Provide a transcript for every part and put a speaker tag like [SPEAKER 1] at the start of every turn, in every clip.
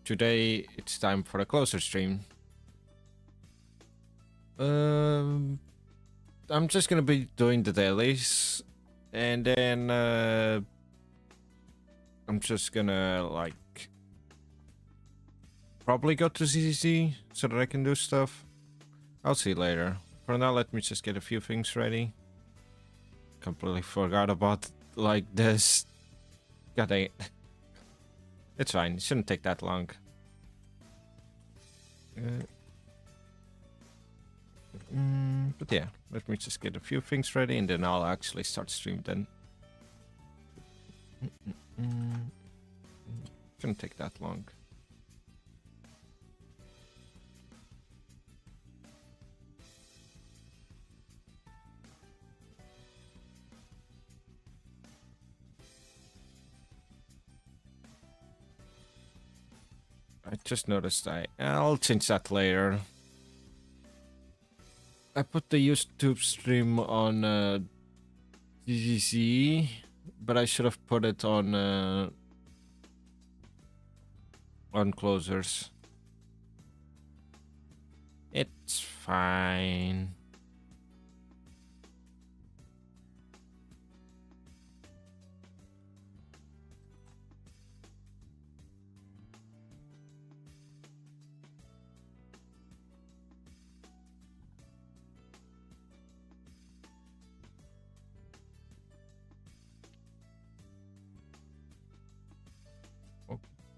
[SPEAKER 1] today it's time for a closer stream. I'm just gonna be doing the dailies, and then I'm just gonna like probably go to ZZZ so that I can do stuff. I'll see later. For now, let me just get a few things ready. Completely forgot about like this. God dang it. It's fine. It shouldn't take that long. But yeah, let me just get a few things ready and then I'll actually start stream then. Shouldn't take that long. I just noticed I'll change that later. I put the YouTube stream on ZZZ, but I should have put it on closers. It's fine.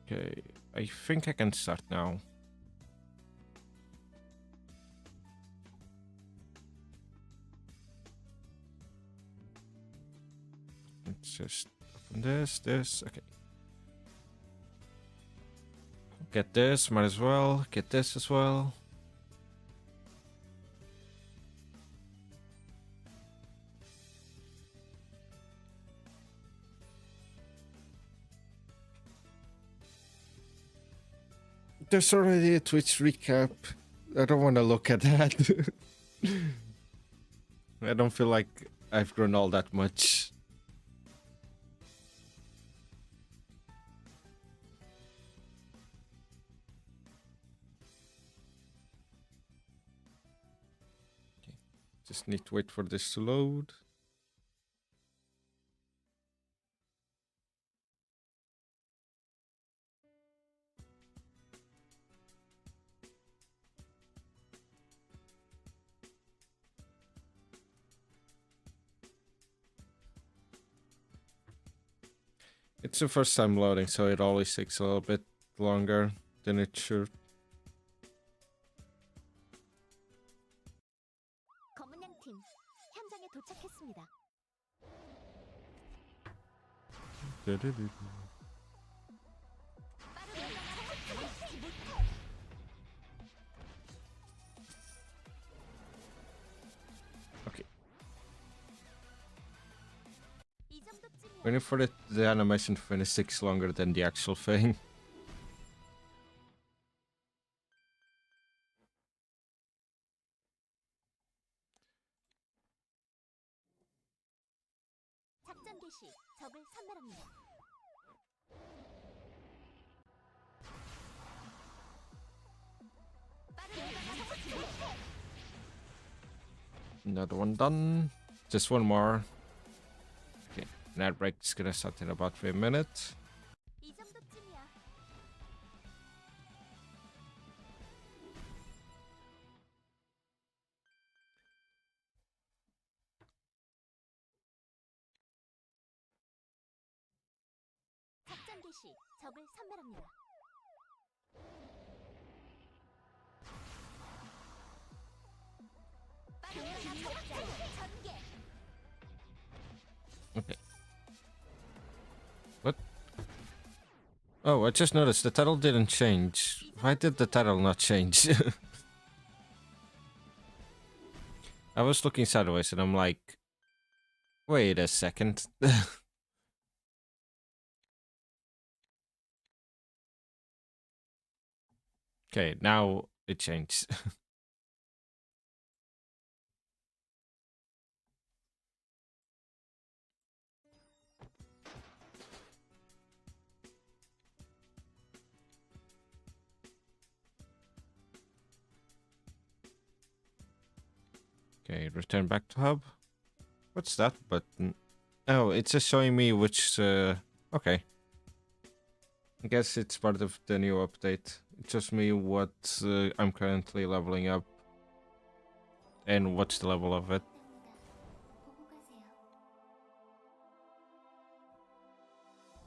[SPEAKER 1] Okay, I think I can start now. Let's just open this, okay. Get this, might as well. Get this as well. There's already a Twitch recap. I don't want to look at that. I don't feel like I've grown all that much. Okay. Just need to wait for this to load. It's the first time loading, so it always takes a little bit longer than it should.
[SPEAKER 2] 검은양팀 현장에 도착했습니다.
[SPEAKER 1] Okay. Waiting for the animation to finish takes longer than the actual thing.
[SPEAKER 2] 작전 개시. 적을 선멸합니다.
[SPEAKER 1] Another one done. Just one more. Okay, that break is gonna start in about 3 minutes.
[SPEAKER 2] 이 정도쯤이야. 작전 개시. 적을 선멸합니다.
[SPEAKER 1] Okay. What? Oh, I just noticed the title didn't change. Why did the title not change? I was looking sideways and I'm like, wait a second. Okay, now it changed. Okay, return back to hub. What's that button? Oh, it's just showing me which. Okay. I guess it's part of the new update. It shows me what I'm currently leveling up and what's the level of it.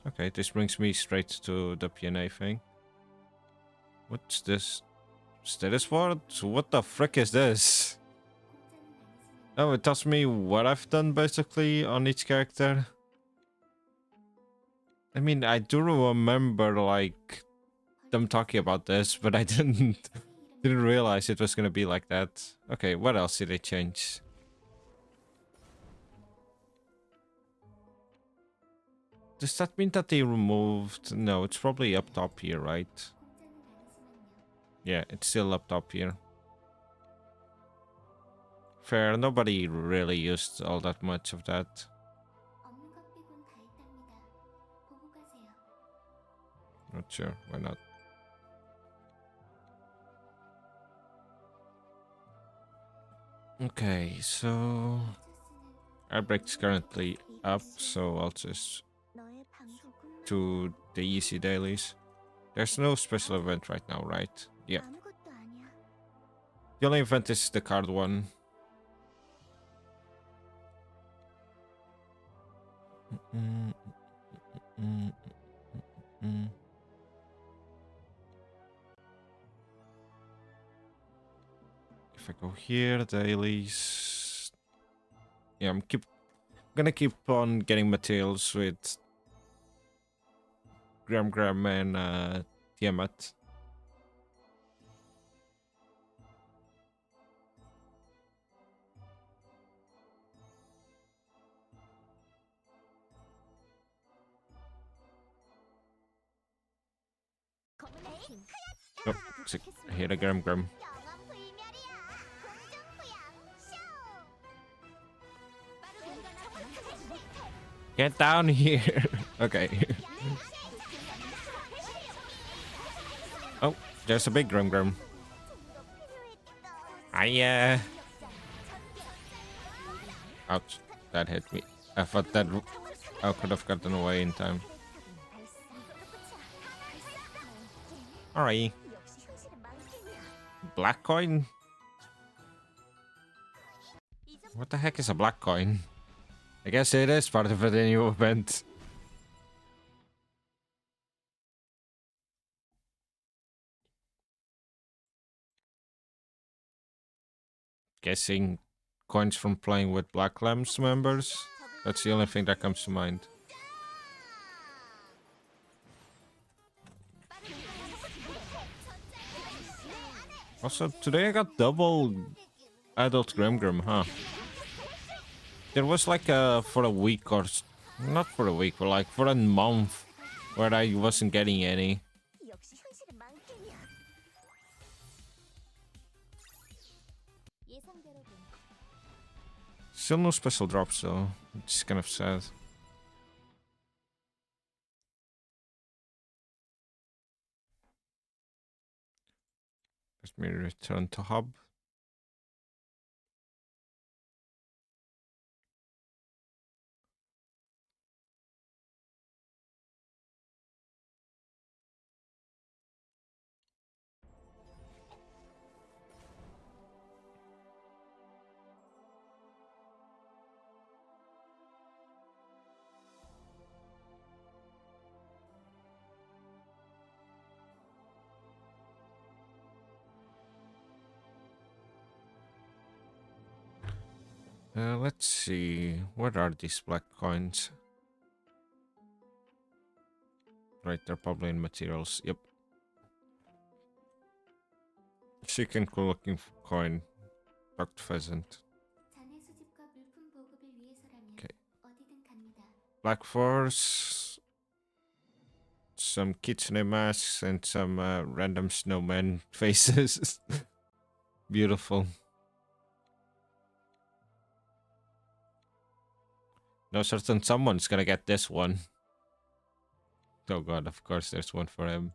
[SPEAKER 1] Okay, this brings me straight to the PNA thing. What's this? Status ward? What the frick is this? Oh, it tells me what I've done basically on each character. I mean, I do remember like them talking about this, but I didn't realize it was gonna be like that. Okay, what else did they change? Does that mean that they removed? No, it's probably up top here, right? Yeah, it's still up top here. Fair, nobody really used all that much of that. Not sure, why not? Okay, so Airbreak's currently up, so I'll just do the easy dailies. There's no special event right now, right? Yeah. The only event is the card one. If I go here, dailies. Yeah, I'm gonna keep on getting materials with Gram and Tiamat. Oh, sick. I hit a Gram. Get down here. Okay. Oh, there's a big Gram. Ouch. That hit me. I thought that I could have gotten away in time. Alright. Black coin? What the heck is a black coin? I guess it is part of the new event. Guessing coins from playing with Black Lambs members? That's the only thing that comes to mind. Also, today I got double adult Gram, huh? There was like for a week or... Not for a week, but like for a month where I wasn't getting any. Still no special drops though. It's kind of sad. Let me return to hub. Let's see. What are these black coins? Right, they're probably in materials. Yep. Chicken looking coin. Ducked pheasant. Okay. Black force. Some kitsune masks and some random snowman faces. Beautiful. No certain someone's gonna get this one. Oh god, of course there's one for him.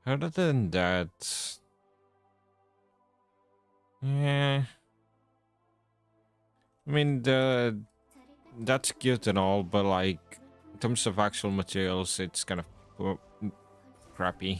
[SPEAKER 1] Other than that, yeah. I mean, that's cute and all, but like, in terms of actual materials, it's kind of crappy.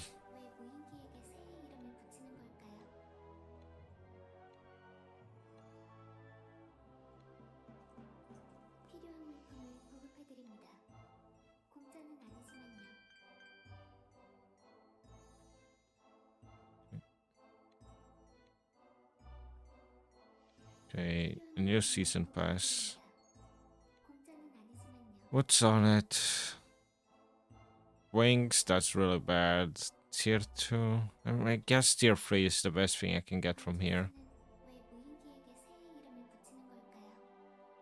[SPEAKER 1] Okay, a new season pass. What's on it? Wings, that's really bad. Tier 2. I guess tier 3 is the best thing I can get from here.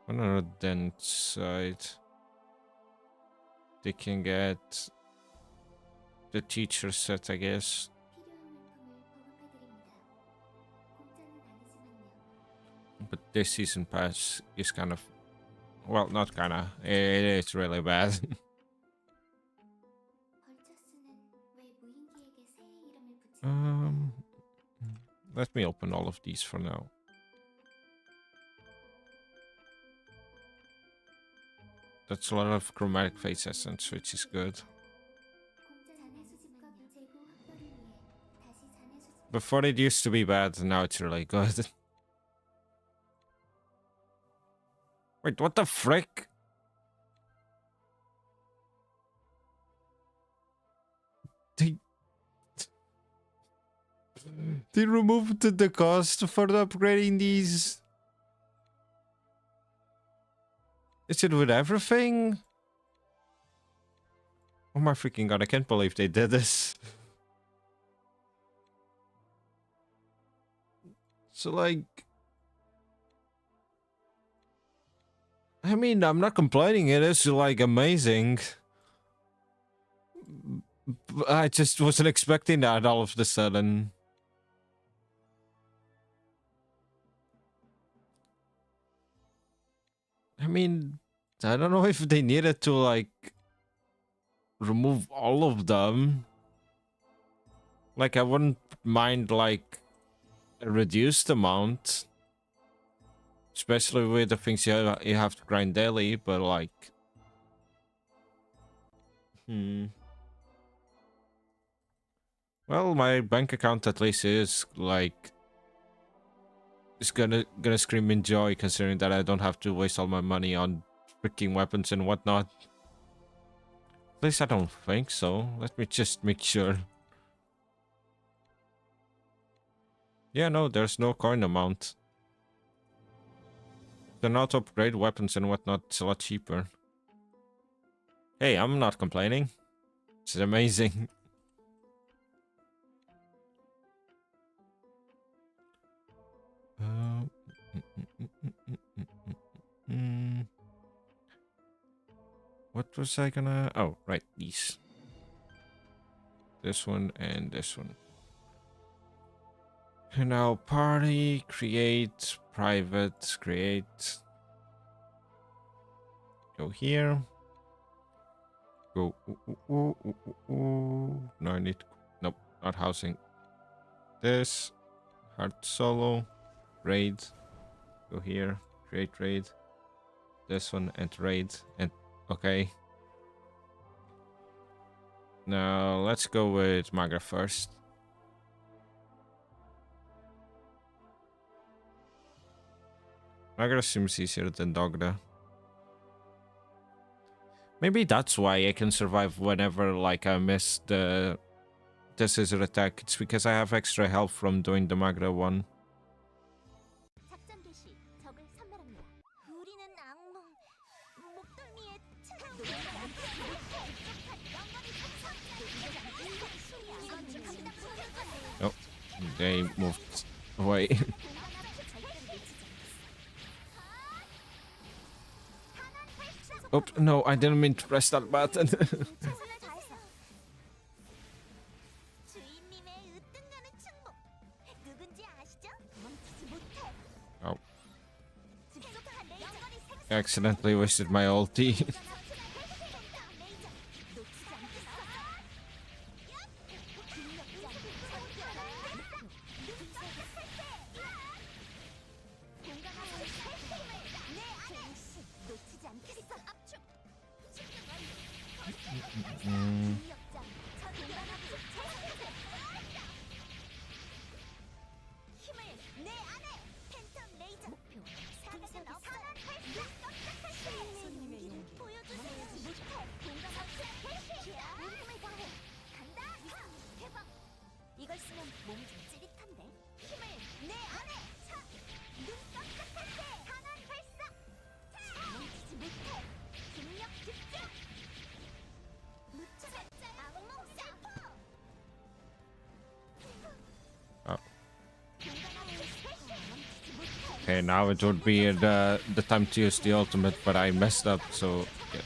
[SPEAKER 1] On a dense side, they can get the teacher set, I guess. But this season pass is kind of, well, not kinda. It's really bad. Let me open all of these for now. That's a lot of chromatic face essence, which is good. Before it used to be bad, now it's really good. Wait, what the frick? They removed the cost for upgrading these. Is it with everything? Oh my freaking god, I can't believe they did this. So like, I mean, I'm not complaining, it is like amazing. I just wasn't expecting that all of a sudden. I mean, I don't know if they needed to like remove all of them. Like, I wouldn't mind like a reduced amount, especially with the things you have to grind daily, but like, well, my bank account at least is like, it's gonna scream in joy, considering that I don't have to waste all my money on freaking weapons and whatnot. At least I don't think so. Let me just make sure. Yeah, no, there's no coin amount. Then now to upgrade weapons and whatnot, it's a lot cheaper. Hey, I'm not complaining. It's amazing. What was I gonna... Oh, right, these. This one and this one. And now party, create, private, create. Go here. Go. No, I need... Nope, not housing. This. Hard solo. Raid. Go here. Create raid. This one and raid. And okay. Now let's go with Magra first. Magra seems easier than Dogda. Maybe that's why I can survive whenever like I miss the ZZZ attack. It's because I have extra health from doing the Magra one. Oh, they moved away. Oh, no, I didn't mean to press that button. Oh. I accidentally wasted my ulti. Okay, now it would be the time to use the ultimate, but I messed up, so yeah.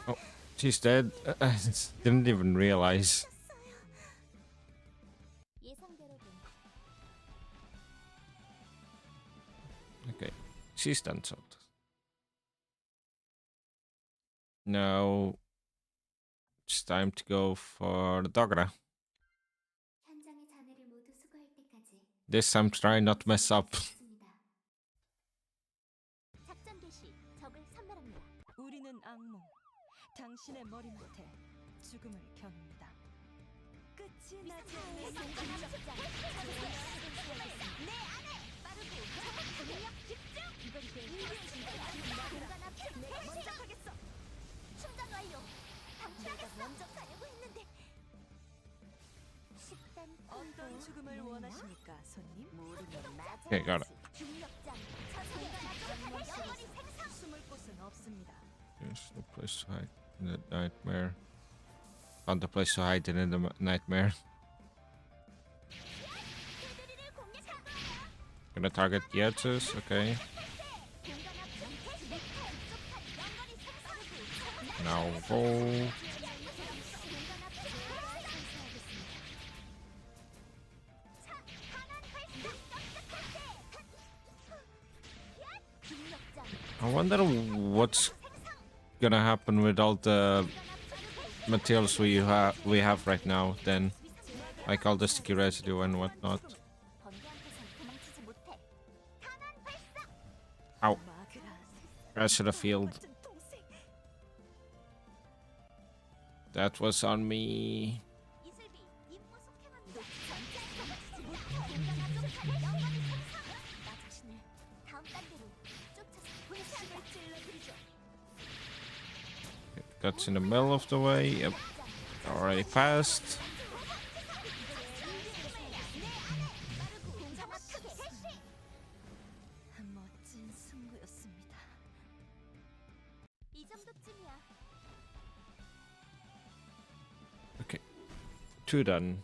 [SPEAKER 1] Oh, she's dead. I didn't even realize. Okay, she's done so. Now it's time to go for the Dogra. This time try not to mess up.
[SPEAKER 2] 작전 개시. 적을 섬멸합니다.
[SPEAKER 3] 우리는 악몽, 당신의 머리맡에 죽음을 겨눕니다. 끝이 나지 않는
[SPEAKER 2] 공간합작전. 내 안에 빠르고 강력 집중. 이건 공간합작. 내가 먼저 하겠어. 충전 완료. 내가 먼저 가려고 했는데. 식단
[SPEAKER 3] 어떤 죽음을 원하십니까, 손님?
[SPEAKER 2] 모르면 맞아.
[SPEAKER 1] Okay, got it.
[SPEAKER 2] 중력장. 공간합작. 생성.
[SPEAKER 3] 숨을 곳은 없습니다.
[SPEAKER 1] There's no place to hide in the nightmare. Found the place to hide in the nightmare.
[SPEAKER 2] 테두리를 공략할 거야.
[SPEAKER 1] Gonna target the edges, okay. Now roll. I wonder what's gonna happen with all the materials we have right now then, like all the sticky residue and whatnot. Ow. I should have healed. That was on me. That's in the middle of the way. Yep. Already passed.
[SPEAKER 3] 멋진 승부였습니다.
[SPEAKER 2] 이 정도쯤이야.
[SPEAKER 1] Okay. 2 done.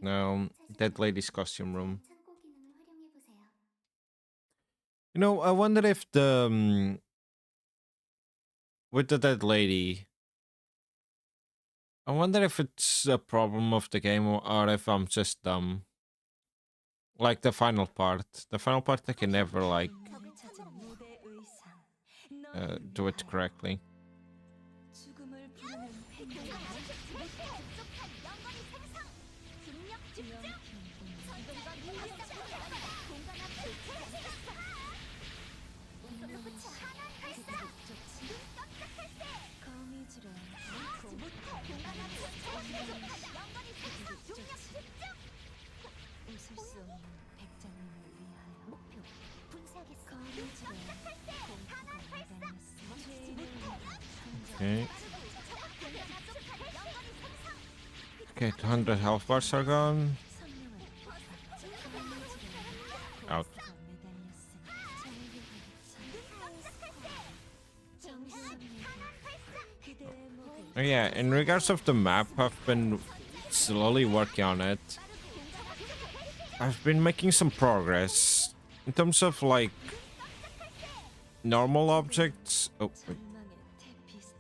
[SPEAKER 1] Now, Dead Lady's costume room. You know, I wonder if the with the Dead Lady, I wonder if it's a problem of the game or if I'm just dumb. Like the final part. The final part I can never like
[SPEAKER 3] 적을 찾은 무대 의상.
[SPEAKER 1] do it correctly.
[SPEAKER 3] 죽음을 부르는 팽이. 거미줄에 웃을 수 없는 백장님을 위하여 목표
[SPEAKER 2] 분쇄하겠어.
[SPEAKER 3] 거미줄에 공포가 매달렸으니 죄인을
[SPEAKER 1] Okay. Okay, 200 health bars are gone. Out. Oh yeah, in regards of the map, I've been slowly working on it. I've been making some progress in terms of like normal objects. Oh, wait.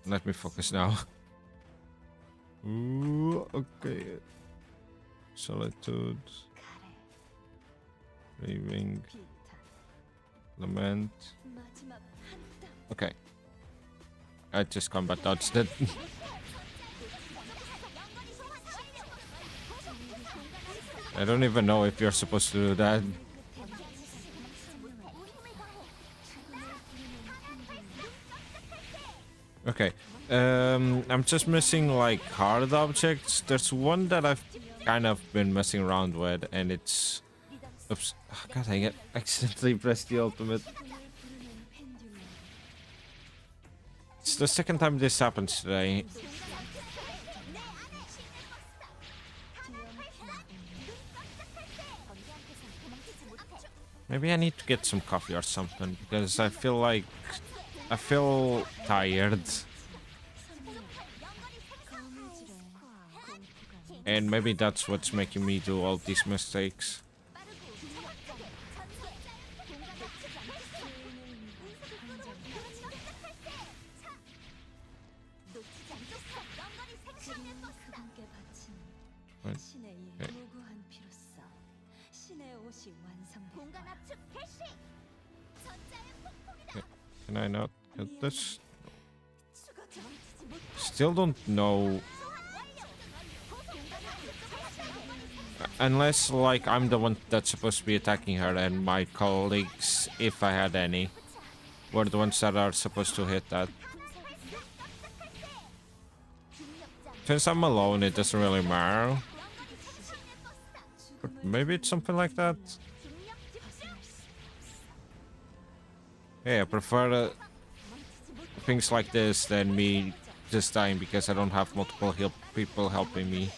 [SPEAKER 1] Let me focus now. Ooh, okay. Solitude. Raving. Lament. Okay. I just combat dodged it. I don't even know if you're supposed to do that. Okay. I'm just missing like hard objects. There's one that I've kind of been messing around with, and it's... Oops. Oh, God, I accidentally pressed the ultimate. It's the second time this happens today. Maybe I need to get some coffee or something because I feel tired. And maybe that's what's making me do all these mistakes.
[SPEAKER 3] 그분께 바친
[SPEAKER 1] Right.
[SPEAKER 3] 신의 이
[SPEAKER 1] Okay.
[SPEAKER 3] 무고한 피로써 신의 옷이 완성된
[SPEAKER 2] 공간
[SPEAKER 3] 거야.
[SPEAKER 2] 압축 개시. 전자의 폭풍이다.
[SPEAKER 1] Can I not get this?
[SPEAKER 3] 추가 도망치지 못.
[SPEAKER 1] Still don't know. Unless, like, I'm the one that's supposed to be attacking her and my colleagues, if I had any, were the ones that are supposed to hit that. Since I'm alone, it doesn't really matter. But maybe it's something like that. Yeah, I prefer things like this than me just dying because I don't have multiple people helping me.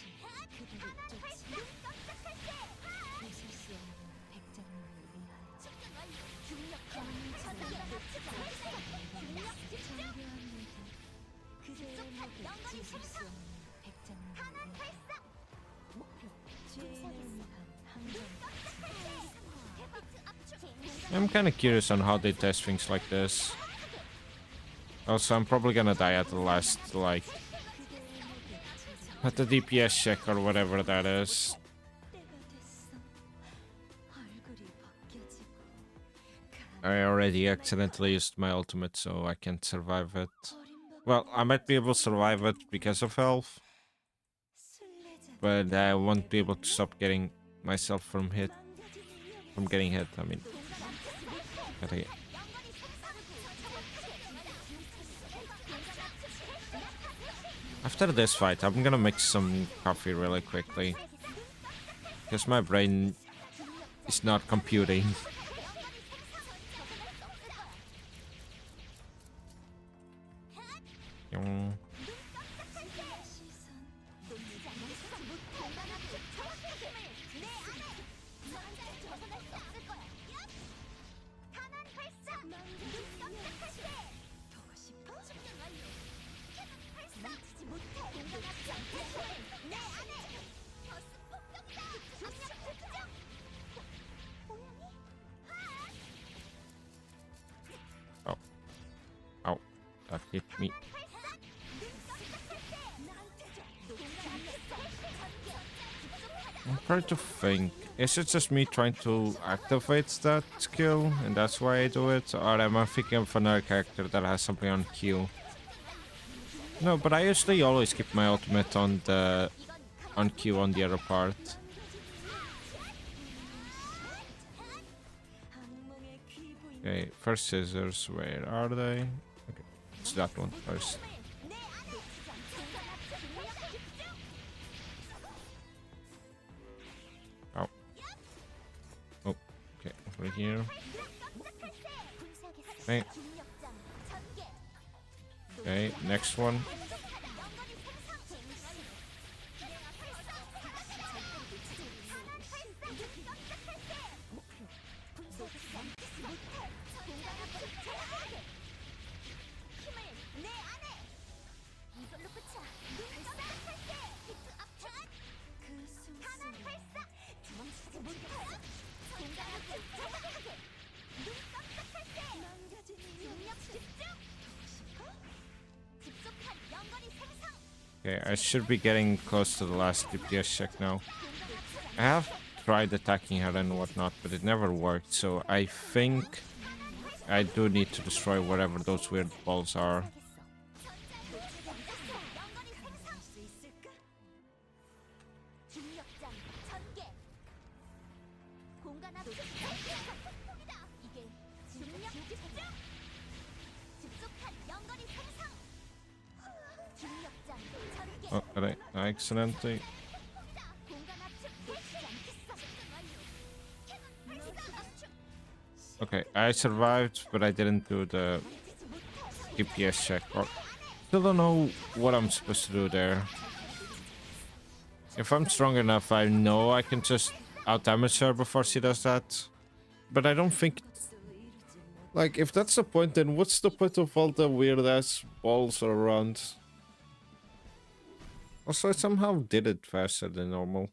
[SPEAKER 1] I'm kind of curious on how they test things like this. Also, I'm probably gonna die at the last, like, at the DPS check or whatever that is. I already accidentally used my ultimate, so I can't survive it. Well, I might be able to survive it because of health, but I won't be able to stop getting myself from getting hit. I mean, gotta after this fight, I'm gonna mix some coffee really quickly because my brain is not computing. Yung- Oh. Ow. That hit me. I'm trying to think. Is it just me trying to activate that skill and that's why I do it? Or am I thinking of another character that has something on Q? No, but I usually always keep my ultimate on Q on the other part. Okay, first scissors, where are they? Okay, it's that one first. Oh. Oh, okay, over here. Okay. Okay, next one. Okay, I should be getting close to the last DPS check now. I have tried attacking her and whatnot, but it never worked, so I think I do need to destroy whatever those weird balls are. Oh, did I accidentally? Okay, I survived, but I didn't do the DPS check. Or still don't know what I'm supposed to do there. If I'm strong enough, I know I can just out damage her before she does that. But I don't think, like, if that's the point, then what's the point of all the weird ass balls around? Also, I somehow did it faster than normal.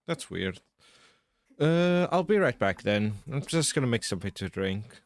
[SPEAKER 1] That's weird. I'll be right back then. I'm just gonna make something to drink.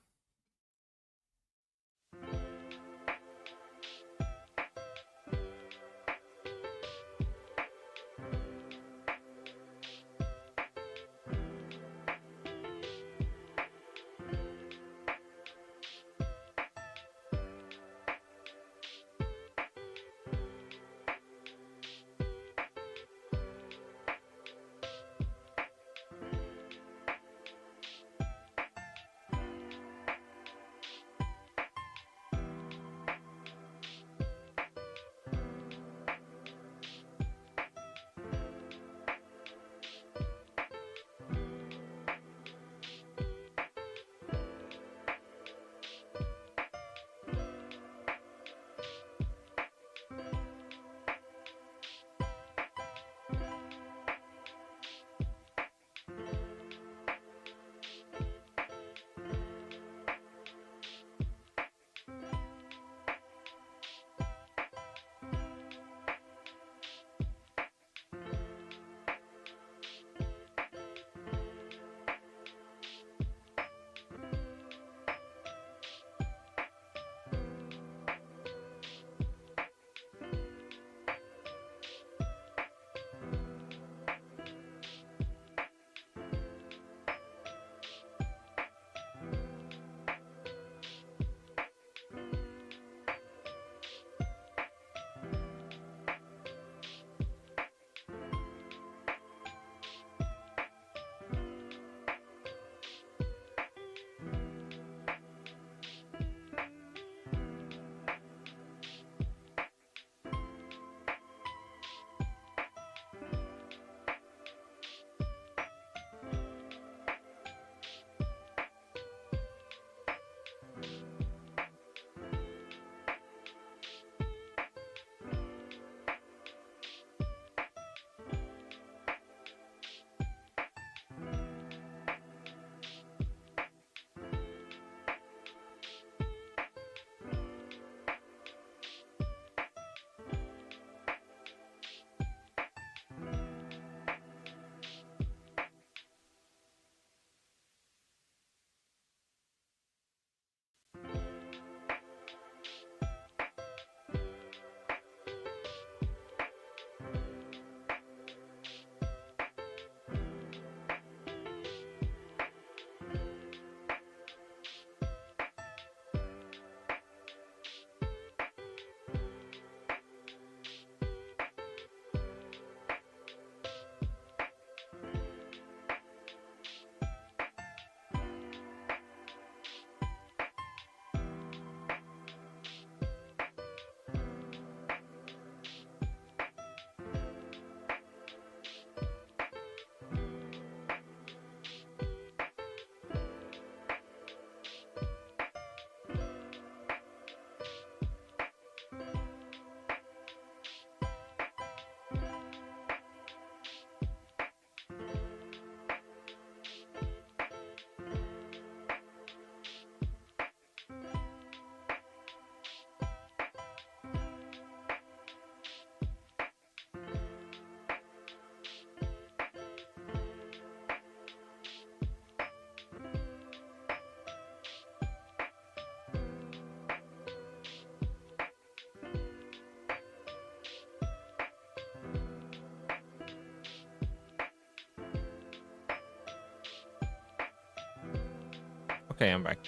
[SPEAKER 1] Okay, I'm back.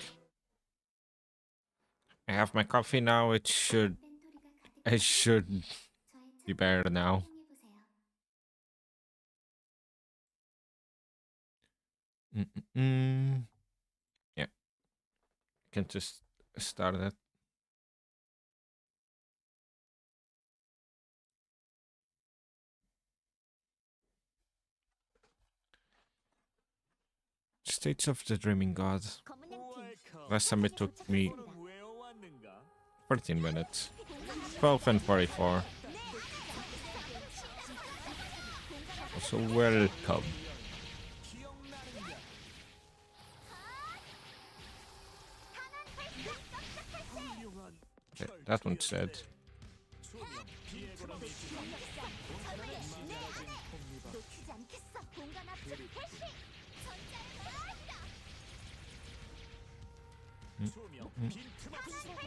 [SPEAKER 1] I have my coffee now. It should be better now. Mm-mm-mm. Yeah, I can just start it. States of the Dreaming God.
[SPEAKER 2] 검은양 팀
[SPEAKER 1] Last time it took me 13 minutes. 12 and 44. So welcome. Okay, that one's dead.
[SPEAKER 2] 놓치지 않겠어. 공간 압축 개시.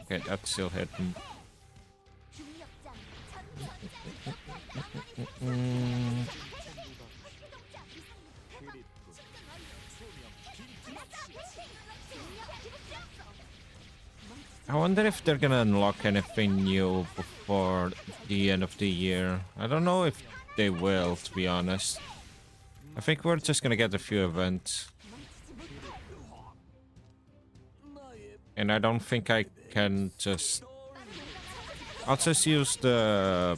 [SPEAKER 1] Okay, that still hit him.
[SPEAKER 2] 중력장
[SPEAKER 1] I wonder if they're gonna unlock anything new before the end of the year. I don't know if they will, to be honest. I think we're just gonna get a few events. And I don't think I can just... I'll just use the...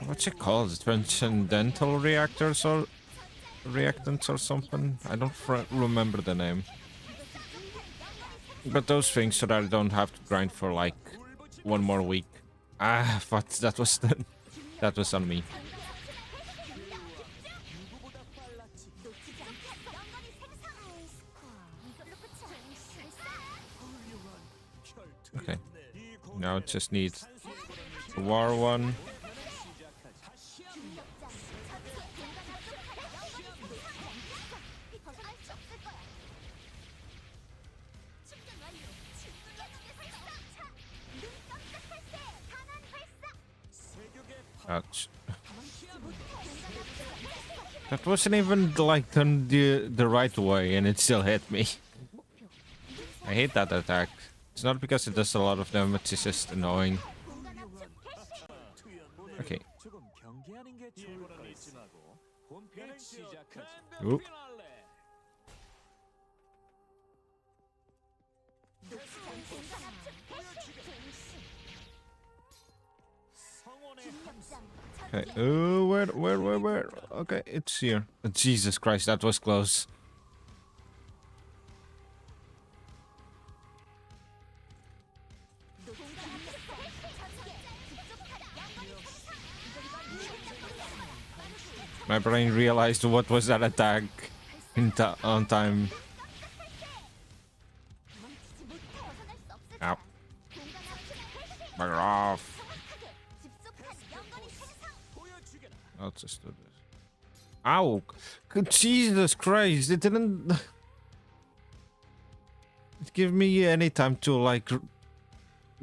[SPEAKER 1] What's it called? Transcendental reactors or... reactants or something? I don't remember the name. But those things so that I don't have to grind for like 1 more week. Ah, but that was that was on me. Okay. Now it just needs a war one. Ouch. That wasn't even like done the right way and it still hit me. I hate that attack. It's not because it does a lot of damage, it's just annoying. Okay. Oop. Okay. Oh, where? Okay, it's here. Oh, Jesus Christ, that was close. My brain realized what was that attack on time. Ow. Bugger off. I'll just do this. Ow! Good Jesus Christ! It didn't give me any time to like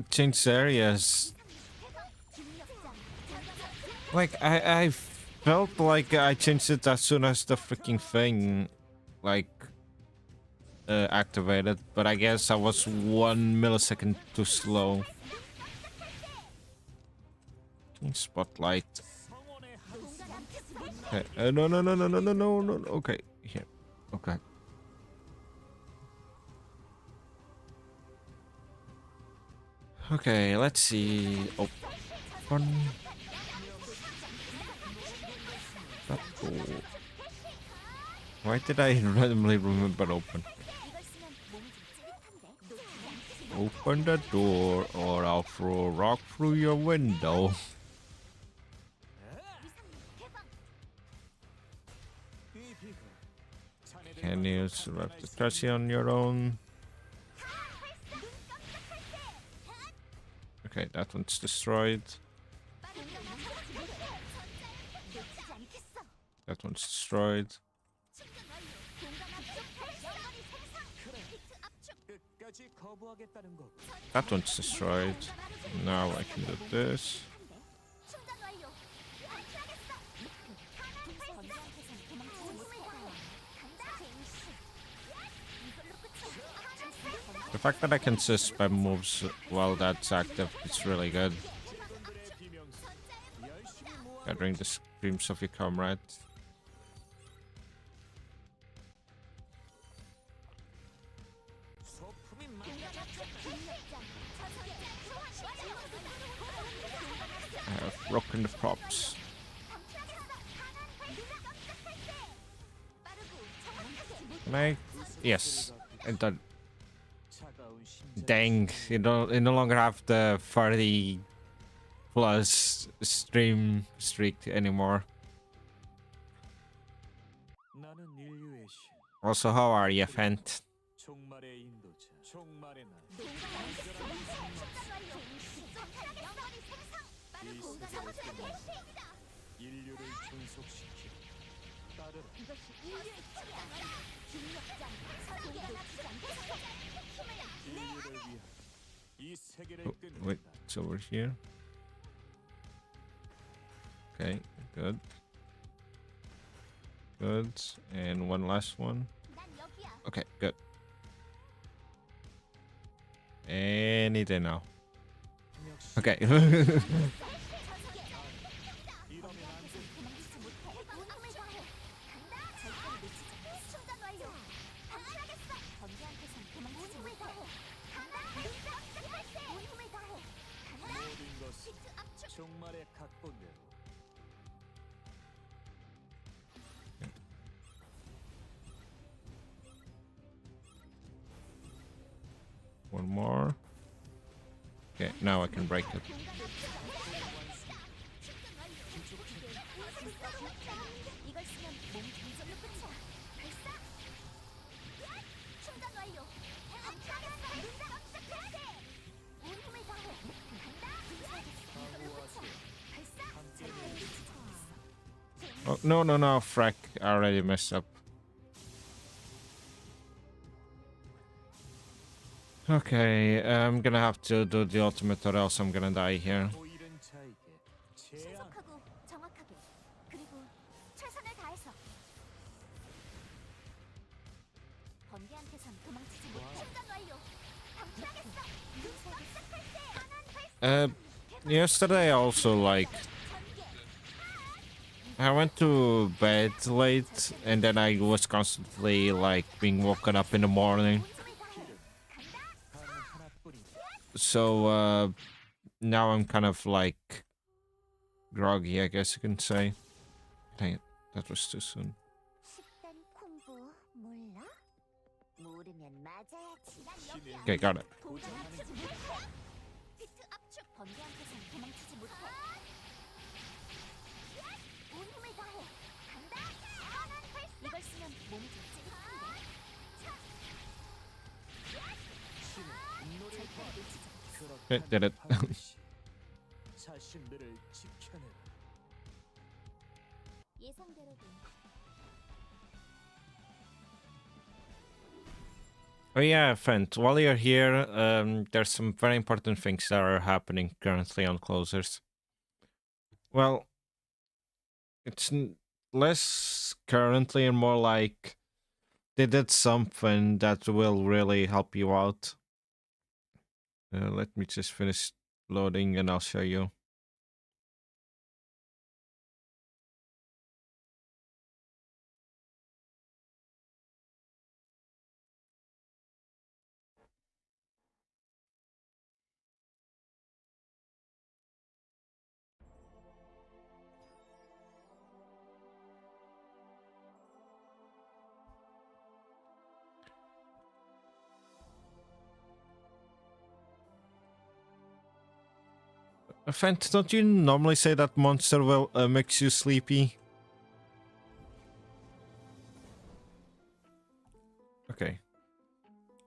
[SPEAKER 1] change areas. Like I felt like I changed it as soon as the freaking thing like activated, but I guess I was 1 millisecond too slow. Spotlight. Okay. No. Okay, here. Okay. Okay, let's see. Open. Why did I randomly remember open? Open the door or I'll throw a rock through your window. Can you survive the trashy on your own? Okay, that one's destroyed. That one's destroyed. That one's destroyed. Now I can do this. The fact that I can just spam moves while that's active is really good. Gathering the screams of your comrade. I have broken the props. Can I? Yes. And that. Dang, you no longer have the 30 plus stream streak anymore. Also, how are you, Fent? Oh, wait, it's over here. Okay, good. Good. And one last one. Okay, good. Any day now. Okay. One more. Okay, now I can break it. Oh, no, frack. I already messed up. Okay, I'm gonna have to do the ultimate or else I'm gonna die here.
[SPEAKER 2] 신속하고 정확하게 그리고 최선을 다해서 번개한테선 도망치지 못해. 충전 완료. 방출하겠어. 눈썹 싹할 때 안한 발사.
[SPEAKER 1] Yesterday also, like, I went to bed late and then I was constantly like being woken up in the morning. So now I'm kind of like groggy, I guess you can say. Dang it, that was too soon.
[SPEAKER 2] 식단 공부 몰라? 모르면 맞아야지. 난 여기야.
[SPEAKER 1] Okay, got it.
[SPEAKER 2] 도망치지 못해. 비트 압축. 번개한테선 도망치지 못해. 온 힘을 다해. 간다. 안한 발사. 이걸 쓰면 몸이 더 찌릿한데. 절대 놓치지 않겠어.
[SPEAKER 1] Okay, did it.
[SPEAKER 2] 예상대로군.
[SPEAKER 1] Oh yeah, Fent, while you're here, there's some very important things that are happening currently on Closers. Well, it's less currently and more like they did something that will really help you out. Let me just finish loading and I'll show you. Fent, don't you normally say that monster will makes you sleepy? Okay.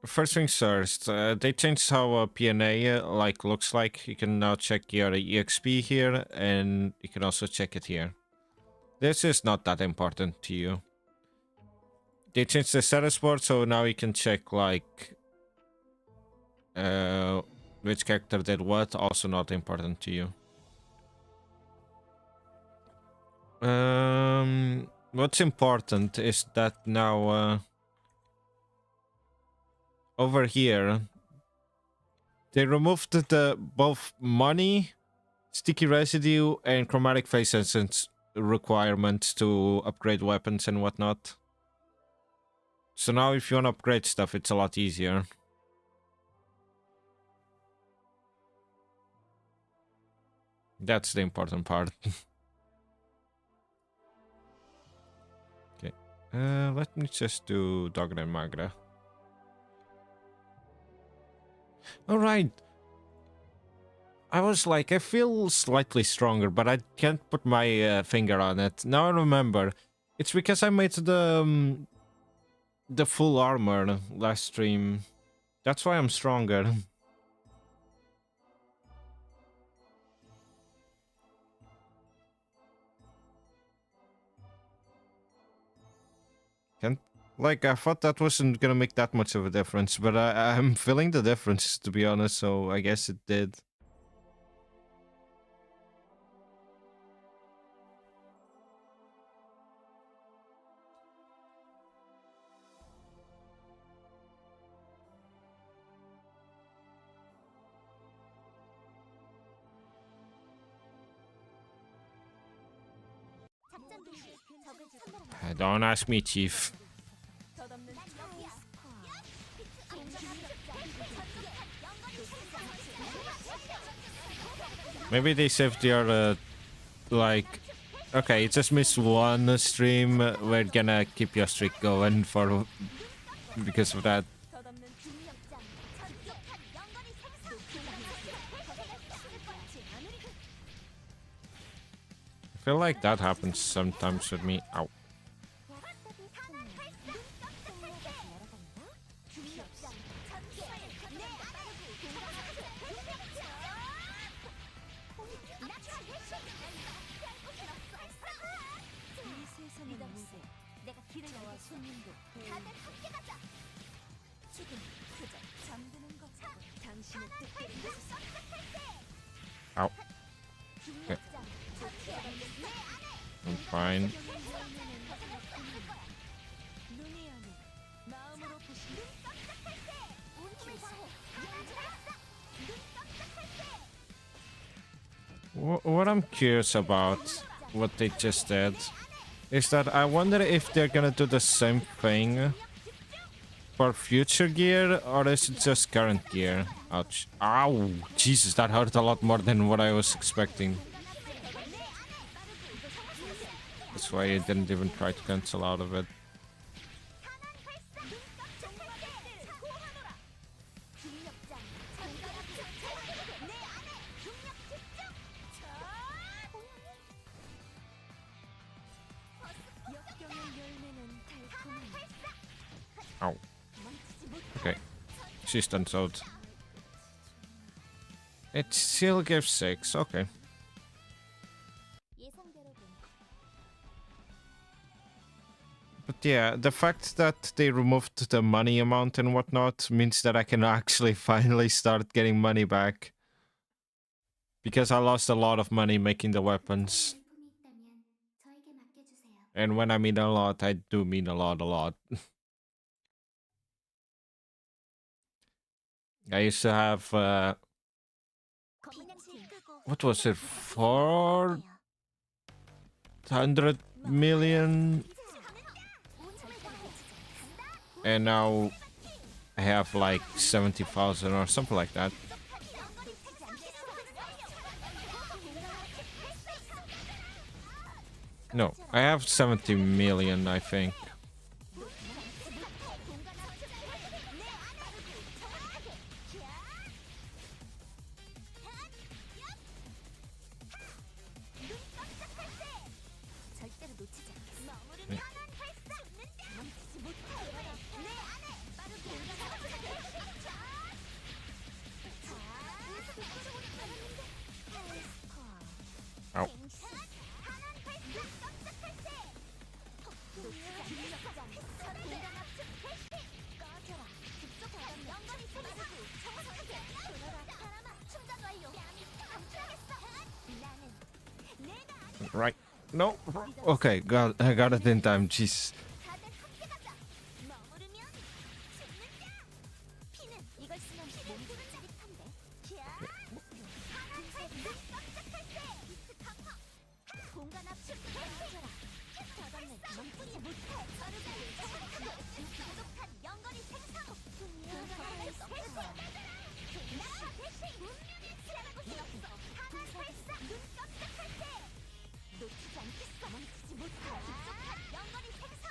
[SPEAKER 1] First things first, they changed how PNA like looks like. You can now check your EXP here, and you can also check it here. This is not that important to you. They changed the status board, so now you can check like which character did what. Also not important to you. What's important is that now over here they removed the both money, sticky residue, and chromatic phase essence requirements to upgrade weapons and whatnot. So now if you want to upgrade stuff, it's a lot easier. That's the important part. Okay. Let me just do Dogre and Magra. Alright. I was like, I feel slightly stronger, but I can't put my finger on it. Now I remember. It's because I made the full armor last stream. That's why I'm stronger. Can't, like, I thought that wasn't gonna make that much of a difference, but I'm feeling the difference, to be honest, so I guess it did.
[SPEAKER 2] 작전 동시 적을 선멸한다.
[SPEAKER 1] Don't ask me, Chief.
[SPEAKER 3] 덧없는
[SPEAKER 2] 여기야.
[SPEAKER 1] Maybe they saved their, like... Okay, just missed one stream. We're gonna keep your streak going for... because of that.
[SPEAKER 3] 덧없는
[SPEAKER 2] 중력장 전격한 영건이 생성.
[SPEAKER 1] I feel like that happens sometimes with me. Ow.
[SPEAKER 3] 이 세상의 무대
[SPEAKER 2] 내가 길을
[SPEAKER 3] 저와
[SPEAKER 2] 열겠어.
[SPEAKER 3] 손님도
[SPEAKER 2] 다들 함께 가자.
[SPEAKER 3] 죽음 그저 잠드는 것 당신의 뜻대로 하소서.
[SPEAKER 1] Ow.
[SPEAKER 2] 중력장 전격한
[SPEAKER 1] I'm fine.
[SPEAKER 3] 눈이 아닌 마음으로 보시는
[SPEAKER 2] 온힘을 다해.
[SPEAKER 1] What I'm curious about, what they just did, is that I wonder if they're gonna do the same thing for future gear, or is it just current gear? Ouch. Ow! Jesus, that hurt a lot more than what I was expecting. That's why I didn't even try to cancel out of it.
[SPEAKER 3] 역경의 열매는 달콤한
[SPEAKER 1] Ow. Okay. She's done out. It still gives 6, okay.
[SPEAKER 2] 예상대로군.
[SPEAKER 1] But yeah, the fact that they removed the money amount and whatnot means that I can actually finally start getting money back. Because I lost a lot of money making the weapons.
[SPEAKER 2] 물품이 있다면 저에게 맡겨주세요.
[SPEAKER 1] And when I mean a lot, I do mean a lot. I used to have, what was it, 400 million? And now I have like 70,000 or something like that. No, I have 70 million, I think.
[SPEAKER 2] 절대로 놓치지 않겠어.
[SPEAKER 1] 네.
[SPEAKER 2] 멈추지 못해. 내 안에 빠르게
[SPEAKER 1] Ow. Right. No. Okay, I got it in time. Jeez.
[SPEAKER 2] 다들 함께 가자. 머무르면 죽는다. 피는 이걸 쓰면 몸도 짜릿한데. 공간 압축 멈춰라. 다가는 멈추지 못해. 부족한 연거리 생성. 공간을 썩고. 나 대신 운명에 지나가고 싶어. 하나 발사. 눈 깜짝할 때. 놓치지 않겠어. 멈추지 못해. 부족한 연거리 생성.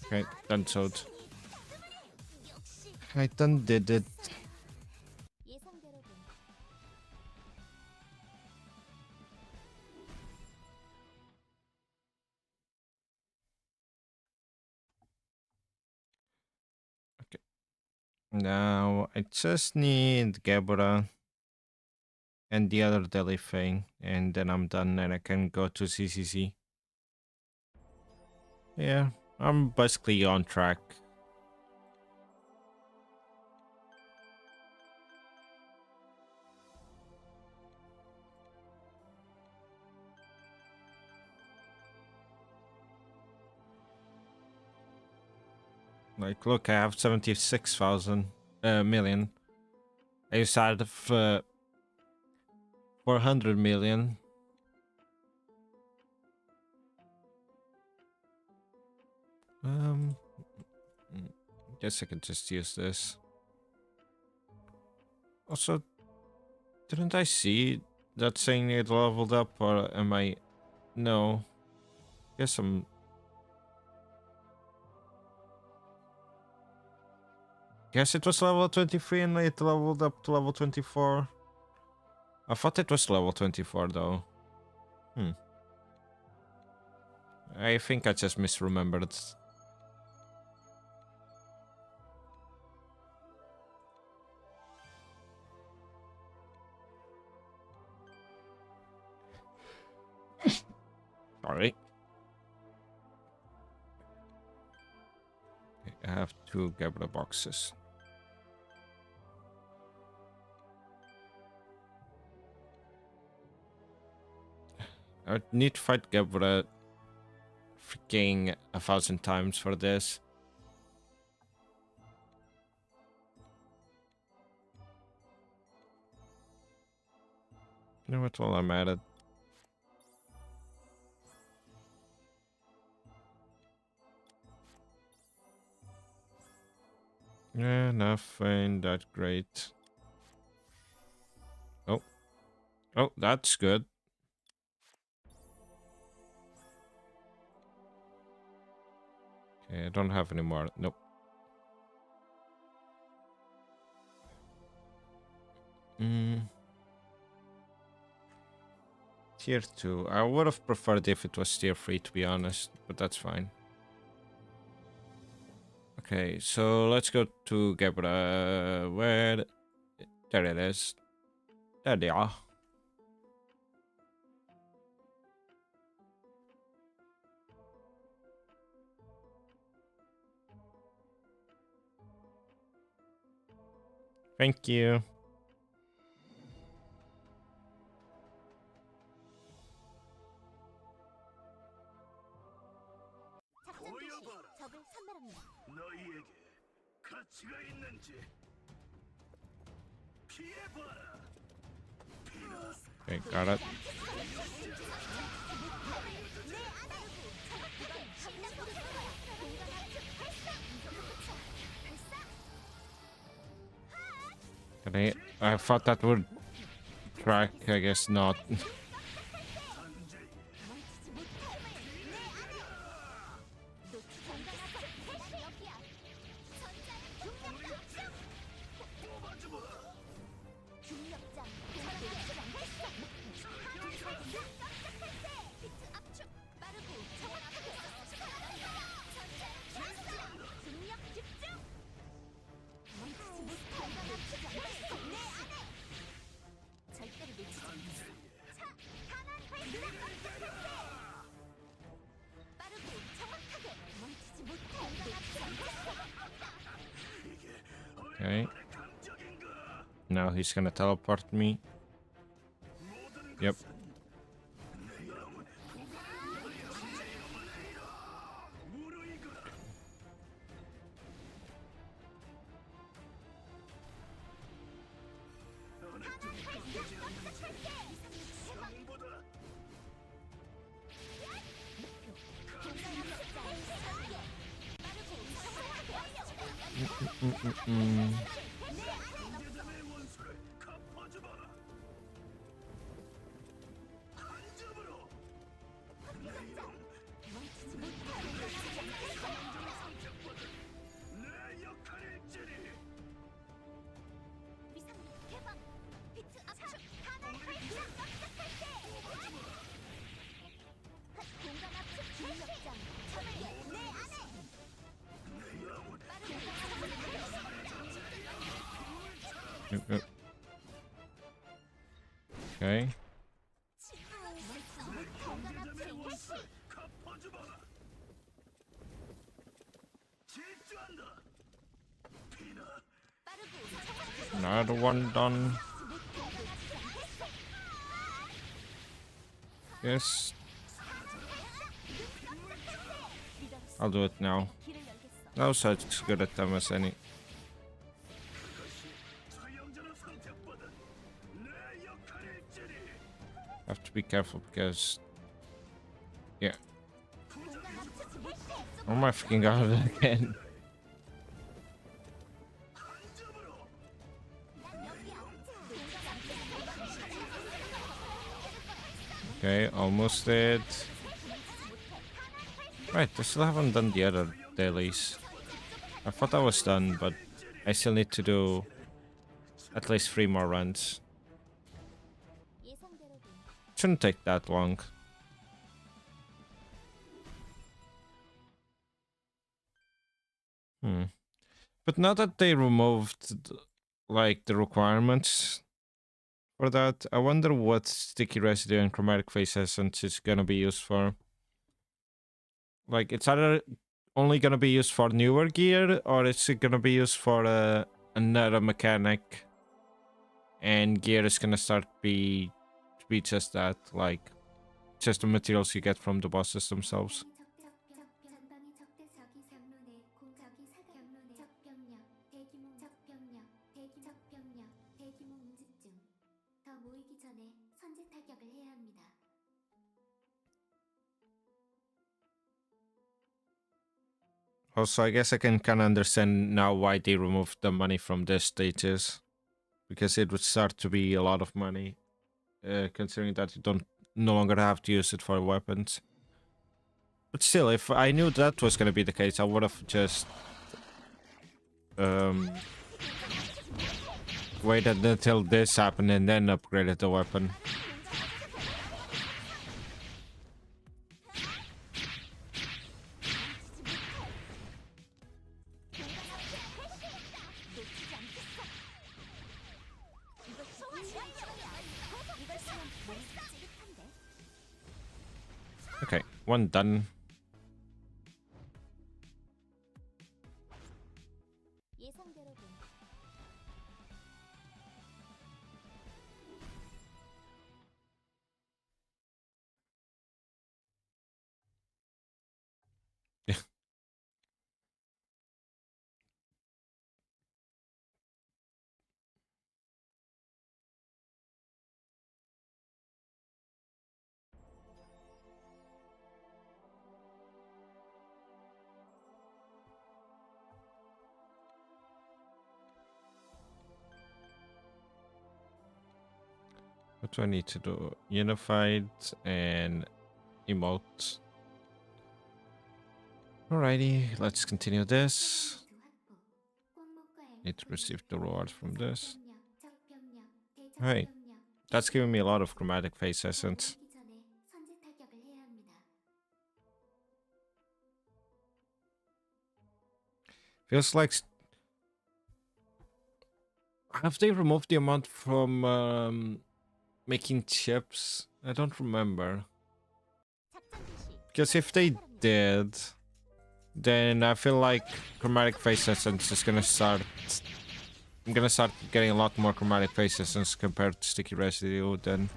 [SPEAKER 1] Okay, cancelled. I done did it.
[SPEAKER 2] 예상대로군.
[SPEAKER 1] Now I just need Gebra and the other daily thing, and then I'm done and I can go to ZZZ. Yeah, I'm basically on track. Like, look, I have 76,000 million. I used to have 400 million. Guess I can just use this. Also, didn't I see that saying it leveled up, or am I? No. Guess I'm. Guess it was level 23 and it leveled up to level 24. I thought it was level 24 though. I think I just misremembered. Sorry. Okay, I have 2 Gabra boxes. I need to fight Gabra freaking 1,000 times for this. You know what, while I'm at it. Yeah, nothing that great. Oh. Oh, that's good. Okay, I don't have any more. Nope. Tier 2. I would have preferred if it was tier 3, to be honest, but that's fine. Okay, so let's go to Gebra. Where? There it is. There they are. Thank you.
[SPEAKER 2] 작전 개시. 적을 선멸합니다.
[SPEAKER 4] 너희에게 가치가 있는지 피해봐라.
[SPEAKER 1] Okay, got it. I thought that would track, I guess not. Okay. Now he's gonna teleport me. Yep. Yep. Okay.
[SPEAKER 4] 경계점에 와서 갚아주마. 질주한다. 피나
[SPEAKER 1] Another one done. Yes. I'll do it now. No such good at them as any.
[SPEAKER 4] 사형자의 선택보다 내 역할일지니.
[SPEAKER 1] Have to be careful because, yeah. Oh my freaking god again. Okay, almost did. Right, I still haven't done the other dailies. I thought I was done, but I still need to do at least 3 more runs. Shouldn't take that long. But now that they removed like the requirements for that, I wonder what sticky residue and chromatic phase essence is gonna be used for. Like, it's either only gonna be used for newer gear, or it's gonna be used for another mechanic, and gear is gonna start be just that, like just the materials you get from the bosses themselves. Also, I guess I can kind of understand now why they removed the money from the stages, because it would start to be a lot of money, considering that you don't no longer have to use it for weapons. But still, if I knew that was going to be the case, I would have just waited until this happened and then upgraded the weapon. Okay, one done. Yeah. What do I need to do? Unified and emote. Alrighty, let's continue this. Need to receive the reward from this. Alright, that's giving me a lot of chromatic phase essence. Feels like... Have they removed the amount from making chips? I don't remember. Because if they did, then I feel like chromatic phase essence is gonna start... I'm gonna start getting a lot more chromatic phase essence compared to sticky residue then.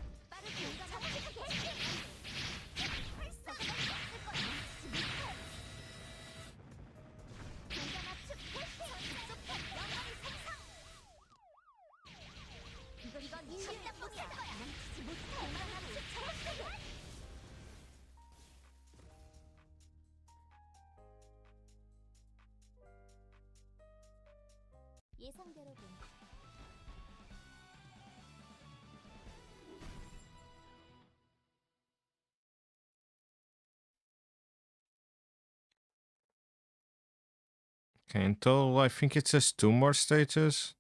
[SPEAKER 1] Okay, until I think it says 2 more stages.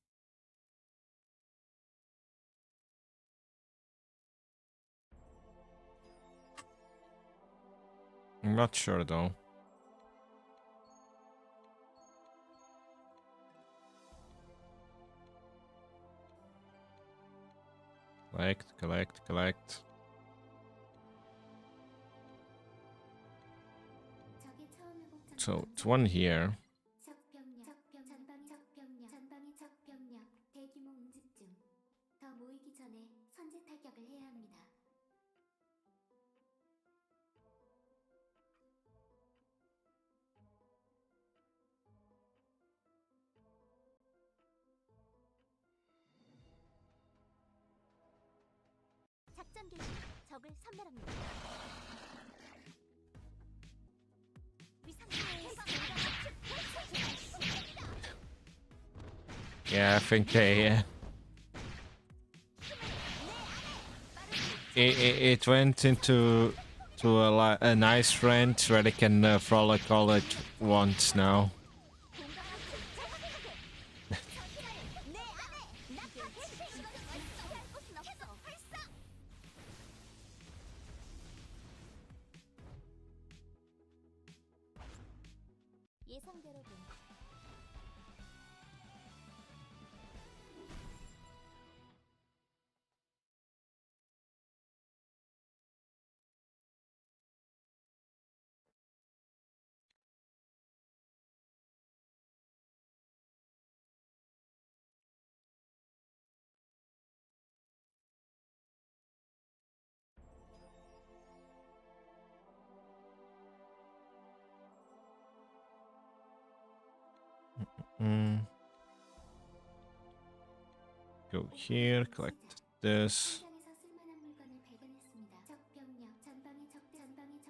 [SPEAKER 1] I'm not sure though. Collect, collect, collect. So it's one here.
[SPEAKER 2] 작전 개시. 적을 선멸합니다.
[SPEAKER 1] Yeah, I think they. It went into a nice range where they can frolic all at once now.
[SPEAKER 2] 예상대로군.
[SPEAKER 1] Go here, collect this.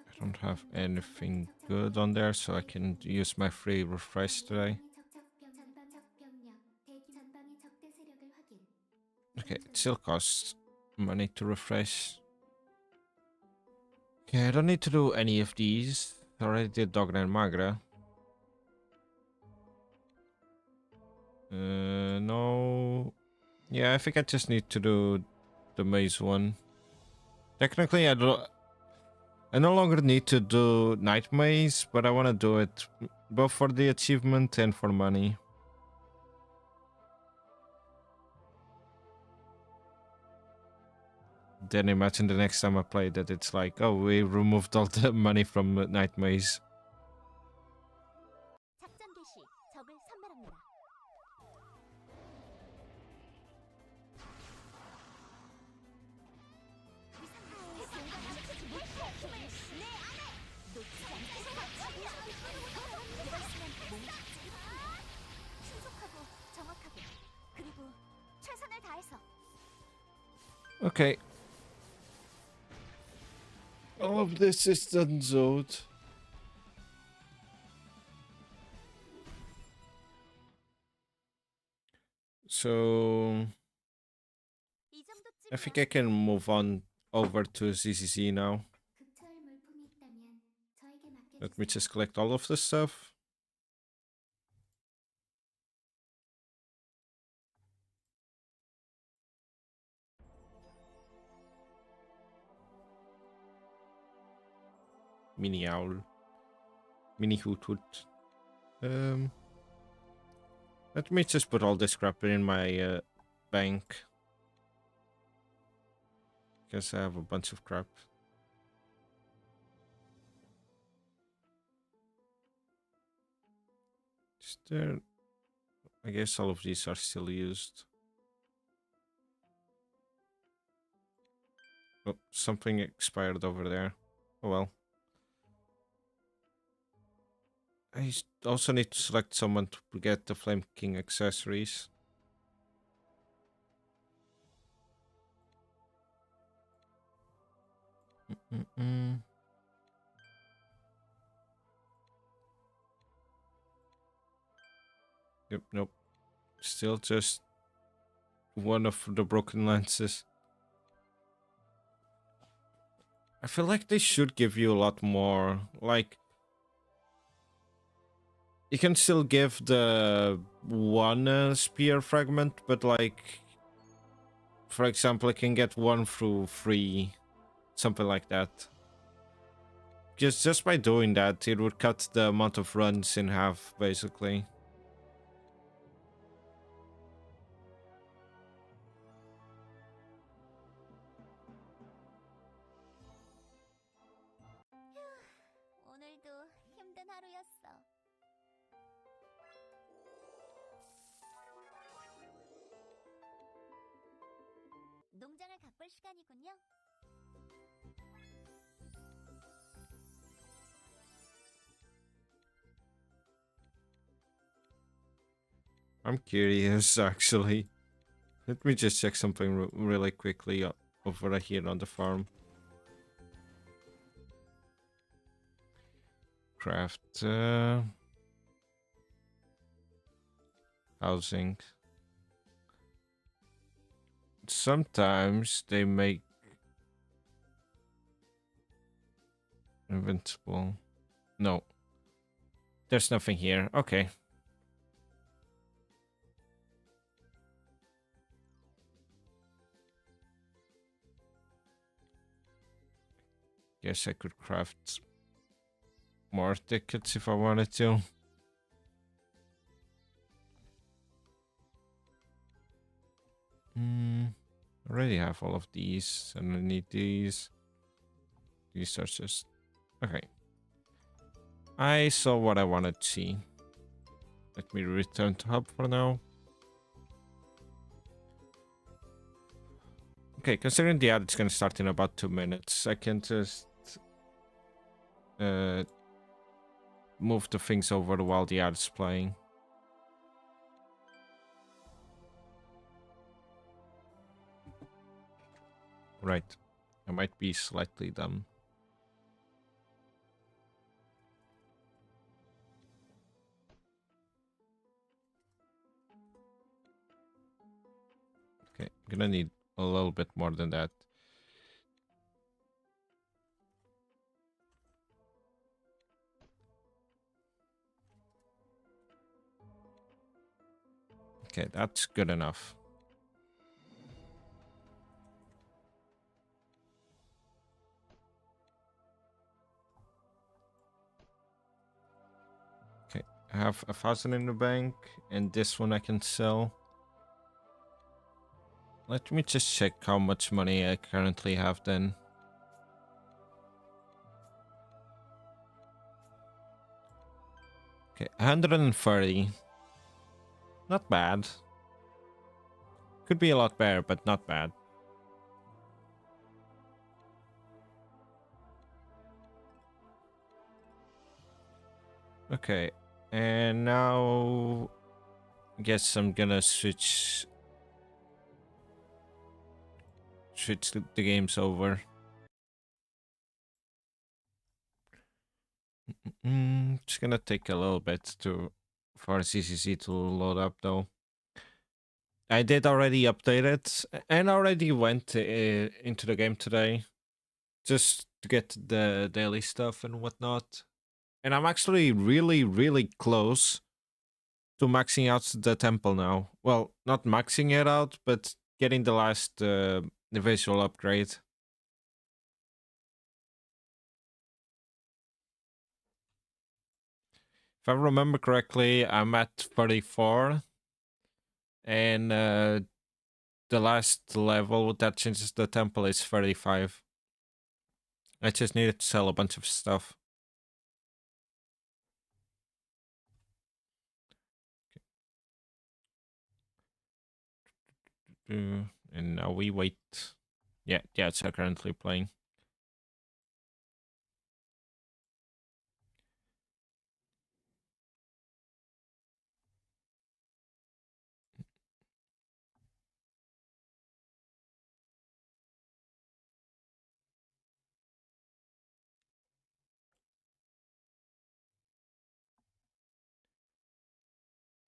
[SPEAKER 1] I don't have anything good on there, so I can use my free refresh today. Okay, it still costs money to refresh. Okay, I don't need to do any of these. I already did Dogna and Magra. No. Yeah, I think I just need to do the maze one. Technically, I no longer need to do Night Maze, but I want to do it both for the achievement and for money. Then imagine the next time I play that it's like, oh, we removed all the money from Night Maze.
[SPEAKER 2] 작전 개시. 적을 선멸합니다. 신속하고 정확하게 그리고 최선을 다해서.
[SPEAKER 1] Okay. All of this is done, Zod. So
[SPEAKER 2] 이 정도쯤
[SPEAKER 1] I think I can move on over to ZZZ now. Let me just collect all of this stuff. Mini owl. Mini hoot hoot. Let me just put all this crap in my bank. Guess I have a bunch of crap. Is there... I guess all of these are still used. Oh, something expired over there. Oh well. I also need to select someone to get the Flame King accessories. Yep, nope. Still just one of the broken lances. I feel like they should give you a lot more. Like, you can still give the one spear fragment, but like, for example, I can get one through 3, something like that. Just by doing that, it would cut the amount of runs in half, basically.
[SPEAKER 2] 힘든 하루였어. 농장을 가꿀 시간이군요.
[SPEAKER 1] I'm curious, actually. Let me just check something really quickly over here on the farm. Craft housing. Sometimes they make invincible. No, there's nothing here. Okay. Guess I could craft more tickets if I wanted to. Already have all of these, and I need these. These are just okay. I saw what I wanted to see. Let me return to hub for now. Okay, considering the ad is gonna start in about 2 minutes, I can just move the things over while the ad is playing. Right. I might be slightly dumb. Okay, I'm gonna need a little bit more than that. Okay, that's good enough. Okay, I have 1,000 in the bank, and this one I can sell. Let me just check how much money I currently have then. Okay, 130. Not bad. Could be a lot better, but not bad. Okay, and now I guess I'm gonna switch the games over. It's gonna take a little bit for ZZZ to load up though. I did already update it and already went into the game today just to get the daily stuff and whatnot. And I'm actually really close to maxing out the temple now. Well, not maxing it out, but getting the last the visual upgrade. If I remember correctly, I'm at 34, and the last level that changes the temple is 35. I just needed to sell a bunch of stuff. And now we wait. Yeah, it's currently playing.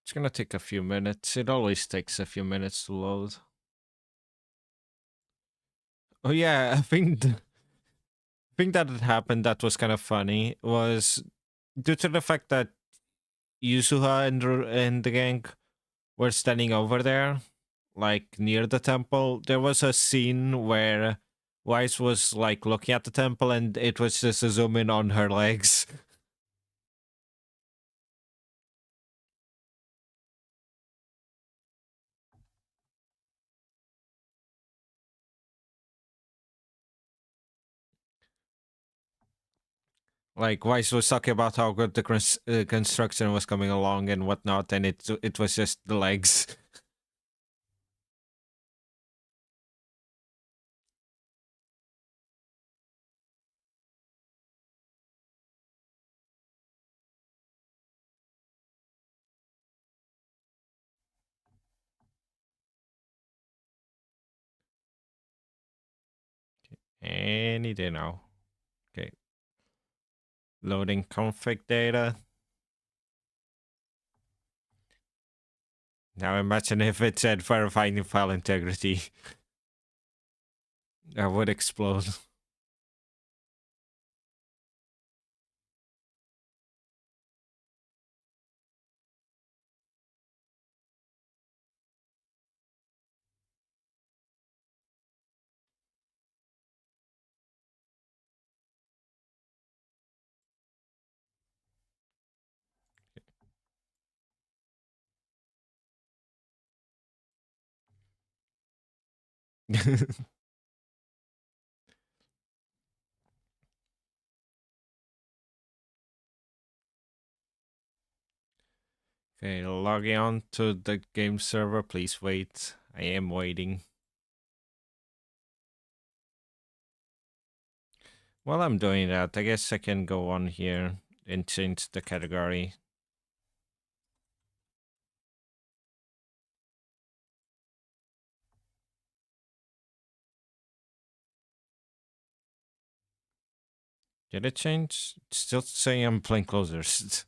[SPEAKER 1] It's gonna take a few minutes. It always takes a few minutes to load. Oh yeah, I think that had happened that was kind of funny was due to the fact that Yusuha and the gang were standing over there, like near the temple. There was a scene where Wise was like looking at the temple and it was just a zoom in on her legs. Like Wise was talking about how good the construction was coming along and whatnot, and it was just the legs. Any day now. Okay. Loading config data. Now imagine if it said verifying file integrity. I would explode. Okay, logging on to the game server. Please wait. I am waiting. While I'm doing that, I guess I can go on here and change the category. Did it change? It's still saying I'm playing closers.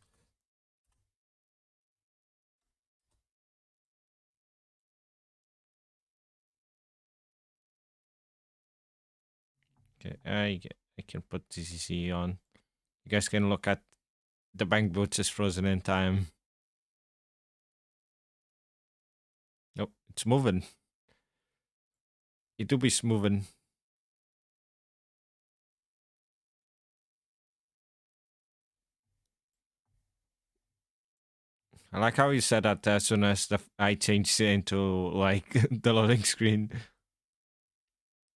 [SPEAKER 1] Okay, I can put ZZZ on. You guys can look at the bank boots is frozen in time. Nope, it's moving. It do be moving. I like how you said that as soon as I changed it into like the loading screen.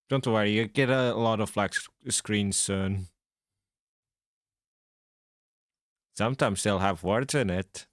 [SPEAKER 1] Don't worry, you get a lot of black screens soon. Sometimes they'll have words in it.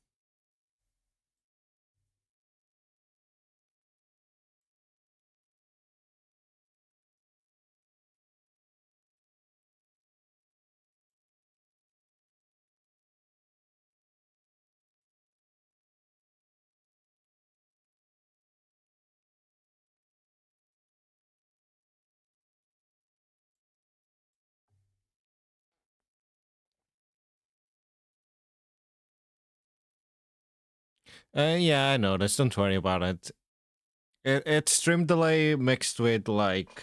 [SPEAKER 1] Yeah, I noticed. Don't worry about it. It's stream delay mixed with like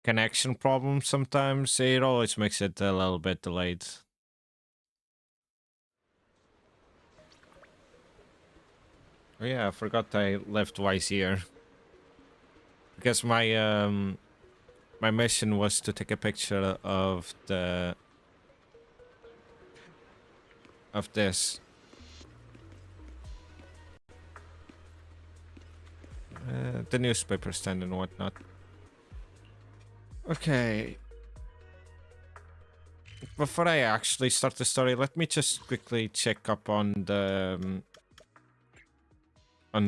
[SPEAKER 1] connection problems sometimes. It always makes it a little bit delayed. Oh yeah, I forgot I left Wise here. Because my mission was to take a picture of this. The newspaper stand and whatnot. Okay. Before I actually start the story, let me just quickly check up on the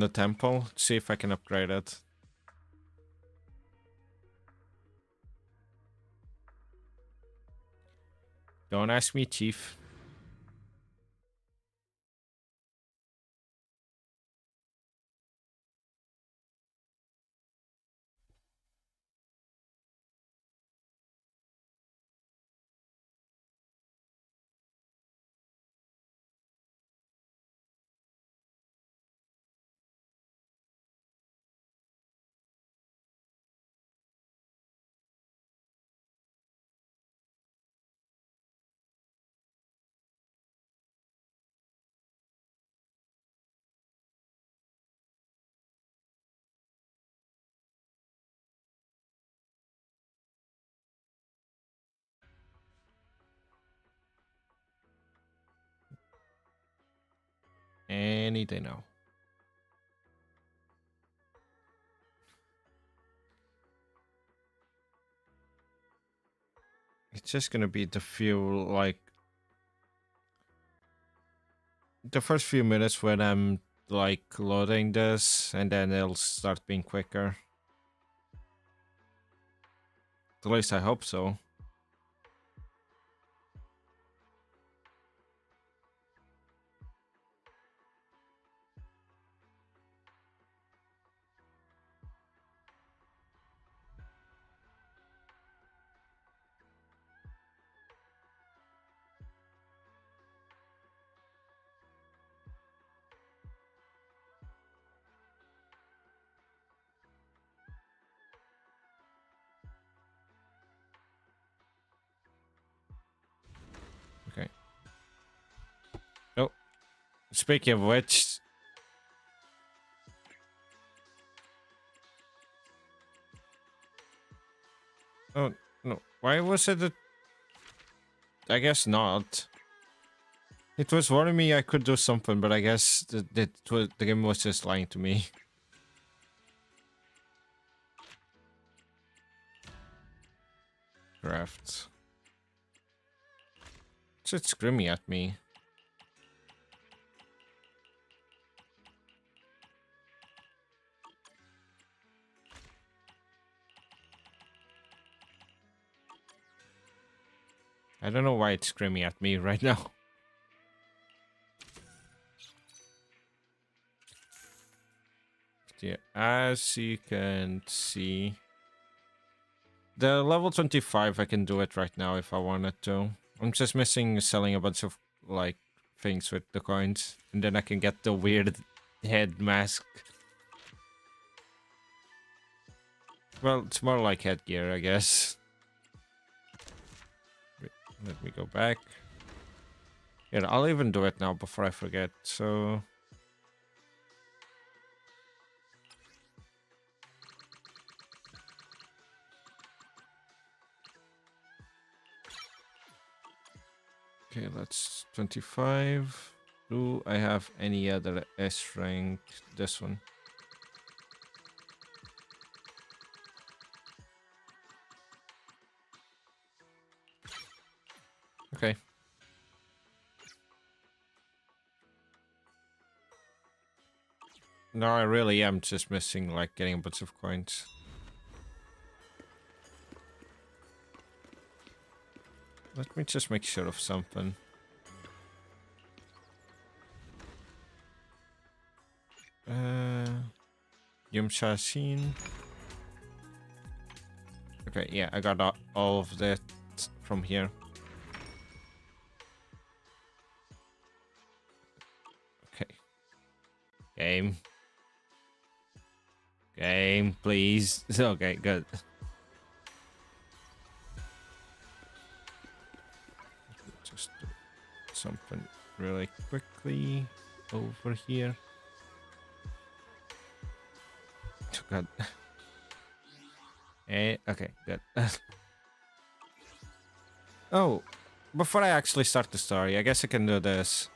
[SPEAKER 1] temple, see if I can upgrade it. Don't ask me, Chief. Any day now. It's just gonna be the few, like, the first few minutes when I'm, like, loading this, and then it'll start being quicker. At least I hope so. Okay. Oh, speaking of which, oh no, why was it? I guess not. It was warning me I could do something, but I guess the game was just lying to me. Craft. It's screaming at me. I don't know why it's screaming at me right now. Yeah, as you can see, the level 25, I can do it right now if I wanted to. I'm just missing selling a bunch of, like, things with the coins, and then I can get the weird head mask. Well, it's more like headgear, I guess. Let me go back. Yeah, I'll even do it now before I forget, so... Okay, that's 25. Do I have any other S rank? This one. Okay. No, I really am just missing, like, getting a bunch of coins. Let me just make sure of something. Yumshashin. Okay, yeah, I got all of that from here. Okay. Game. Game, please. Okay, good. Just do something really quickly over here. Oh, God. Okay, good. Oh, before I actually start the story, I guess I can do this.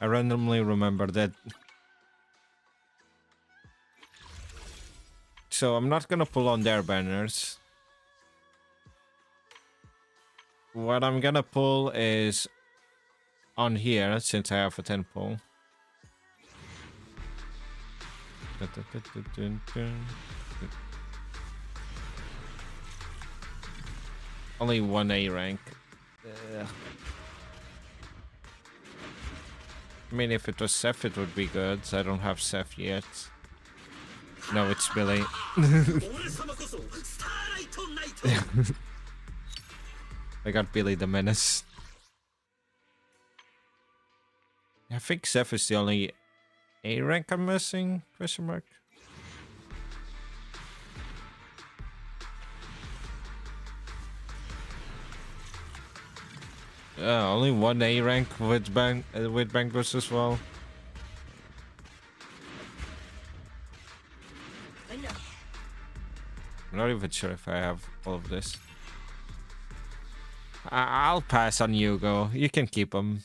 [SPEAKER 1] I randomly remembered that. So I'm not gonna pull on their banners. What I'm gonna pull is on here, since I have a 10 pull. Only one A rank. I mean, if it was Seth, it would be good. I don't have Seth yet. No, it's Billy. I got Billy the Menace. I think Seth is the only A rank I'm missing? Question mark. Only one A rank with Bangos as well. I'm not even sure if I have all of this. I'll pass on Yugo. You can keep him.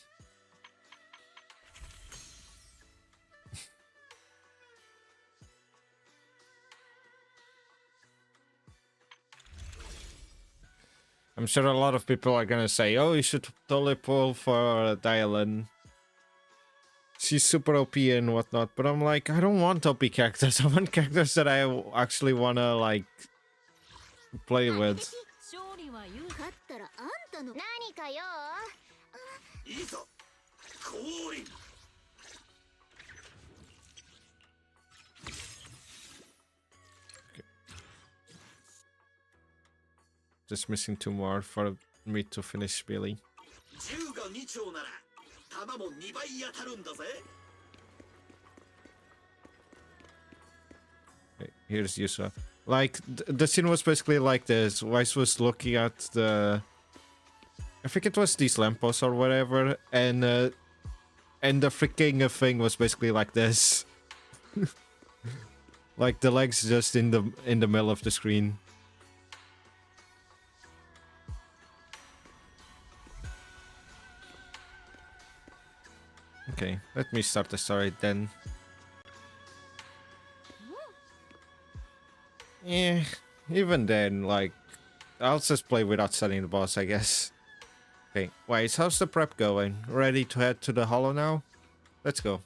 [SPEAKER 1] I'm sure a lot of people are gonna say, oh, you should totally pull for Dylan. She's super OP and whatnot, but I'm like, I don't want OP characters. I want characters that I actually wanna, like, play with.
[SPEAKER 3] 勝利は優
[SPEAKER 2] 勝ったらあんたの何かよ。
[SPEAKER 4] いざ降臨。
[SPEAKER 1] Just missing 2 more for me to finish Billy.
[SPEAKER 4] 銃が2丁なら弾も2倍当たるんだぜ。
[SPEAKER 1] Okay, here's Yusa. Like, the scene was basically like this. Weiss was looking at the... I think it was these lampposts or whatever, and the freaking thing was basically like this. Like, the legs just in the middle of the screen. Okay, let me start the story then. Yeah, even then, like, I'll just play without studying the boss, I guess. Okay, wait, how's the prep going? Ready to head to the hollow now? Let's go.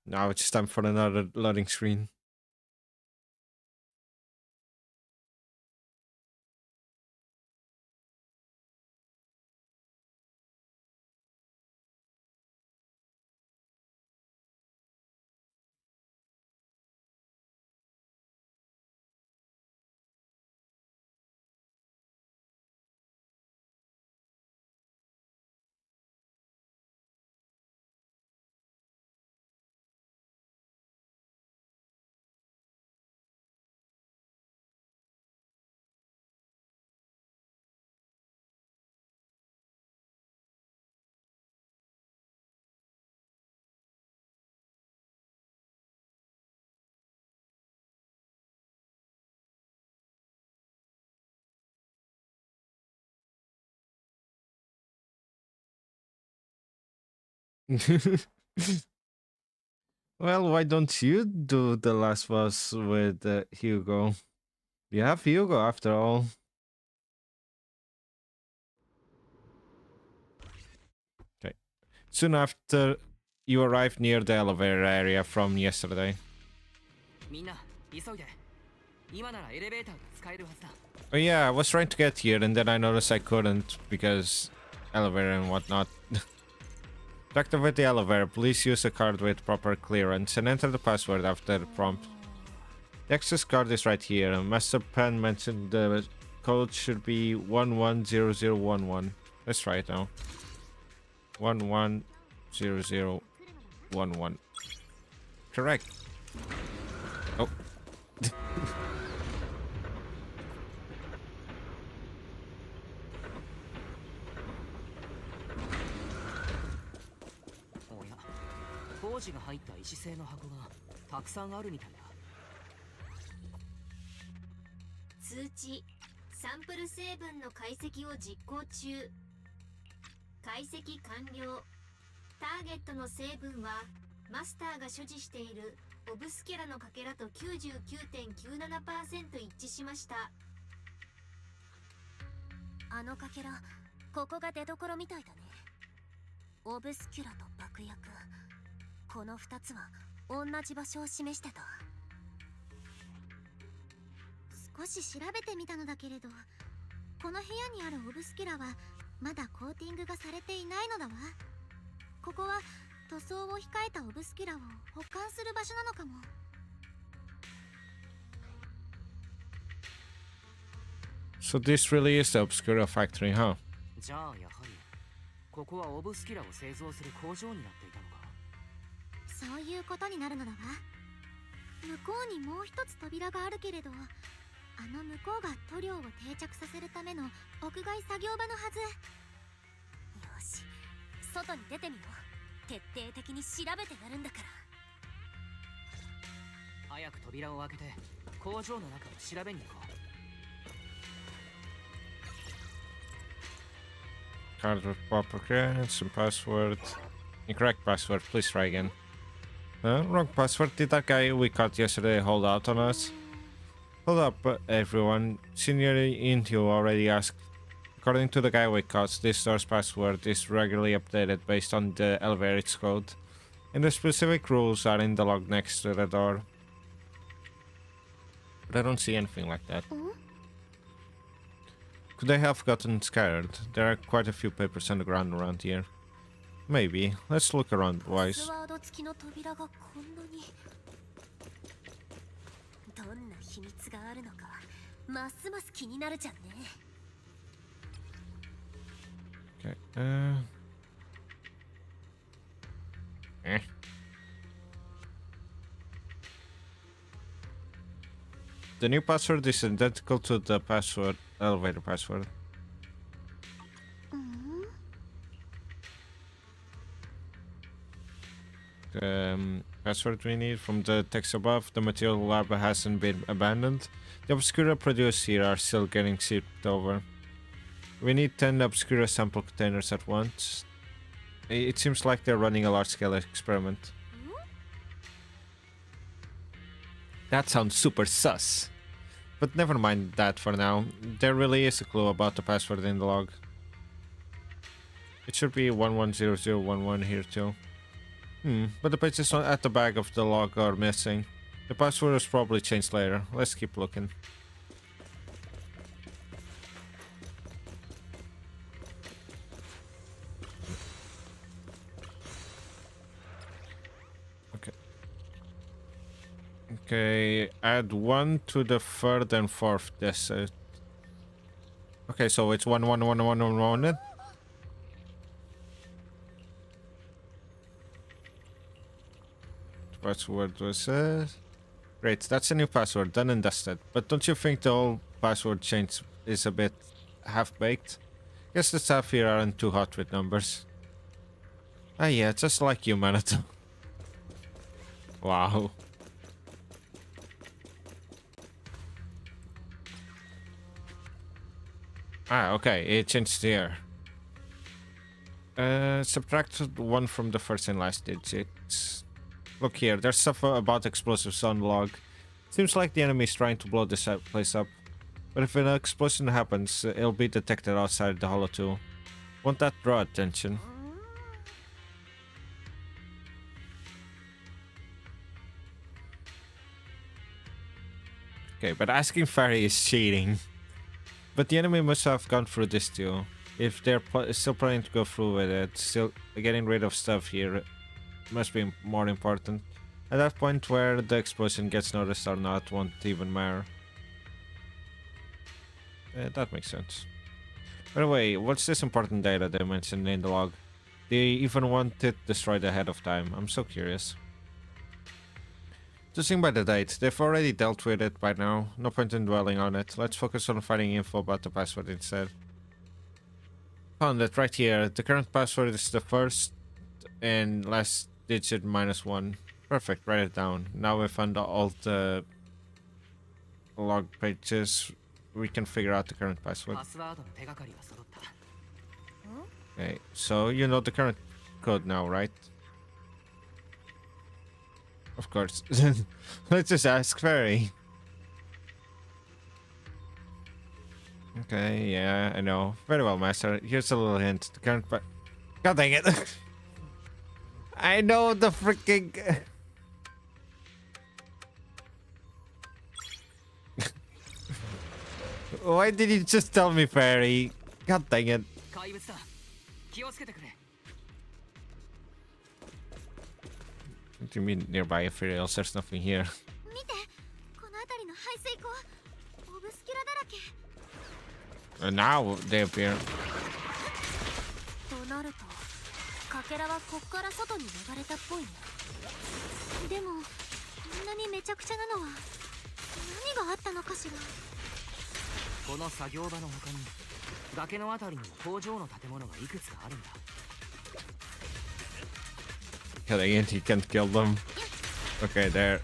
[SPEAKER 1] Now it's time for another loading screen. Well, why don't you do the last boss with Hugo? You have Hugo after all. Okay. Soon after, you arrived near the elevator area from yesterday.
[SPEAKER 5] みんな急いで。今ならエレベーターが使えるはずだ。
[SPEAKER 1] Oh yeah, I was trying to get here and then I noticed I couldn't because elevator and whatnot. To activate the elevator, please use a card with proper clearance and enter the password after the prompt. The access card is right here. Master Pen mentioned the code should be 110011. Let's try it now. 110011. Correct. Oh.
[SPEAKER 5] おや、工事が入った石製の箱がたくさんあるみたいだ。
[SPEAKER 2] 通知サンプル成分の解析を実行中。解析完了。ターゲットの成分はマスターが所持しているオブスキャラのかけらと 99.97% 一致しました。あのかけら、ここが出どころみたいだね。オブスキュラと爆薬、この2つは同じ場所を示してた。少し調べてみたのだけれど、この部屋にあるオブスキュラはまだコーティングがされていないのだわ。ここは塗装を控えたオブスキュラを保管する場所なのかも。
[SPEAKER 1] So this really is the Obscura factory, huh?
[SPEAKER 5] じゃあやはりここはオブスキュラを製造する工場になっていたのか。
[SPEAKER 2] そういうことになるのだわ。向こうにもう一つ扉があるけれど、あの向こうが塗料を定着させるための屋外作業場のはず。よし、外に出てみよう。徹底的に調べてやるんだから。
[SPEAKER 5] 早く扉を開けて工場の中を調べに行こう。
[SPEAKER 1] Card with proper clearance and password. Incorrect password, please try again. Wrong password. Did that guy we caught yesterday hold out on us? Hold up, everyone. Senior Intio already asked. According to the guy we caught, this door's password is regularly updated based on the elevator's code, and the specific rules are in the log next to the door. But I don't see anything like that. Could they have gotten scared? There are quite a few papers on the ground around here. Maybe. Let's look around, boys.
[SPEAKER 2] パスワード付きの扉がこんなに。どんな秘密があるのか、ますます気になるじゃんね。
[SPEAKER 1] Okay. The new password is identical to the password, elevator password. Password we need from the text above. The material lab hasn't been abandoned. The Obscura produced here are still getting shipped over. We need 10 Obscura sample containers at once. It seems like they're running a large-scale experiment. That sounds super sus. But never mind that for now. There really is a clue about the password in the log. It should be 110011 here too. But the pages at the back of the log are missing. The password was probably changed later. Let's keep looking. Okay, add 1 to the third and fourth desert. Okay, so it's 11111 then? Password was great, that's a new password, done and dusted. But don't you think the whole password change is a bit half-baked? Guess the staff here aren't too hot with numbers. Ah yeah, just like you, Manato. Wow. Ah, okay, it changed here. Subtract 1 from the first and last digits. Look here, there's stuff about explosives on the log. Seems like the enemy is trying to blow this place up. But if an explosion happens, it'll be detected outside the hollow too. Won't that draw attention? Okay, but asking Fairy is cheating. But the enemy must have gone through this too. If they're still planning to go through with it, still getting rid of stuff here must be more important. At that point where the explosion gets noticed or not won't even matter. That makes sense. By the way, what's this important data they mentioned in the log? They even want it destroyed ahead of time. I'm so curious. Judging by the date, they've already dealt with it by now. No point in dwelling on it. Let's focus on finding info about the password instead. Found it right here. The current password is the first and last digit -1. Perfect, write it down. Now we found all the log pages. We can figure out the current password. Okay, so you know the current code now, right? Of course. Let's just ask Fairy. Okay, yeah, I know. Very well, Master. Here's a little hint. The current God dang it. I know the freaking... Why did you just tell me, Fairy? God dang it. What do you mean nearby ethereals? There's nothing here. And now they appear.
[SPEAKER 2] となると、かけらはこっから外に流れたっぽいね。でも、こんなにめちゃくちゃなのは何があったのかしら。
[SPEAKER 5] この作業場の他に崖のあたりにも工場の建物がいくつかあるんだ。
[SPEAKER 1] Killing it, he can't kill them. Okay, there.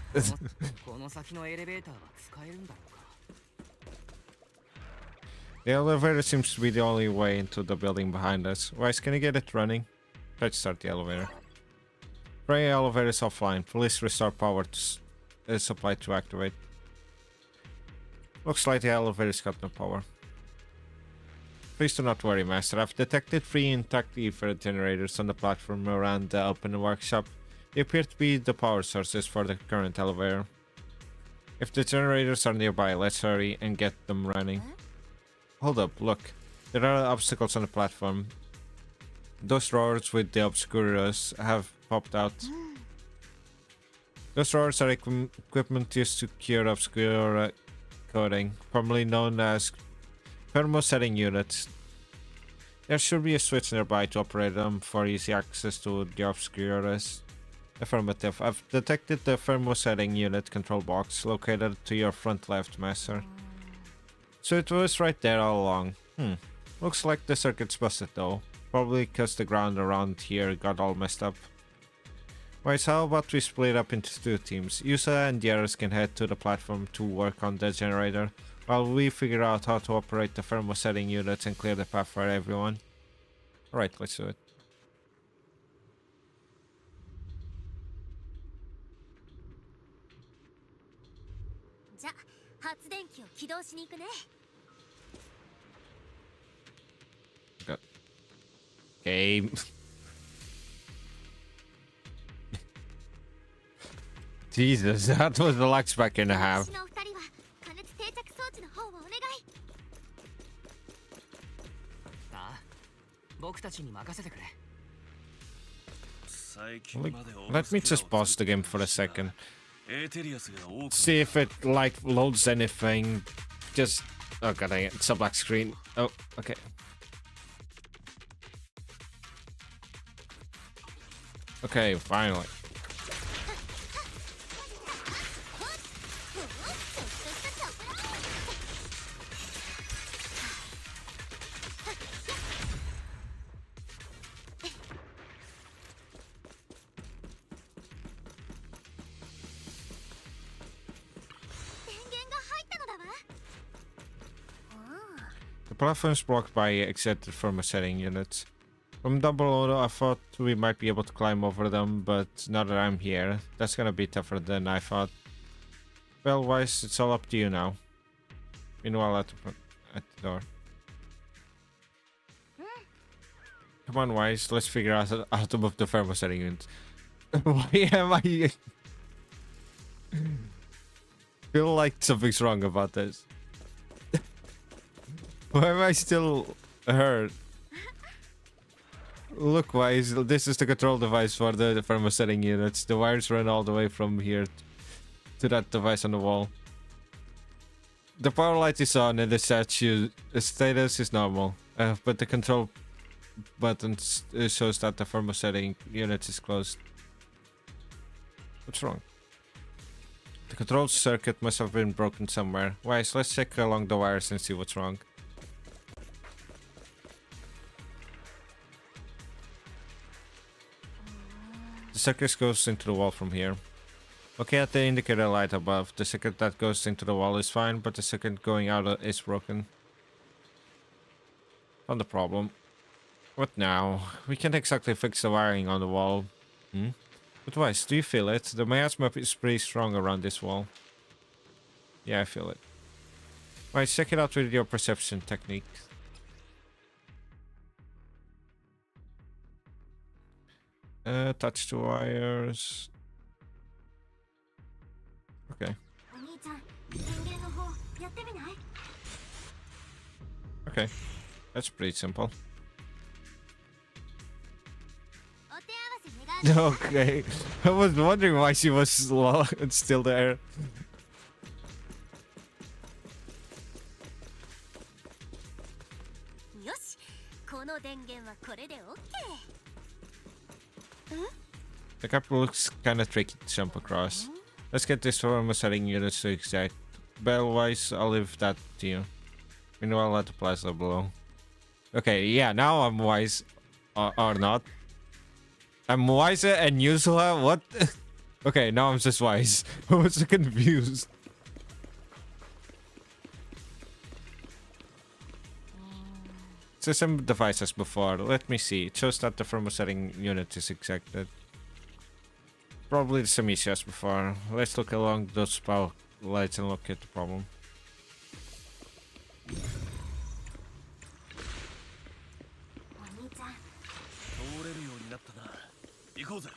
[SPEAKER 5] この先のエレベーターは使えるんだろうか。
[SPEAKER 1] The elevator seems to be the only way into the building behind us. Wise, can you get it running? Try to start the elevator. Pray elevator is offline. Please restore power to supply to activate. Looks like the elevator's got no power. Please do not worry, Master. I've detected 3 intact ether generators on the platform around the open workshop. They appear to be the power sources for the current elevator. If the generators are nearby, let's hurry and get them running. Hold up, look. There are obstacles on the platform. Those drawers with the obscuros have popped out. Those drawers are equipment used to cure obscura coating, formerly known as thermosetting units. There should be a switch nearby to operate them for easy access to the obscuras. Affirmative. I've detected the thermosetting unit control box located to your front left, Master. So it was right there all along. Looks like the circuit's busted though. Probably because the ground around here got all messed up. Right, so how about we split up into 2 teams? Yusa and the others can head to the platform to work on the generator, while we figure out how to operate the thermosetting units and clear the path for everyone. Alright, let's do it.
[SPEAKER 2] じゃ、発電機を起動しに行くね。
[SPEAKER 1] Okay. Jesus, that was the lag spec and a half.
[SPEAKER 2] 私の二人は加熱定着装置の方をお願い。
[SPEAKER 5] ああ、僕たちに任せてくれ。
[SPEAKER 1] Let me just pause the game for a second. See if it like loads anything. Just oh god dang it, it's a black screen. Oh, okay. Okay, finally. The platform is blocked by excited thermosetting units. From down below, I thought we might be able to climb over them, but now that I'm here, that's gonna be tougher than I thought. Well, Wise, it's all up to you now. Meanwhile, at the door. Come on, Wise, let's figure out how to move the thermosetting units. Why am I... feel like something's wrong about this. Why am I still hurt? Look, Wise, this is the control device for the thermosetting units. The wires run all the way from here to that device on the wall. The power light is on and the status is normal, but the control button shows that the thermosetting unit is closed. What's wrong? The control circuit must have been broken somewhere. Wise, let's check along the wires and see what's wrong. The circuit goes into the wall from here. Okay, at the indicator light above, the circuit that goes into the wall is fine, but the circuit going out is broken. Found the problem. What now? We can't exactly fix the wiring on the wall. But Wise, do you feel it? The miasma is pretty strong around this wall. Yeah, I feel it. Wise, check it out with your perception technique. Touch the wires. Okay. Okay. That's pretty simple. Okay. I was wondering why she was still there.
[SPEAKER 2] よし、この電源はこれで OK。
[SPEAKER 1] The cap looks kinda tricky to jump across. Let's get this thermosetting unit to exact. Bell-wise, I'll leave that to you. Meanwhile, at the plaza below. Okay, yeah, now I'm wise. Or not. I'm wiser and Yuzula? What? Okay, now I'm just wise. I was so confused. It's the same device as before. Let me see. It shows that the thermosetting unit is exacted. Probably the same issue as before. Let's look along those power lights and look at the problem.
[SPEAKER 4] こうぜ。
[SPEAKER 2] ね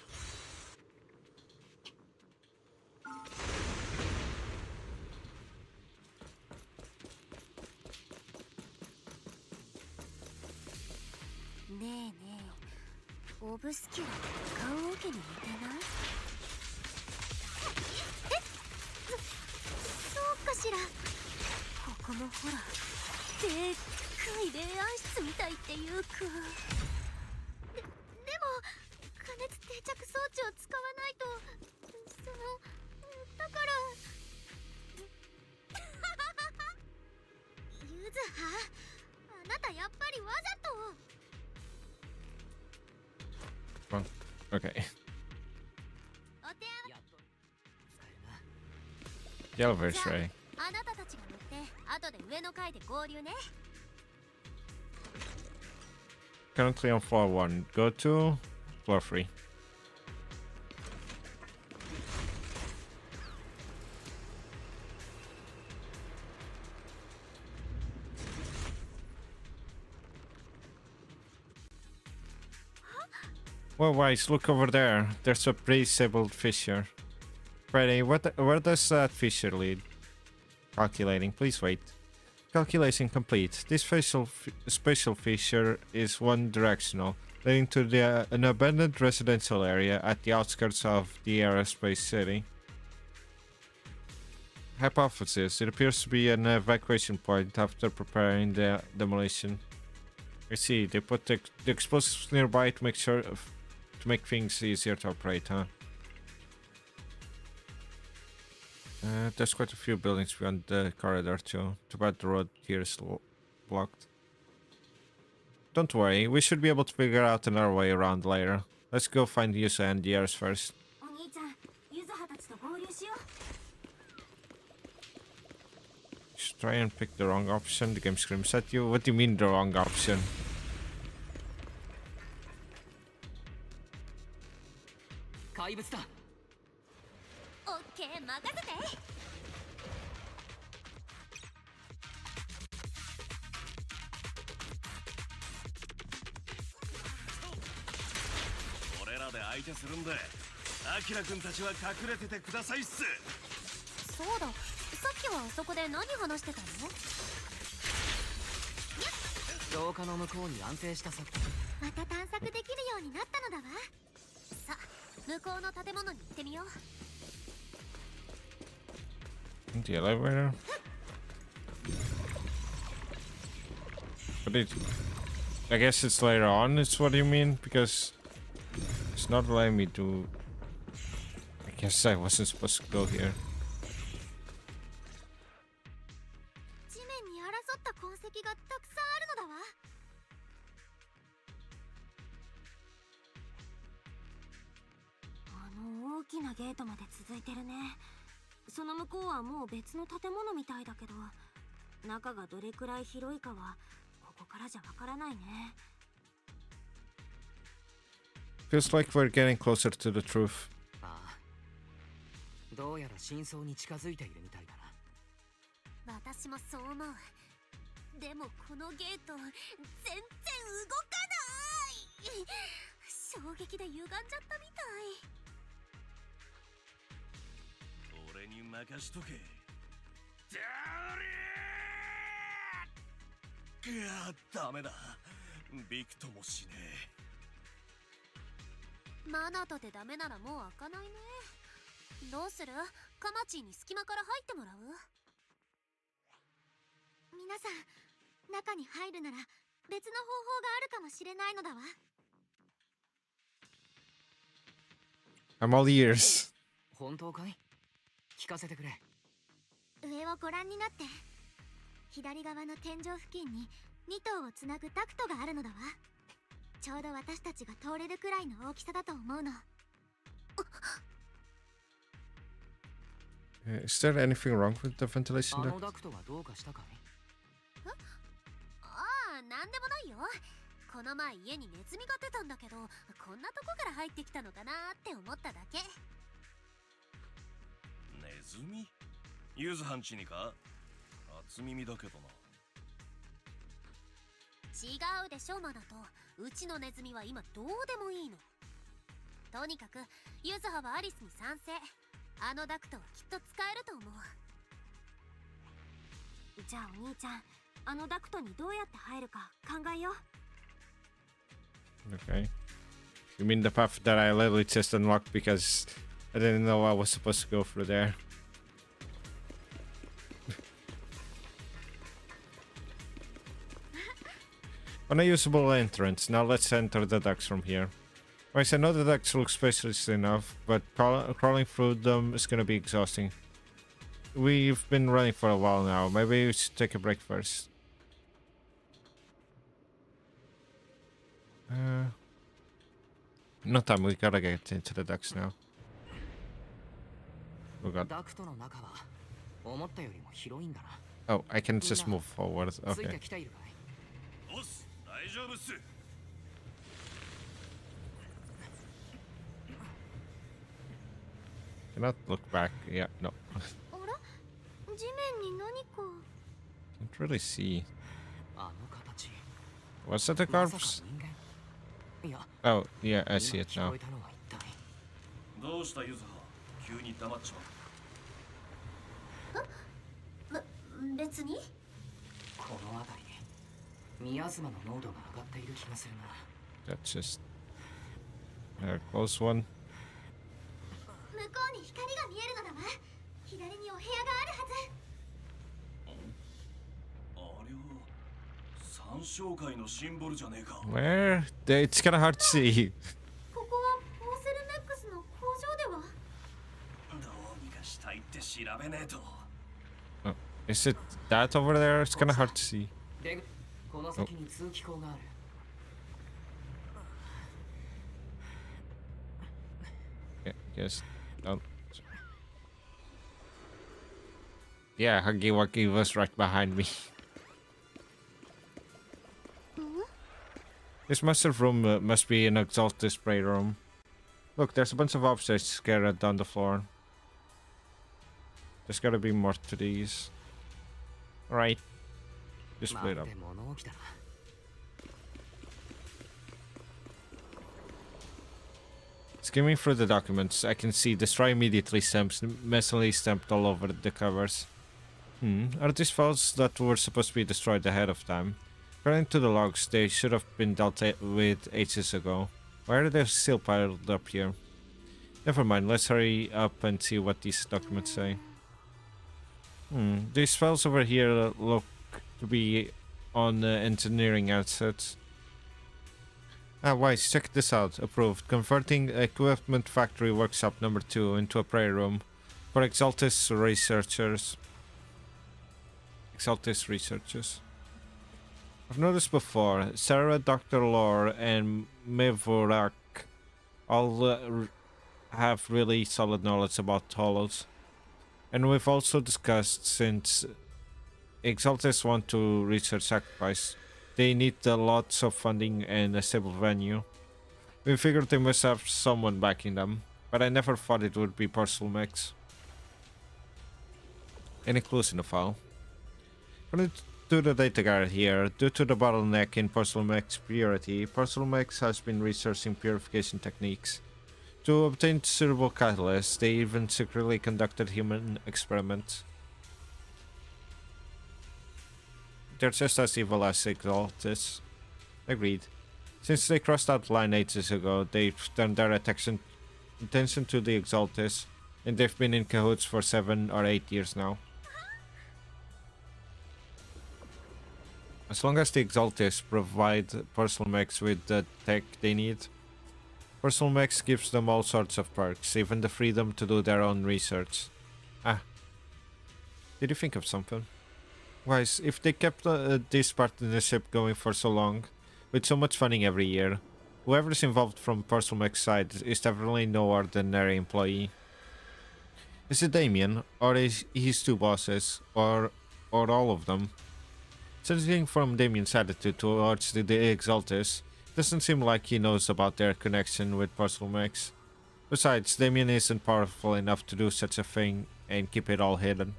[SPEAKER 2] えねえ、オブスキュラ棺桶に似てない？そうかしら。ここもほら、でっかい霊安室みたいっていうか。でも加熱定着装置を使わないと、だからゆずは、あなたやっぱりわざと。
[SPEAKER 1] Well, okay.
[SPEAKER 2] お手
[SPEAKER 1] The elevator's ready.
[SPEAKER 2] あなたたちが乗って後で上の階で合流ね。
[SPEAKER 1] Currently on floor 1. Go to floor 3. Well, Wise, look over there. There's a pre-disabled fissure. Freddy, where does that fissure lead? Calculating. Please wait. Calculation complete. This spatial fissure is one-directional, leading to an abandoned residential area at the outskirts of the aerospace city. Hypothesis. It appears to be an evacuation point after preparing the demolition. I see. They put the explosives nearby to make things easier to operate, huh? There's quite a few buildings beyond the corridor too. Too bad the road here is blocked. Don't worry, we should be able to figure out another way around later. Let's go find Yusa and the others first.
[SPEAKER 2] お兄ちゃん、ゆずはたちと合流しよう。
[SPEAKER 1] Just try and pick the wrong option. The game screams at you. What do you mean the wrong option?
[SPEAKER 5] 怪物だ。
[SPEAKER 2] オッケー、任せて。
[SPEAKER 4] 俺らで相手するんで、アキラ君たちは隠れててくださいっす。
[SPEAKER 2] そうだ、さっきはあそこで何話してたの？
[SPEAKER 5] 廊下の向こうに安定した策。
[SPEAKER 2] また探索できるようになったのだわ。さあ、向こうの建物に行ってみよう。
[SPEAKER 1] The elevator? But I guess it's later on, is what you mean? Because it's not letting me to... I guess I wasn't supposed to go here.
[SPEAKER 2] 地面に争った痕跡がたくさんあるのだわ。大きなゲートまで続いてるね。その向こうはもう別の建物みたいだけど、中がどれくらい広いかはここからじゃわからないね。
[SPEAKER 1] Feels like we're getting closer to the truth.
[SPEAKER 5] ああ、どうやら真相に近づいているみたいだな。
[SPEAKER 2] 私もそう思う。でもこのゲート全然動かない。衝撃で歪んじゃったみたい。
[SPEAKER 4] 俺に任しとけ。ダメだ。びくともしねえ。
[SPEAKER 2] マナトでダメならもう開かないね。どうする？カマチーに隙間から入ってもらう？皆さん、中に入るなら別の方法があるかもしれないのだわ。
[SPEAKER 1] I'm all ears.
[SPEAKER 5] 本当かい？聞かせてくれ。
[SPEAKER 2] 上をご覧になって。左側の天井付近に2頭をつなぐダクトがあるのだわ。ちょうど私たちが通れるくらいの大きさだと思うの。
[SPEAKER 1] Is there anything wrong with the ventilation
[SPEAKER 5] あ
[SPEAKER 1] duct?
[SPEAKER 5] のダクトはどうかしたかい？
[SPEAKER 2] ああ、なんでもないよ。この前家にネズミが出たんだけど、こんなとこから入ってきたのかなって思っただけ。
[SPEAKER 4] ネズミ？ユズハンチにか？初耳だけどな。
[SPEAKER 2] 違うでしょマナト。うちのネズミは今どうでもいいの。とにかくユズハはアリスに賛成。あのダクトはきっと使えると思う。じゃあお兄ちゃん、あのダクトにどうやって入るか考えよう。
[SPEAKER 1] Okay. You mean the path that I literally just unlocked because I didn't know I was supposed to go through there? Unusable entrance. Now let's enter the ducts from here. Right, I know the ducts look spacious enough, but crawling through them is gonna be exhausting. We've been running for a while now. Maybe we should take a break first. No time, we gotta get into the ducts now. Oh god. Oh, I can just move forward. Okay. Cannot look back. Yeah, no. Can't really see. Was that a corpse? Oh, yeah, I see it now.
[SPEAKER 6] どうしたユズハ、急に黙っちまう。
[SPEAKER 2] 別に。
[SPEAKER 5] この辺りミヤズマの濃度が上がっている気がするな。
[SPEAKER 1] That's just a close one.
[SPEAKER 2] 向こうに光が見えるのだわ。左にお部屋があるはず。
[SPEAKER 6] あれは三照会のシンボルじゃねえか。
[SPEAKER 1] Where? It's kind of hard to see.
[SPEAKER 2] ここはポーセルメックスの工場では。
[SPEAKER 6] どうにかしたいって調べねえと。
[SPEAKER 1] Oh, is it that over there? It's kind of hard to see.
[SPEAKER 5] この先に通気口がある。
[SPEAKER 1] Yeah, yes. Oh. Yeah, Huggy Wuggy was right behind me. This massive room must be an exhaust spray room. Look, there's a bunch of objects scattered down the floor. There's gotta be more to these. Alright. Just split up. Skimming through the documents, I can see destroy immediately stamps messily stamped all over the covers. Are these files that were supposed to be destroyed ahead of time? According to the logs, they should have been dealt with ages ago. Why are they still piled up here? Never mind, let's hurry up and see what these documents say. These files over here look to be on engineering assets. Wise, check this out. Approved. Converting Equipment Factory Workshop number 2 into a prayer room for Exaltis researchers. I've noticed before, Sarah, Dr. Lore, and Mevorak all have really solid knowledge about hollows. And we've also discussed, since Exaltis want to research sacrifice, they need lots of funding and a stable venue. We figured they must have someone backing them, but I never thought it would be Parcel Mix. Any clues in the file? According to the data guard here, due to the bottleneck in Parcel Mix purity, Parcel Mix has been researching purification techniques. To obtain suitable catalysts, they even secretly conducted human experiments. They're just as evil as Exaltis. Agreed. Since they crossed that line ages ago, they've turned their attention to the Exaltis, and they've been in cahoots for 7 or 8 years now. As long as the Exaltis provide Parcel Mechs with the tech they need, Parcel Mechs gives them all sorts of perks, even the freedom to do their own research. Did you think of something? Wise, if they kept this partnership going for so long, with so much funding every year, whoever's involved from Parcel Mech's side is definitely no ordinary employee. Is it Damien, or is his two bosses, or all of them? Judging from Damien's attitude towards the Exaltis, doesn't seem like he knows about their connection with Parcel Mechs. Besides, Damien isn't powerful enough to do such a thing and keep it all hidden.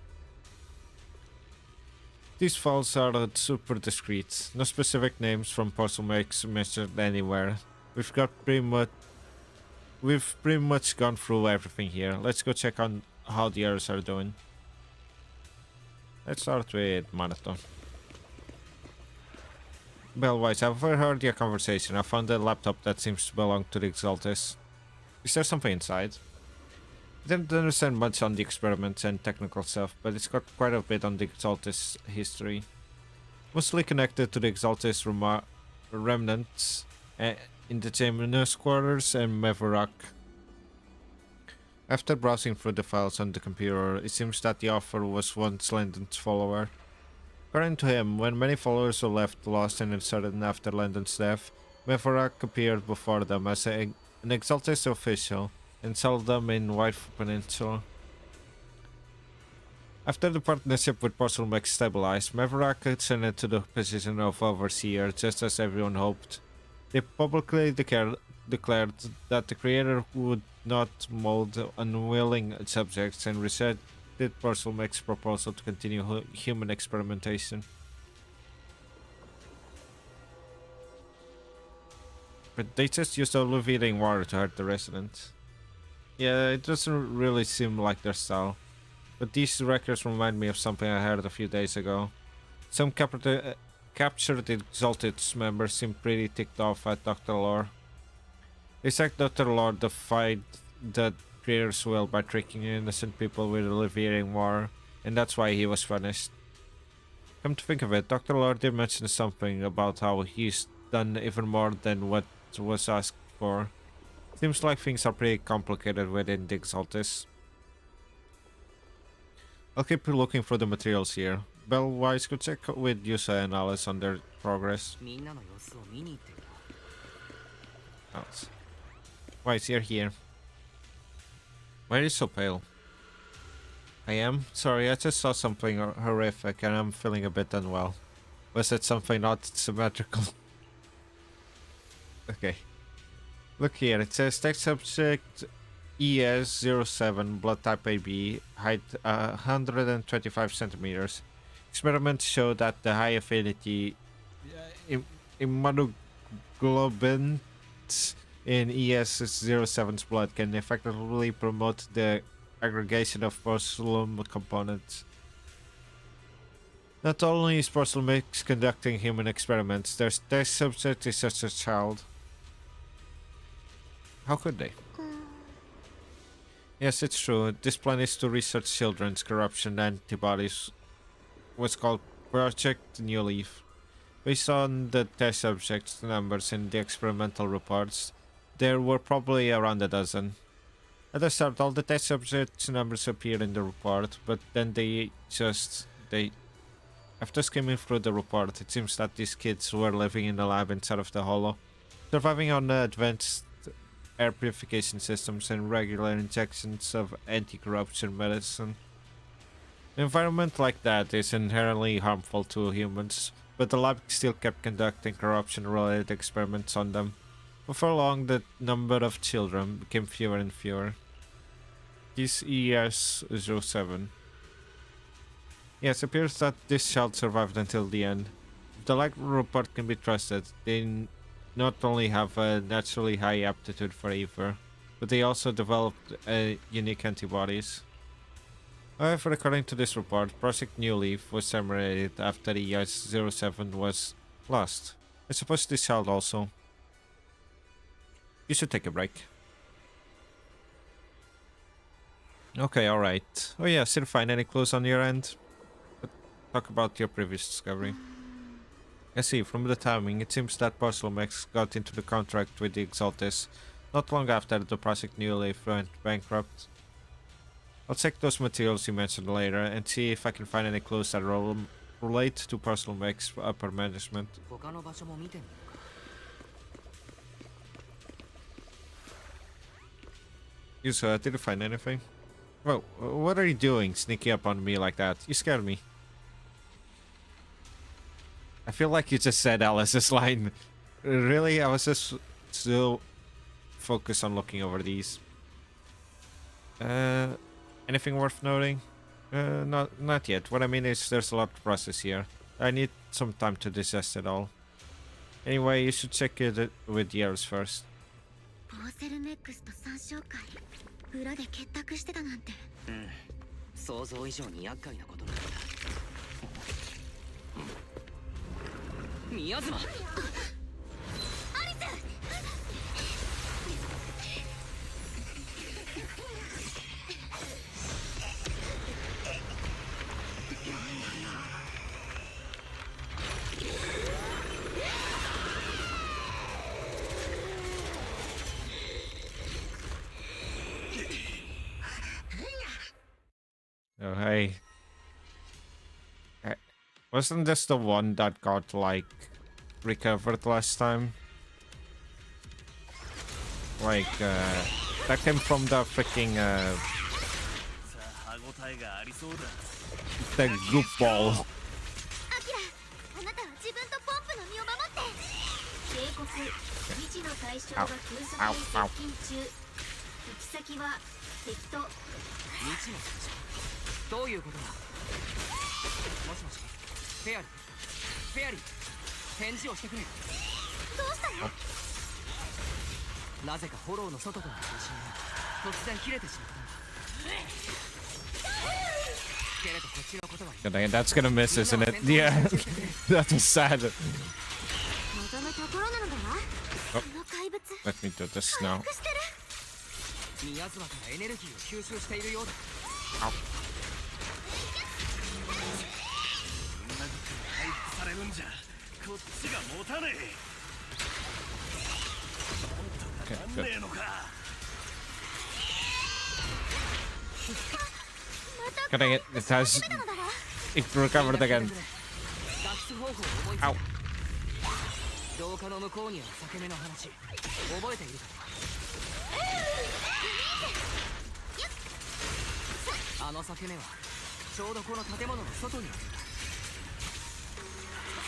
[SPEAKER 1] These files are super discreet, no specific names from Parcel Mechs mentioned anywhere. We've got pretty we've pretty much gone through everything here. Let's go check on how the others are doing. Let's start with Marathon. Bellwise, I've overheard your conversation. I found a laptop that seems to belong to the Exaltis. Is there something inside? I didn't understand much on the experiments and technical stuff, but it's got quite a bit on the Exaltis history. Mostly connected to the Exaltis remnants in the Geminus quarters and Meverak. After browsing through the files on the computer, it seems that the author was once Landon's follower. According to him, when many followers were left lost and uncertain after Landon's death, Meverak appeared before them as an Exaltis official and sold them in White Peninsula. After the partnership with Porcelamex stabilized, Meverak ascended to the position of overseer just as everyone hoped. They publicly declared that the creator would not mold unwilling subjects and rejected Porcelamex's proposal to continue human experimentation. But they just used alleviating water to hurt the residents. Yeah, it doesn't really seem like their style. But these records remind me of something I heard a few days ago. Some captured Exalted members seemed pretty ticked off at Dr. Lore. They said Dr. Lore defied the creator's will by tricking innocent people with alleviating water, and that's why he was punished. Come to think of it, Dr. Lore did mention something about how he's done even more than what was asked for. Seems like things are pretty complicated within the Exaltis. I'll keep looking for the materials here. Bellwise could check with Yusa and Alice on their progress. Alice. Wise, you're here. Why are you so pale? I am? Sorry, I just saw something horrific and I'm feeling a bit unwell. Was it something not symmetrical? Okay. Look here, it says test subject ES07, blood type AB, height 125 centimeters. Experiments show that the high affinity immunoglobulins in ES07's blood can effectively promote the aggregation of porcelain components. Not only is Porcelamex conducting human experiments, their test subject is such a child. How could they? Yes, it's true. This plan is to research children's corruption antibodies. Was called Project New Leaf. Based on the test subject numbers in the experimental reports, there were probably around a dozen. At the start, all the test subject numbers appeared in the report, but then after skimming through the report, it seems that these kids were living in the lab inside of the hollow, surviving on advanced air purification systems and regular injections of anti-corruption medicine. An environment like that is inherently harmful to humans, but the lab still kept conducting corruption-related experiments on them. Before long, the number of children became fewer and fewer. This ES07. Yes, it appears that this child survived until the end. If the lab report can be trusted, they not only have a naturally high aptitude for Aether, but they also developed unique antibodies. However, according to this report, Project New Leaf was terminated after ES07 was lost. I suppose this child also. You should take a break. Okay, alright. Oh yeah, still find any clues on your end? But talk about your previous discovery. I see, from the timing, it seems that Porcelamex got into the contract with the Exaltis not long after the Project New Leaf went bankrupt. I'll check those materials you mentioned later and see if I can find any clues that relate to Porcelamex upper management. Yusa, did you find anything? Well, what are you doing sneaking up on me like that? You scared me. I feel like you just said Alice's line. Really? I was just still focused on looking over these. Anything worth noting? Not yet. What I mean is there's a lot to process here. I need some time to digest it all. Anyway, you should check it with the others first.
[SPEAKER 2] オーセルメックスと三将会裏で結託してたなんて。
[SPEAKER 5] うん、想像以上に厄介なことなんだ。宮妻、
[SPEAKER 1] Oh, hey. Wasn't this the one that got, like, recovered last time? Like, that came from the freaking,
[SPEAKER 6] さあ歯ごたえがありそうだ。
[SPEAKER 1] the goop ball.
[SPEAKER 2] アキラ、あなたは自分とポンプの身を守って。警告、未知の対象が急速に接近中。行き先は敵と。
[SPEAKER 5] 未知の対象、どういうことだ。もしもし、フェアリー、フェアリー、返事をしてくれ。
[SPEAKER 2] どうしたの？
[SPEAKER 5] なぜかフォローの外との通信が突然切れてしまったんだ。けれどこっちのことは
[SPEAKER 1] God dang it, that's gonna miss, isn't it? Yeah, that was sad.
[SPEAKER 2] 望むところなのだわ。この怪物。
[SPEAKER 1] Let me do this now.
[SPEAKER 2] してる。
[SPEAKER 5] 宮妻からエネルギーを吸収しているようだ。
[SPEAKER 6] ぶん殴っても回復されるんじゃこっちが持たねえ。なんとかなんねえのか。
[SPEAKER 1] God dang it, it has... It recovered again.
[SPEAKER 5] 脱出方法を思いついた。廊下の向こうにある裂け目の話、覚えているか。あの裂け目はちょうどこの建物の外にあるんだ。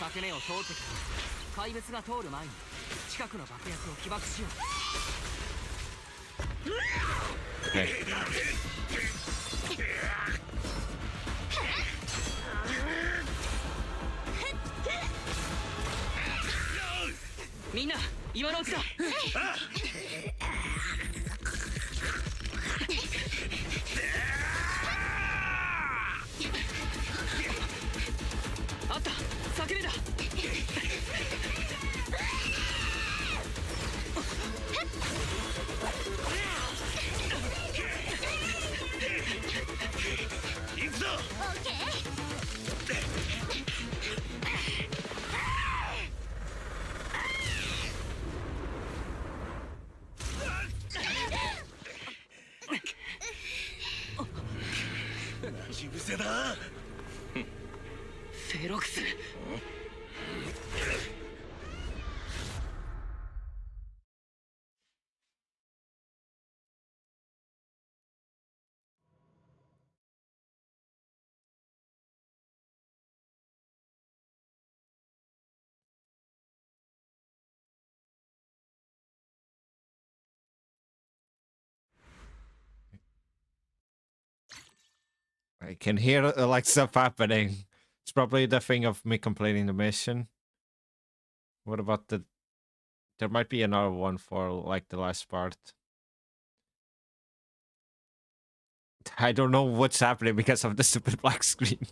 [SPEAKER 5] 裂け目を通ってから怪物が通る前に近くの爆薬を起爆しよう。
[SPEAKER 1] Okay.
[SPEAKER 5] みんな今のうちだ。あった、裂け目だ。
[SPEAKER 6] 行くぞ。
[SPEAKER 2] オッケー。
[SPEAKER 6] 待ち伏せだ。
[SPEAKER 5] フェロクス。
[SPEAKER 1] I can hear like stuff happening. It's probably the thing of me completing the mission. What about the... There might be another one for like the last part. I don't know what's happening because of the stupid black screen.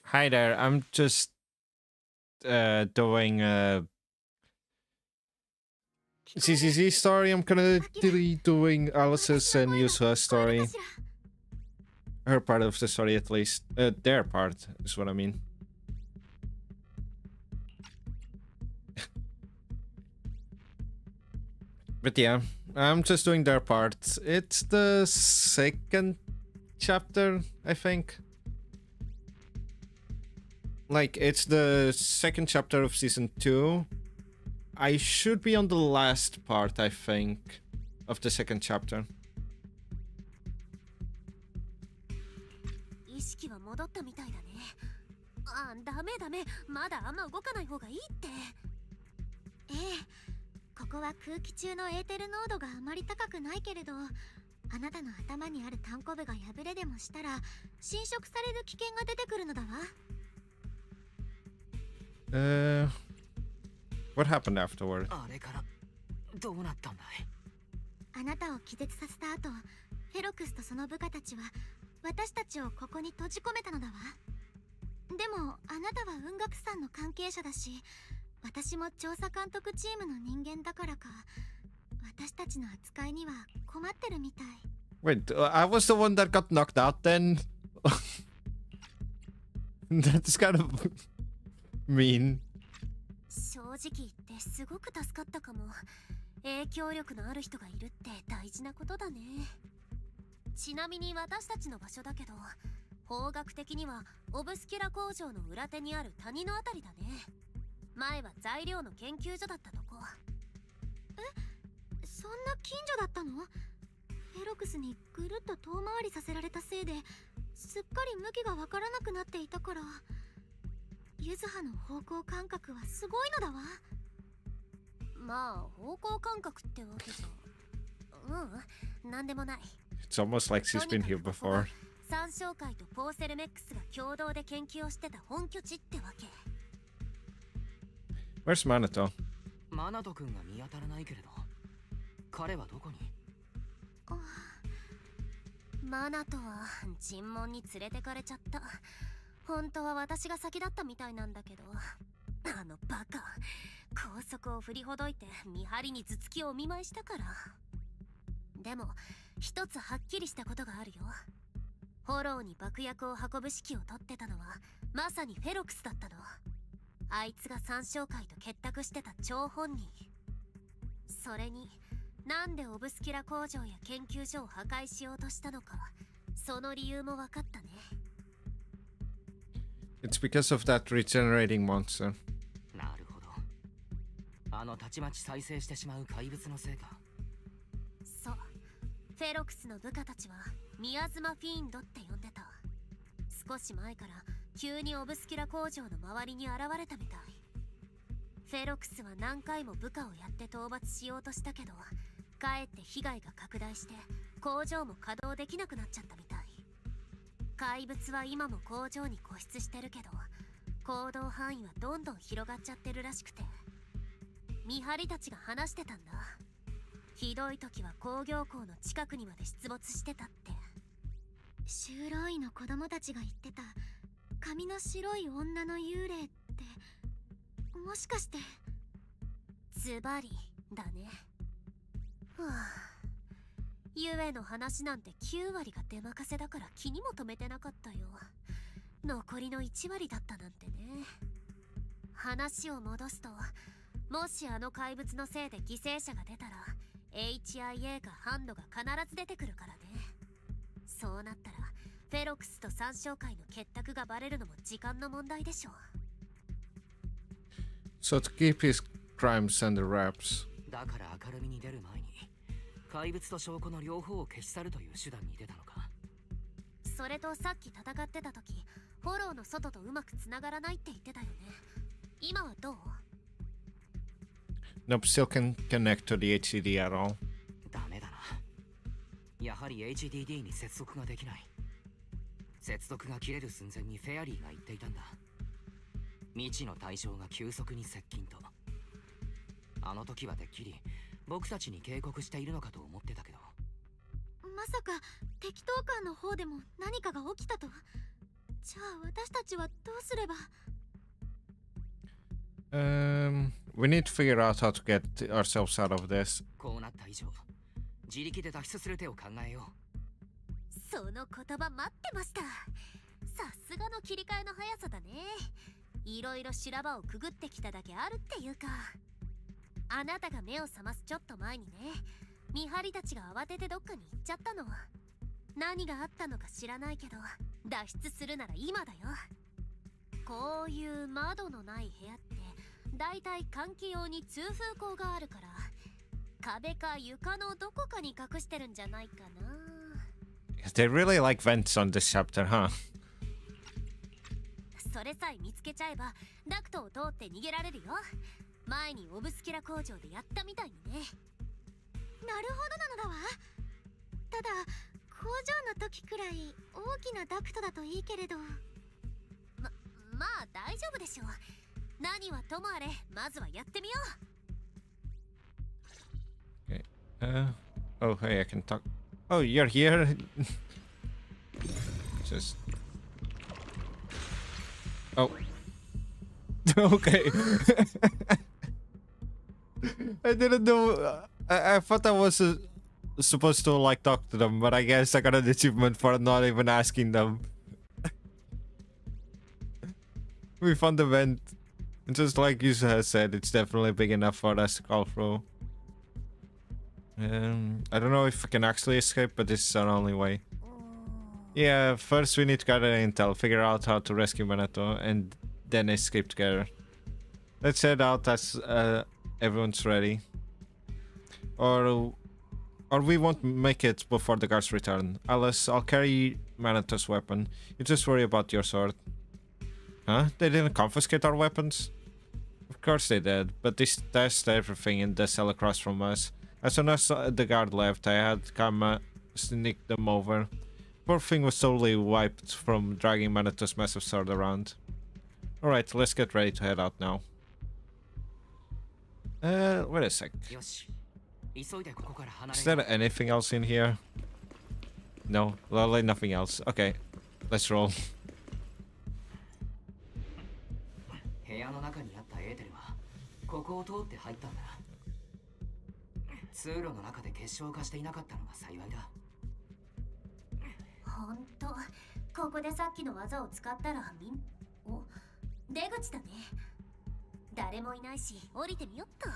[SPEAKER 1] Hi there, I'm just doing ZZZ story. I'm gonna be doing Alice's and Yusua's story. Her part of the story, at least. Their part is what I mean. But yeah, I'm just doing their part. It's the second chapter, I think. Like, it's the second chapter of season 2. I should be on the last part, I think, of the second chapter.
[SPEAKER 2] 意識は戻ったみたいだね。あ、ダメダメ、まだあんま動かない方がいいって。ええ、ここは空気中のエーテル濃度があまり高くないけれど、あなたの頭にある単行部が破れでもしたら侵食される危険が出てくるのだわ。
[SPEAKER 1] What happened afterward?
[SPEAKER 5] あれからどうなったんだい？
[SPEAKER 2] あなたを気絶させた後、フェロクスとその部下たちは私たちをここに閉じ込めたのだわ。でもあなたは雲岳山の関係者だし、私も調査監督チームの人間だからか、私たちの扱いには困ってるみたい。
[SPEAKER 1] Wait, I was the one that got knocked out then? That's kind of mean.
[SPEAKER 2] 正直言ってすごく助かったかも。影響力のある人がいるって大事なことだね。ちなみに私たちの場所だけど、方角的にはオブスキュラ工場の裏手にある谷のあたりだね。前は材料の研究所だったとこ。え、そんな近所だったの？フェロクスにぐるっと遠回りさせられたせいですっかり向きがわからなくなっていたから、ユズハの方向感覚はすごいのだわ。まあ方向感覚ってわけじゃ、なんでもない。
[SPEAKER 1] It's almost like she's been here before.
[SPEAKER 2] 三商会とポーセルメックスが共同で研究をしてた本拠地ってわけ。
[SPEAKER 1] Where's Manato?
[SPEAKER 5] マナト君が見当たらないけれど、彼はどこに？
[SPEAKER 2] マナトは尋問に連れてかれちゃった。本当は私が先だったみたいなんだけど、あのバカ高速を振りほどいて見張りに頭突きをお見舞いしたから。でも一つはっきりしたことがあるよ。フォローに爆薬を運ぶ指揮を取ってたのはまさにフェロクスだったの。あいつが三商会と結託してた張本人。それになんでオブスキュラ工場や研究所を破壊しようとしたのか、その理由も分かったね。
[SPEAKER 1] It's because of that regenerating monster.
[SPEAKER 5] なるほど。あのたちまち再生してしまう怪物のせいか。
[SPEAKER 2] そう、フェロクスの部下たちはミアズマフィーンドって呼んでた。少し前から急にオブスキュラ工場の周りに現れたみたい。フェロクスは何回も部下をやって討伐しようとしたけど、かえって被害が拡大して工場も稼働できなくなっちゃったみたい。怪物は今も工場に固執してるけど、行動範囲はどんどん広がっちゃってるらしくて、見張りたちが話してたんだ。ひどい時は工業港の近くにまで出没してたって。修道院の子供たちが言ってた髪の白い女の幽霊って、もしかして。ズバリだね。はあ、ゆえの話なんて9割が出任せだから気にも留めてなかったよ。残りの1割だったなんてね。話を戻すと、もしあの怪物のせいで犠牲者が出たら HIA かハンドが必ず出てくるからね。そうなったらフェロクスと三商会の結託がバレるのも時間の問題でしょう。
[SPEAKER 1] So to keep his crimes under wraps.
[SPEAKER 5] だから明るみに出る前に怪物と証拠の両方を消し去るという手段に出たのか。
[SPEAKER 2] それとさっき戦ってた時、フォローの外とうまくつながらないって言ってたよね。今はどう？
[SPEAKER 1] Nope, still can connect to the HDD at all.
[SPEAKER 5] ダメだな。やはり HDD に接続ができない。接続が切れる寸前にフェアリーが言っていたんだ。未知の対象が急速に接近と。あの時はてっきり僕たちに警告しているのかと思ってたけど。
[SPEAKER 2] まさか敵闘官の方でも何かが起きたと？じゃあ私たちはどうすれば？
[SPEAKER 1] We need to figure out how to get ourselves out of this.
[SPEAKER 5] こうなった以上、自力で脱出する手を考えよ
[SPEAKER 2] う。その言葉待ってました。さすがの切り替えの速さだね。いろいろ修羅場をくぐってきただけあるっていうか。あなたが目を覚ますちょっと前にね、見張りたちが慌ててどっかに行っちゃったの。何があったのか知らないけど、脱出するなら今だよ。こういう窓のない部屋ってだいたい換気用に通風口があるから、壁か床のどこかに隠してるんじゃないかな。
[SPEAKER 1] They really like vents on this chapter, huh?
[SPEAKER 2] それさえ見つけちゃえばダクトを通って逃げられるよ。前にオブスキュラ工場でやったみたいにね。なるほどなのだわ。た工場の時くらい大きなダクトだといいけれど。まあ大丈夫でしょう。何はともあれ、まずはやってみよう。
[SPEAKER 1] Okay. Oh, hey, I can talk. Oh, you're here. Just. Oh. Okay. I didn't know. I thought I was supposed to like talk to them, but I guess I got an achievement for not even asking them. We found the vent. Just like you said, it's definitely big enough for us to crawl through. I don't know if I can actually escape, but this is our only way. Yeah, first we need to gather intel, figure out how to rescue Minato, and then escape together. Let's head out as everyone's ready. Or we won't make it before the guards return. Alice, I'll carry Manato's weapon. You just worry about your sword. Huh? They didn't confiscate our weapons? Of course they did, but they stashed everything in the cell across from us. As soon as the guard left, I had Kama sneak them over. Poor thing was totally wiped from dragging Manato's massive sword around. Alright, let's get ready to head out now. Wait a sec. Is there anything else in here? No, literally nothing else. Okay, let's roll.
[SPEAKER 5] 部屋の中にあったエーテルはここを通って入ったんだ。通路の中で結晶化していなかったのが幸いだ。
[SPEAKER 2] ほんと、ここでさっきの技を使ったら出口だね。誰もいないし、降りてみよっと。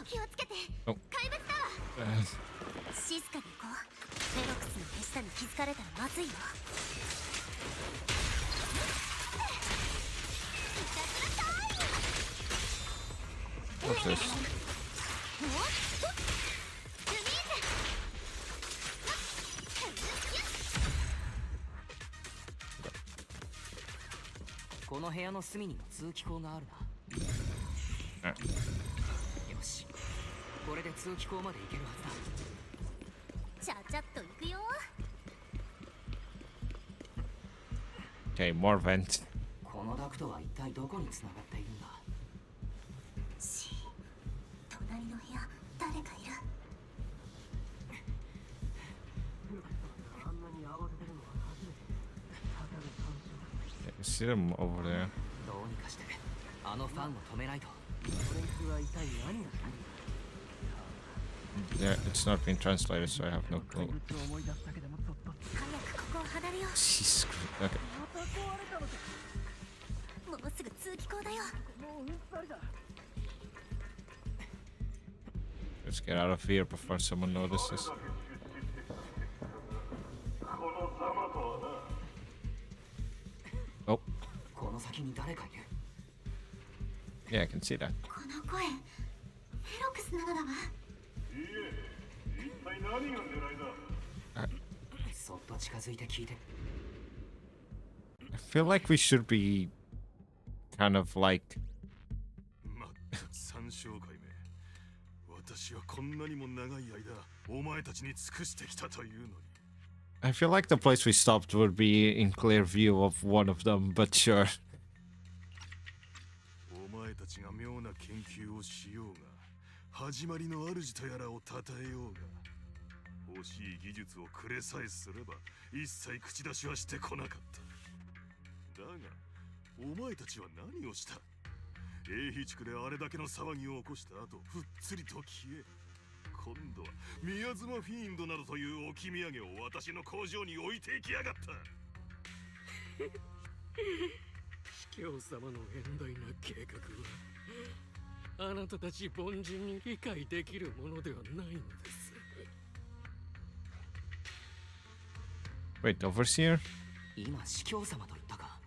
[SPEAKER 2] 気をつけて、怪物だわ。静かに行こう。フェロックスの手下に気づかれたらまずいよ。
[SPEAKER 1] What's this?
[SPEAKER 5] この部屋の隅にも通気口があるな。よし、これで通気口まで行けるはずだ。
[SPEAKER 2] ちゃちゃっと行くよ。
[SPEAKER 1] Okay, more vent.
[SPEAKER 5] このダクトは一体どこに繋がっているんだ。
[SPEAKER 2] 隣の部屋、誰かいる。
[SPEAKER 1] I see them over there.
[SPEAKER 5] どうにかしてあのファンを止めないと。
[SPEAKER 1] Yeah, it's not being translated, so I have no clue.
[SPEAKER 2] 早くここを離れよう。
[SPEAKER 1] Jesus Christ. Okay.
[SPEAKER 2] もうすぐ通気口だよ。
[SPEAKER 1] Let's get out of here before someone notices. Oh.
[SPEAKER 5] この先に誰かいる。
[SPEAKER 1] Yeah, I can see that.
[SPEAKER 2] この声、フェロックスなのだわ。
[SPEAKER 5] そっと近づいて聞いて。
[SPEAKER 1] I feel like we should be kind of like
[SPEAKER 6] まったく三章回目。私はこんなにも長い間お前たちに尽くしてきたというのに。
[SPEAKER 1] I feel like the place we stopped would be in clear view of one of them, but sure.
[SPEAKER 6] お前たちが妙な研究をしようが、始まりの主とやらを称えようが、欲しい技術をくれさえすれば一切口出しはしてこなかった。だがお前たちは何をした？英飛地区であれだけの騒ぎを起こした後、ふっつりと消え、今度は宮妻フィーンドなどという置き土産を私の工場に置いていきやがった。
[SPEAKER 7] 司教様の遠大な計画はあなたたち凡人に理解できるものではないのです。
[SPEAKER 1] Wait, overseer?
[SPEAKER 5] 今司教様と言ったか。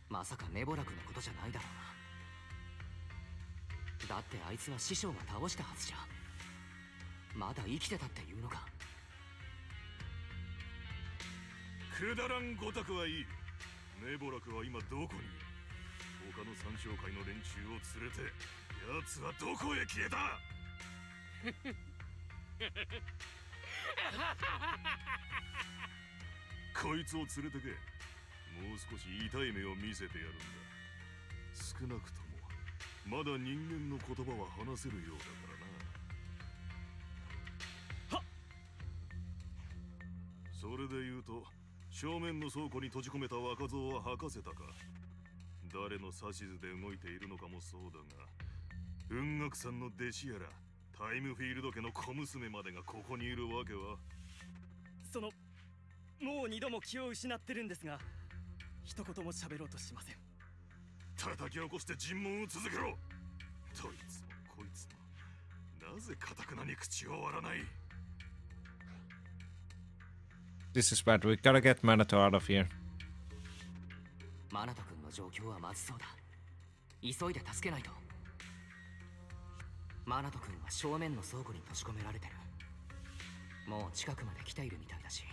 [SPEAKER 5] まさかネボラクのことじゃないだろうな。だってあいつは師匠が倒したはずじゃ。まだ生きてたっていうのか。
[SPEAKER 6] くだらんごたくはいい。ネボラクは今どこにいる？他の三将会の連中を連れて、奴はどこへ消えた？こいつを連れてけ。もう少し痛い目を見せてやるんだ。少なくともまだ人間の言葉は話せるようだからな。はっ。それで言うと、正面の倉庫に閉じ込めた若造は吐かせたか。誰の指図で動いているのかもそうだが、雲岳さんの弟子やらタイムフィールド家の小娘までがここにいるわけは。
[SPEAKER 8] もう2度も気を失ってるんですが、一言も喋ろうとしません。
[SPEAKER 6] 叩き起こして尋問を続けろ。どいつもこいつもなぜ堅くなに口を割らない。
[SPEAKER 1] This is bad. We gotta get Manato out of here.
[SPEAKER 5] マナト君の状況はまずそうだ。急いで助けないと。マナト君は正面の倉庫に閉じ込められてる。もう近くまで来ているみたいだし、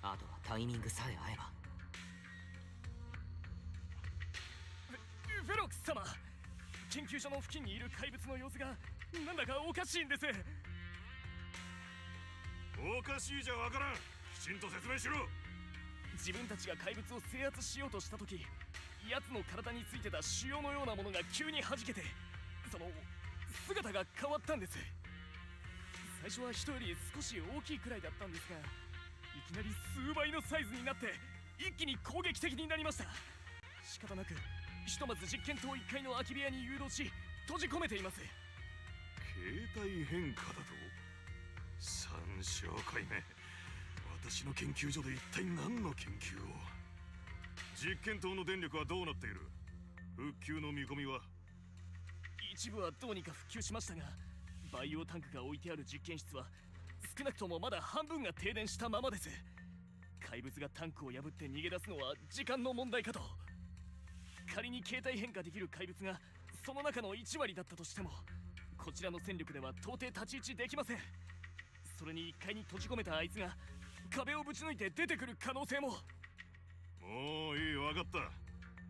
[SPEAKER 5] あとはタイミングさえ合えば。
[SPEAKER 8] フェロックス様、研究所の付近にいる怪物の様子がなんだかおかしいんです。
[SPEAKER 6] おかしいじゃわからん。きちんと説明しろ。
[SPEAKER 8] 自分たちが怪物を制圧しようとした時、奴の体についてた腫瘍のようなものが急に弾けて、その姿が変わったんです。最初は人より少し大きいくらいだったんですが、いきなり数倍のサイズになって一気に攻撃的になりました。仕方なくひとまず実験棟1階の空き部屋に誘導し閉じ込めています。
[SPEAKER 6] 形態変化だと。三小回目、私の研究所で一体何の研究を。実験棟の電力はどうなっている。復旧の見込みは。
[SPEAKER 8] 一部はどうにか復旧しましたが、バイオタンクが置いてある実験室は少なくともまだ半分が停電したままです。怪物がタンクを破って逃げ出すのは時間の問題かと。仮に形態変化できる怪物がその中の1割だったとしても、こちらの戦力では到底太刀打ちできません。それに1階に閉じ込めたあいつが壁をぶち抜いて出てくる可能性も。
[SPEAKER 6] もういい、分かった。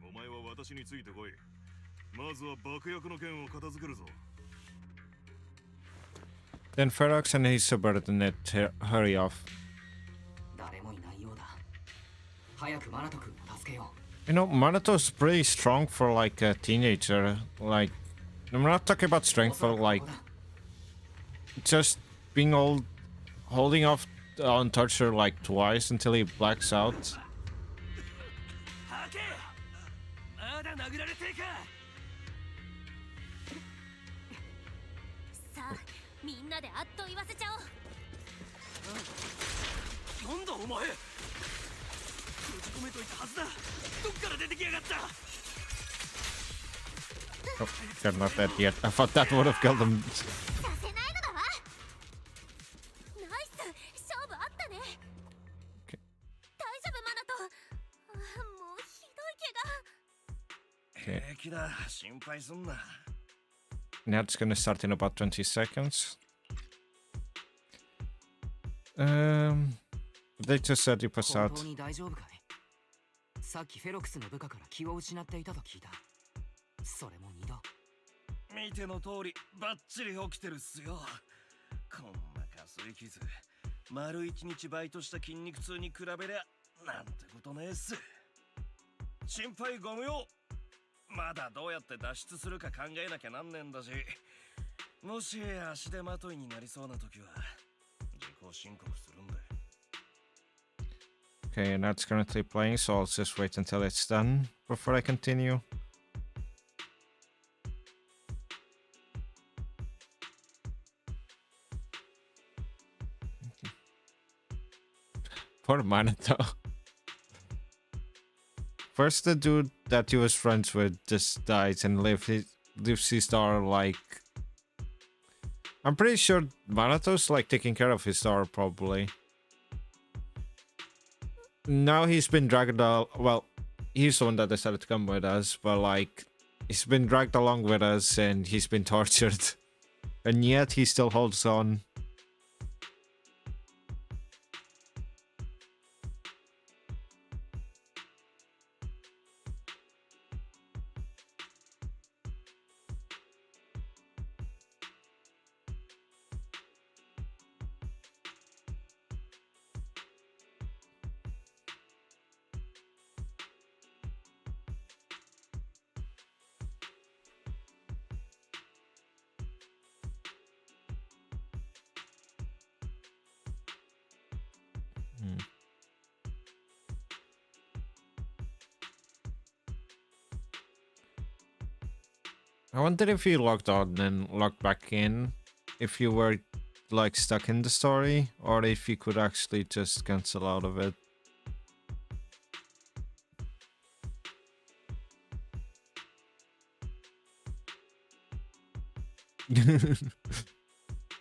[SPEAKER 6] お前は私についてこい。まずは爆薬の件を片付けるぞ。
[SPEAKER 1] Then Ferox and his subordinate hurry off.
[SPEAKER 5] 誰もいないようだ。早くマナト君を助けよう。
[SPEAKER 1] You know, Manato's pretty strong for like a teenager. Like, I'm not talking about strength for like just being holding off on torture like twice until he blacks out.
[SPEAKER 8] まだ殴られてか。
[SPEAKER 2] さあみんなであっと言わせちゃおう。
[SPEAKER 8] なんだお前、閉じ込めといたはずだ。どっから出てきやがった。
[SPEAKER 1] Oh, they're not dead yet. I thought that would have killed them.
[SPEAKER 2] させないのだわ。ナイス、勝負あったね。
[SPEAKER 1] Okay.
[SPEAKER 2] 大丈夫マナト。もうひどい怪我。
[SPEAKER 1] Okay.
[SPEAKER 6] 平気だ、心配すんな。
[SPEAKER 1] Now it's gonna start in about 20 seconds. They just said you pass
[SPEAKER 5] 本
[SPEAKER 1] out.
[SPEAKER 5] 当に大丈夫かい。さっきフェロクスの部下から気を失っていたと聞いた。それも2度。
[SPEAKER 9] 見ての通りバッチリ起きてるっすよ。こんなかすい傷、丸1日バイトした筋肉痛に比べりゃなんてことねえっす。心配ご無用。まだどうやって脱出するか考えなきゃなんねんだし、もし足手まといになりそうな時は自己申告するんだよ。
[SPEAKER 1] Okay, and that's currently playing, so I'll just wait until it's done before I continue. Poor Manato. First, the dude that he was friends with just dies and lives his star like. I'm pretty sure Manato's like taking care of his star probably. Now he's been dragged out. Well, he's the one that decided to come with us, but like he's been dragged along with us and he's been tortured, and yet he still holds on. I wonder if you logged out and logged back in, if you were like stuck in the story, or if you could actually just cancel out of it.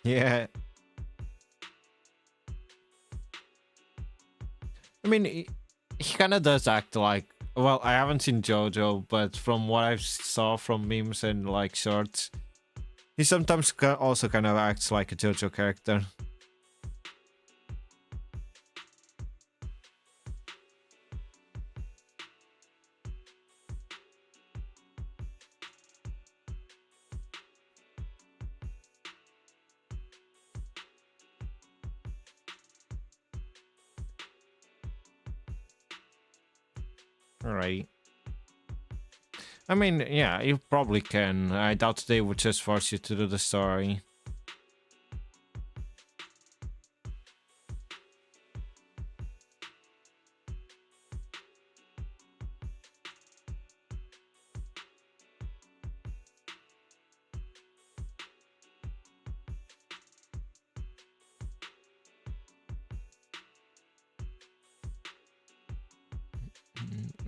[SPEAKER 1] Yeah. I mean, he kind of does act like, well, I haven't seen JoJo, but from what I saw from memes and like shorts, he sometimes also kind of acts like a JoJo character. Alright. I mean, yeah, you probably can. I doubt they would just force you to do the story.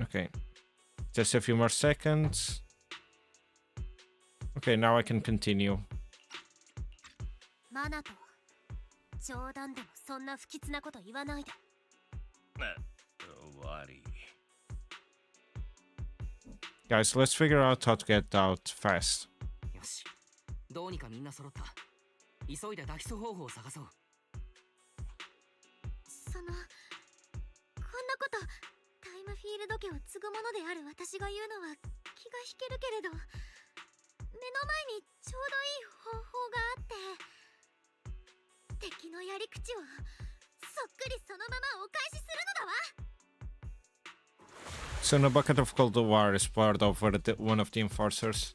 [SPEAKER 1] Okay. Just a few more seconds. Okay, now I can continue.
[SPEAKER 2] マナト、冗談でもそんな不吉なこと言わないで。
[SPEAKER 9] 悪い。
[SPEAKER 1] Guys, let's figure out how to get out fast.
[SPEAKER 5] よし、どうにかみんな揃った。急いで脱出方法を探そう。
[SPEAKER 2] その、こんなこと、タイムフィールド家を継ぐものである私が言うのは気が引けるけれど、目の前にちょうどいい方法があって、敵のやり口をそっくりそのままお返しするのだわ。
[SPEAKER 1] So a bucket of cold water is poured over one of the enforcers.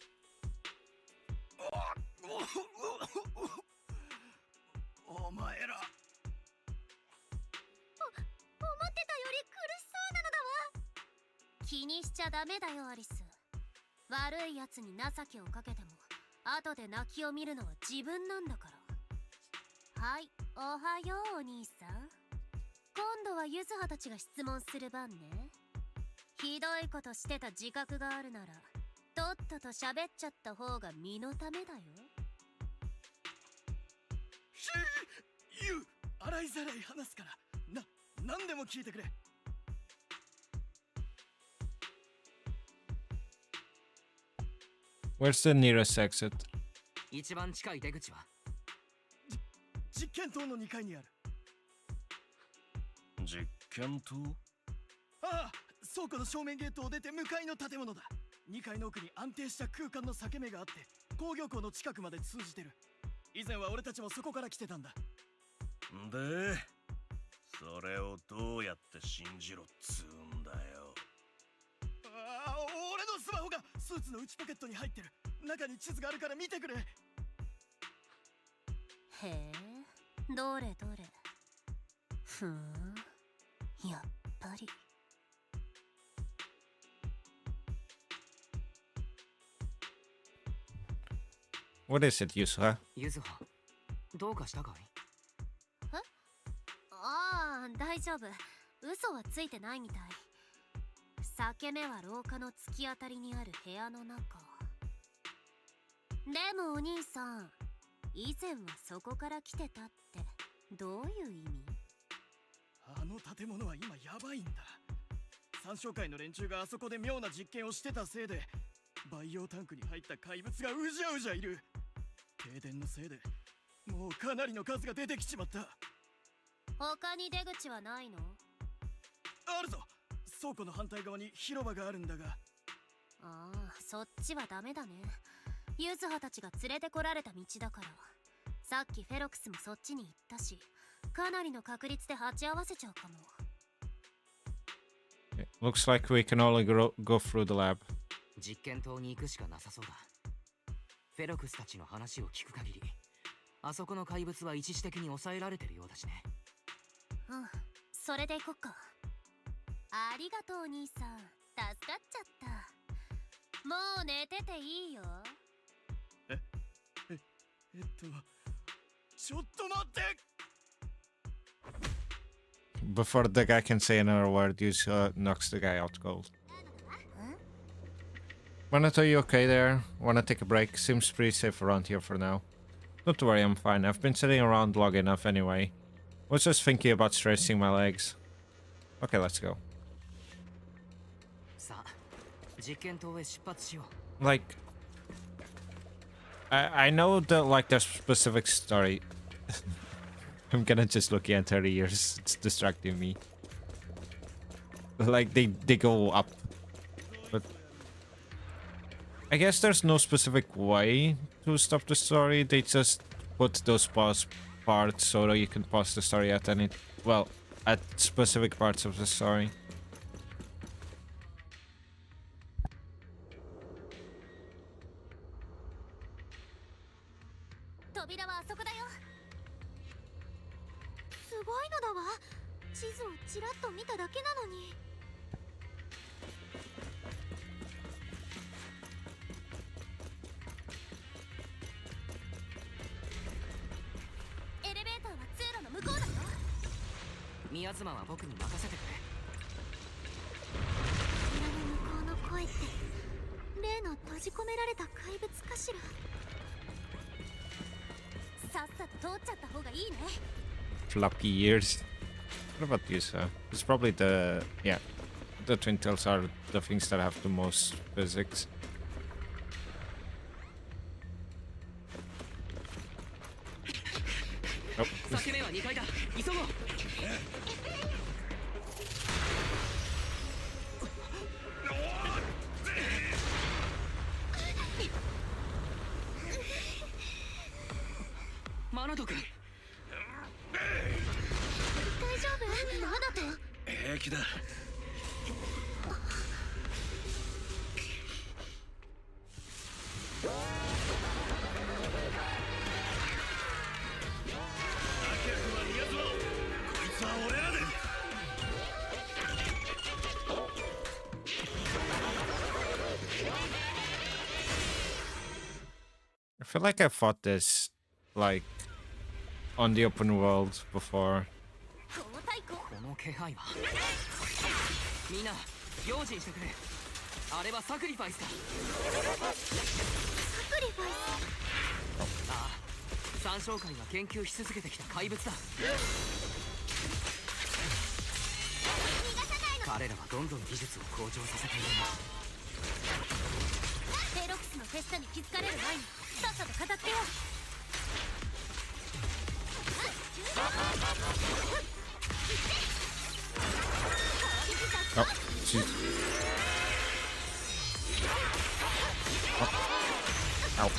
[SPEAKER 9] お前ら。
[SPEAKER 2] 思ってたより苦しそうなのだわ。気にしちゃダメだよアリス。悪いやつに情けをかけても後で泣きを見るのは自分なんだから。はい、おはようお兄さん。今度はゆずはたちが質問する番ね。ひどいことしてた自覚があるならとっとと喋っちゃった方が身のためだよ。
[SPEAKER 8] ユウ、洗いざらい話すから何でも聞いてくれ。
[SPEAKER 1] Where's the nearest exit?
[SPEAKER 5] 一番近い出口は
[SPEAKER 8] 実験棟の2階にある。
[SPEAKER 9] 実験棟？
[SPEAKER 8] ああ、倉庫の正面ゲートを出て向かいの建物だ。2階の奥に安定した空間の裂け目があって工業港の近くまで通じてる。以前は俺たちもそこから来てたんだ。
[SPEAKER 9] で、それをどうやって信じろっつうんだよ。
[SPEAKER 8] ああ、俺のスマホがスーツの内ポケットに入ってる。中に地図があるから見てくれ。
[SPEAKER 2] へえ、どれどれ。ふん、やっぱり。
[SPEAKER 1] What is it, Yusuha?
[SPEAKER 5] ゆずは、どうかしたかい？
[SPEAKER 2] え？ああ、大丈夫。嘘はついてないみたい。裂け目は廊下の突き当たりにある部屋の中。でもお兄さん、以前はそこから来てたってどういう意味？
[SPEAKER 8] あの建物は今やばいんだ。三商会の連中があそこで妙な実験をしてたせいで培養タンクに入った怪物がうじゃうじゃいる。停電のせいでもうかなりの数が出てきちまった。
[SPEAKER 2] 他に出口はないの？
[SPEAKER 8] あるぞ。倉庫の反対側に広場があるんだが。
[SPEAKER 2] ああ、そっちはダメだね。ユズハたちが連れてこられた道だから。さっきフェロクスもそっちに行ったし、かなりの確率で鉢合わせちゃうかも。
[SPEAKER 1] Looks like we can only go through the lab.
[SPEAKER 5] 実験棟に行くしかなさそうだ。フェロクスたちの話を聞く限り、あそこの怪物は一時的に抑えられてるようだしね。
[SPEAKER 2] うん、それで行こっか。ありがとう兄さん、助かっちゃった。もう寝てていいよ。
[SPEAKER 9] ちょっと待って。
[SPEAKER 1] Before the guy can say another word, Yuzu knocks the guy out cold. Minato, are you okay there? Wanna take a break? Seems pretty safe around here for now. Don't worry, I'm fine. I've been sitting around long enough anyway. Was just thinking about stretching my legs. Okay, let's go. Like, I know that like there's specific story. I'm gonna just look at 30 years. It's distracting me. Like they go up, but I guess there's no specific way to stop the story. They just put those pause parts so that you can pause the story at any, well, at specific parts of the story. Floppy ears. What about this? It's probably the, yeah, the twin tails are the things that have the most physics. Oh. I feel like I fought this, like, on the open world before. Oh, jeez. Oh. Ow.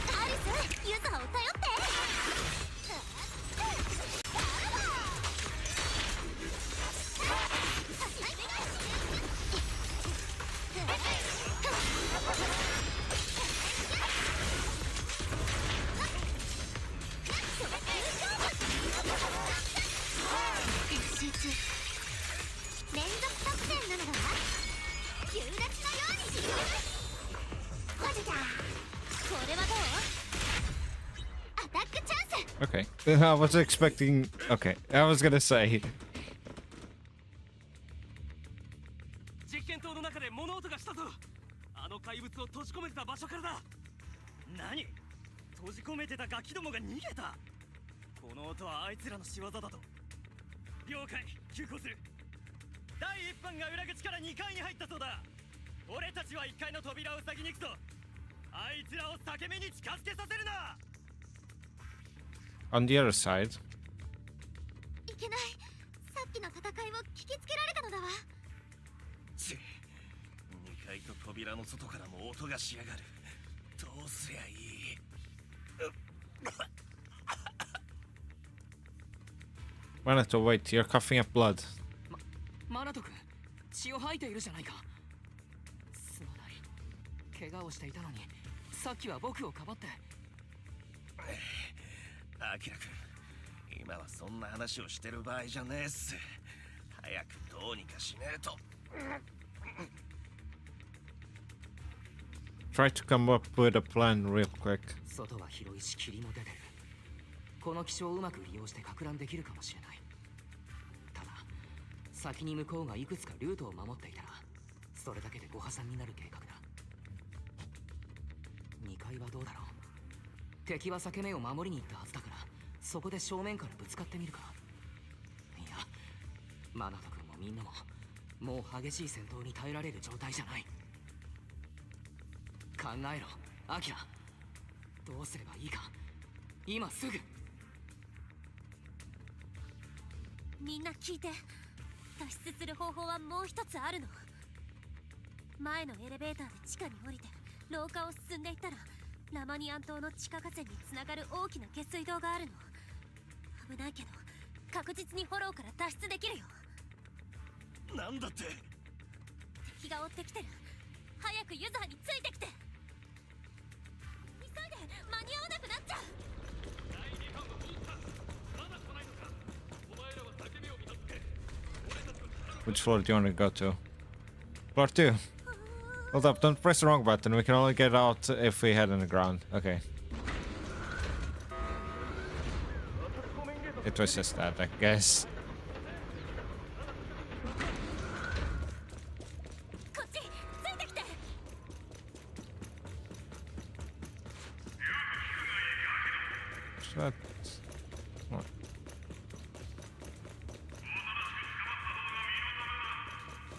[SPEAKER 1] Okay, I was expecting. Okay, I was gonna say.
[SPEAKER 8] 実験棟の中で物音がしたぞ。あの怪物を閉じ込めてた場所からだ。何？閉じ込めてたガキどもが逃げた。この音はあいつらの仕業だと。了解、急行する。第一班が裏口から2階に入ったそうだ。俺たちは1階の扉を塞ぎに行くぞ。あいつらを裂け目に近づけさせるな。
[SPEAKER 1] On the other side.
[SPEAKER 2] いけない。さっきの戦いを聞きつけられたのだわ。
[SPEAKER 9] 2階と扉の外からも音がしやがる。どうすりゃいい。
[SPEAKER 1] Minato, wait, you're coughing up blood.
[SPEAKER 5] マナト君、血を吐いているじゃないか。すまない。怪我をしていたのに、さっきは僕をかばって。
[SPEAKER 9] アキラ君、今はそんな話をしてる場合じゃねえっす。早くどうにかしねえと。
[SPEAKER 1] Try to come up with a plan real quick.
[SPEAKER 5] 外は広いし、霧も出てる。この気象をうまく利用してか乱できるかもしれない。ただ先に向こうがいくつかルートを守っていたらそれだけでご破産になる計画だ。2階はどうだろう。敵は裂け目を守りに行ったはずだから、そこで正面からぶつかってみるか。いや、マナト君もみんなももう激しい戦闘に耐えられる状態じゃない。考えろアキラ、どうすればいいか今すぐ。
[SPEAKER 10] みんな聞いて、脱出する方法はもう一つあるの。前のエレベーターで地下に降りて廊下を進んでいったら、ラマニアン島の地下河川につながる大きな下水道があるの。危ないけど確実にフォローから脱出できるよ。
[SPEAKER 9] なんだって。
[SPEAKER 10] 敵が追ってきてる。早くユズハについてきて。急いで、間に合わなくなっちゃう。
[SPEAKER 7] 第2班はどうした。まだ来ないのか。お前らは叫びを見たって。俺たちは
[SPEAKER 1] Which floor do you want to go to? Floor 2. Hold up, don't press the wrong button. We can only get out if we head on the ground. Okay. It was just that, I guess.
[SPEAKER 10] こっち、ついてきて。
[SPEAKER 1] What? What?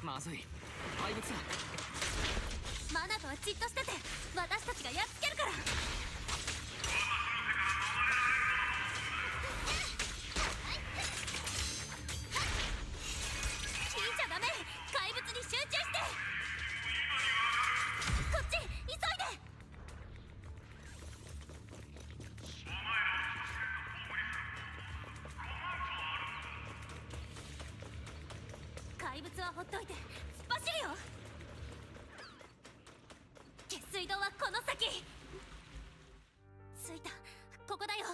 [SPEAKER 5] まずい、怪物だ。
[SPEAKER 10] マナとはじっとしてて、私たちがやっつけるから。聞いちゃダメ。怪物に集中して。こっち、急いで。怪物はほっといて突っ走るよ。下水道はこの先。着いた。ここだよ。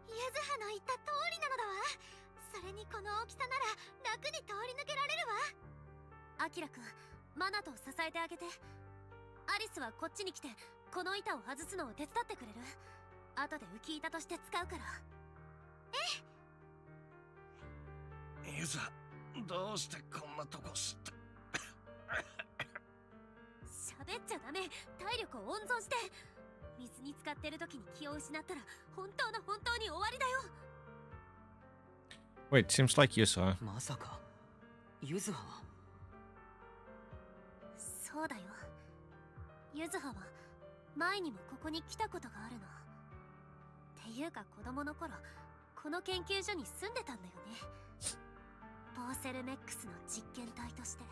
[SPEAKER 10] ユズハの言った通りなのだわ。それにこの大きさなら楽に通り抜けられるわ。アキラくん、マナトを支えてあげて。アリスはこっちに来てこの板を外すのを手伝ってくれる。後で浮き板として使うから。
[SPEAKER 9] ユザ、どうしてこんなとこ知って
[SPEAKER 10] 喋っちゃダメ。体力を温存して。水に浸かってる時に気を失ったら本当に終わりだよ。
[SPEAKER 1] Wait, seems like you saw.
[SPEAKER 5] まさかユズハは。
[SPEAKER 10] そうだよ。ユズハは前にもここに来たことがあるの。っていうか子供の頃この研究所に住んでたんだよね。ポーセルメックスの実験体として。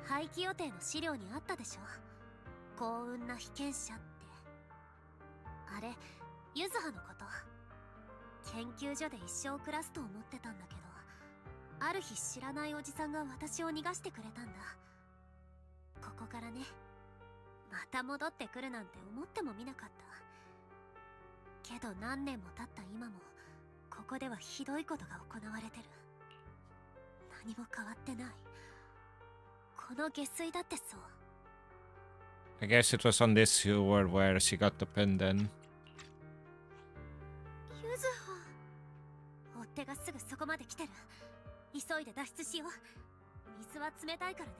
[SPEAKER 10] 廃棄予定の資料にあったでしょ。幸運な被験者って。あれユズハのこと。研究所で一生暮らすと思ってたんだけど、ある日知らないおじさんが私を逃がしてくれたんだ。ここからね、また戻ってくるなんて思ってもみなかった。けど何年も経った今もここではひどいことが行われてる。何も変わってない。この下水だってそう。
[SPEAKER 1] I guess it was on this sewer where she got the pin then.
[SPEAKER 10] ユズハ、追っ手がすぐそこまで来てる。急いで脱出しよう。水は冷たいからね。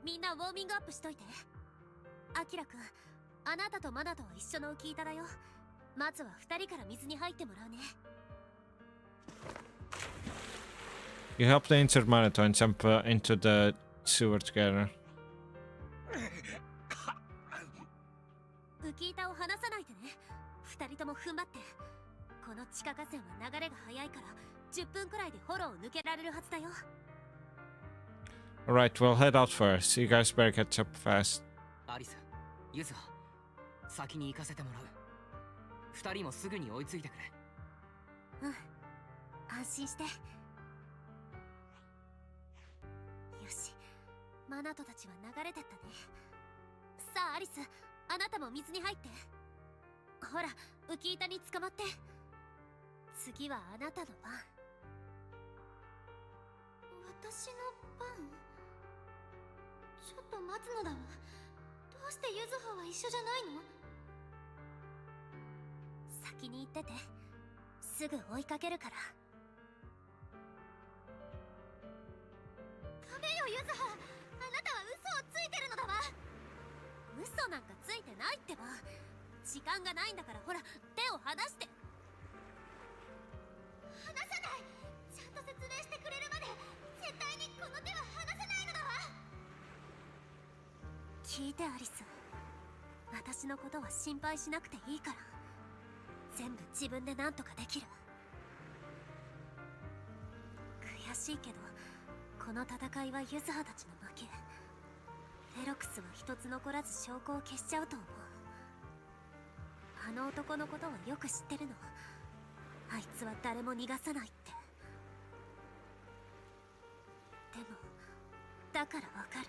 [SPEAKER 10] みんなウォーミングアップしといて。アキラくん、あなたとマナとは一緒の浮き板だよ。まずは2人から水に入ってもらうね。
[SPEAKER 1] You help the injured monitor and jump into the sewer together.
[SPEAKER 10] 浮き板を離さないでね。2人とも踏ん張って。この地下河川は流れが速いから10分くらいでフォローを抜けられるはずだよ。
[SPEAKER 1] Alright, we'll head out first. You guys better catch up fast.
[SPEAKER 5] アリス、ユズハ、先に行かせてもらう。2人もすぐに追いついてくれ。
[SPEAKER 10] うん、安心して。よし、マナトたちは流れてったね。さあアリス、あなたも水に入って。ほら、浮き板に捕まって。次はあなたの番。私の番？ちょっと待つのだわ。どうしてユズハは一緒じゃないの？先に行ってて。すぐ追いかけるから。ダメよユズハ、あなたは嘘をついてるのだわ。嘘なんかついてないってば。時間がないんだから、ほら手を離して。離さない。ちゃんと説明してくれるまで絶対にこの手は離さないのだわ。聞いてアリス、私のことは心配しなくていいから。全部自分で何とかできる。悔しいけどこの戦いはユズハたちの負け。フェロクスは一つ残らず証拠を消しちゃうと思う。あの男のことはよく知ってるの。あいつは誰も逃がさないって。でもだからわかる。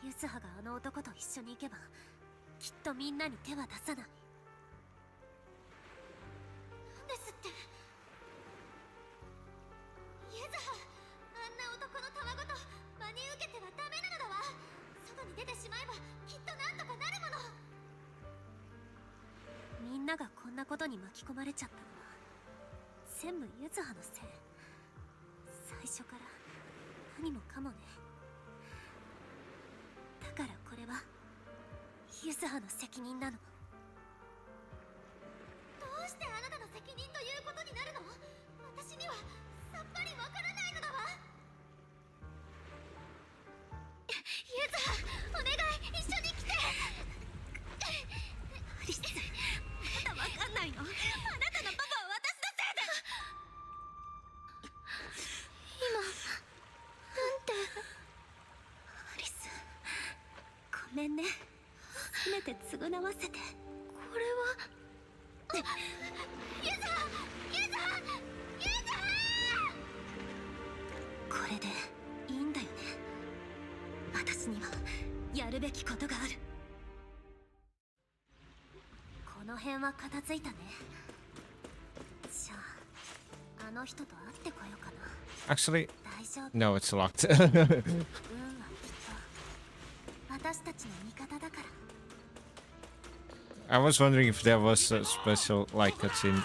[SPEAKER 10] ユズハがあの男と一緒に行けばきっとみんなに手は出さない。ですって。ユズハ、あんな男のたまごと真に受けてはダメなのだわ。外に出てしまえばきっとなんとかなるもの。みんながこんなことに巻き込まれちゃったのは全部ユズハのせい。最初から何もかもね。だからこれはユズハの責任なの。どうしてあなたの責任ということになるの？私にはさっぱりわからないのだわ。ユズハ、お願い、一緒に来て。アリス、まだわかんないの？あなたのパパは私のせいで。今なんて。アリス、ごめんね。せめて償わせて。これはユズハ、ユズハ、ユズハ。これでいいんだよね。私にはやるべきことがある。この辺は片付いたね。じゃああの人と会ってこようかな。
[SPEAKER 1] Actually,
[SPEAKER 10] 大丈夫。
[SPEAKER 1] no, it's locked.
[SPEAKER 10] 運はきっと私たちの味方だから。
[SPEAKER 1] I was wondering if there was a special, like, cutscene.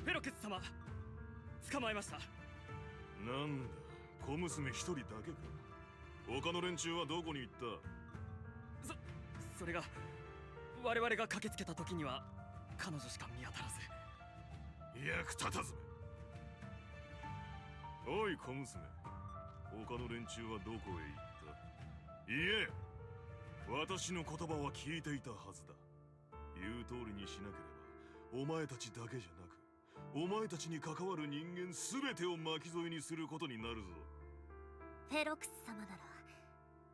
[SPEAKER 8] フェロクス様、捕まえました。
[SPEAKER 6] なんだ、小娘一人だけか。他の連中はどこに行った？
[SPEAKER 8] それが我々が駆けつけた時には彼女しか見当たらず。
[SPEAKER 6] 役立たずめ。おい小娘、他の連中はどこへ行った？いえ、私の言葉は聞いていたはずだ。言う通りにしなければお前たちだけじゃなく、お前たちに関わる人間すべてを巻き添えにすることになるぞ。
[SPEAKER 10] フェロクス様なら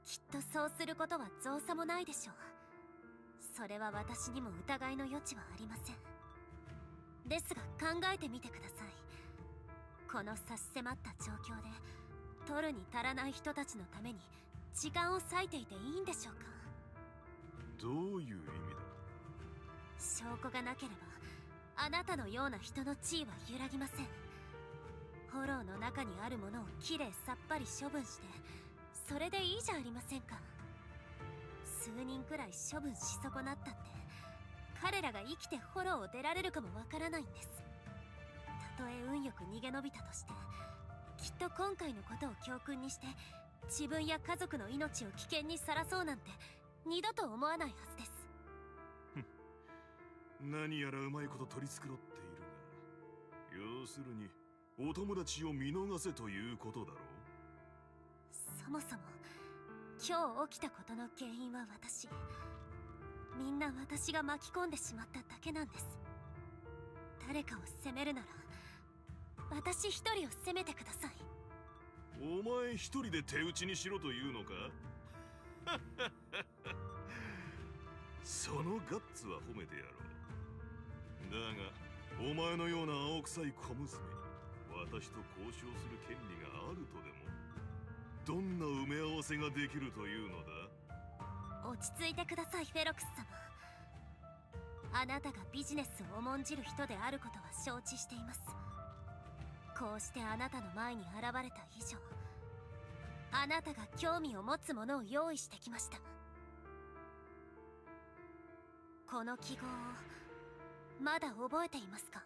[SPEAKER 10] きっとそうすることは造作もないでしょう。それは私にも疑いの余地はありません。ですが考えてみてください。この差し迫った状況で取るに足らない人たちのために時間を割いていていいんでしょうか？
[SPEAKER 6] どういう意味だ？
[SPEAKER 10] 証拠がなければあなたのような人の地位は揺らぎません。フォローの中にあるものをきれいさっぱり処分して、それでいいじゃありませんか。数人くらい処分し損なったって彼らが生きてフォローを出られるかもわからないんです。たとえ運よく逃げ延びたとして、きっと今回のことを教訓にして自分や家族の命を危険にさらそうなんて二度と思わないはずです。
[SPEAKER 6] 何やらうまいこと取り繕っているが、要するにお友達を見逃せということだろう。
[SPEAKER 10] そもそも今日起きたことの原因は私。みんな私が巻き込んでしまっただけなんです。誰かを責めるなら私一人を責めてください。
[SPEAKER 6] お前一人で手打ちにしろというのか？そのガッツは褒めてやろう。だがお前のような青臭い小娘に私と交渉する権利があるとでも？どんな埋め合わせができるというのだ？
[SPEAKER 10] 落ち着いてくださいフェロクス様。あなたがビジネスを重んじる人であることは承知しています。こうしてあなたの前に現れた以上、あなたが興味を持つものを用意してきました。この記号をまだ覚えていますか？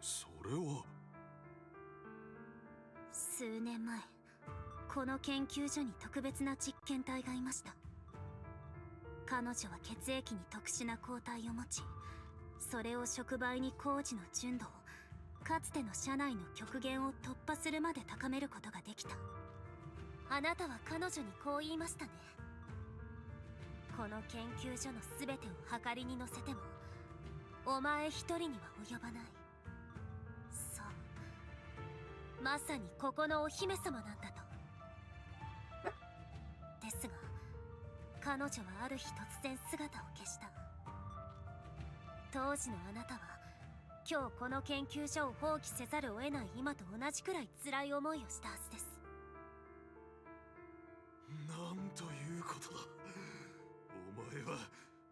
[SPEAKER 6] それは。
[SPEAKER 10] 数年前、この研究所に特別な実験体がいました。彼女は血液に特殊な抗体を持ち、それを触媒に工事の純度をかつての社内の極限を突破するまで高めることができた。あなたは彼女にこう言いましたね。この研究所の全てを計りに乗せてもお前一人には及ばない。そう、まさにここのお姫様なんだと。ですが彼女はある日突然姿を消した。当時のあなたは今日この研究所を放棄せざるを得ない今と同じくらい辛い思いをしたはずです。
[SPEAKER 6] なんということだ。お前は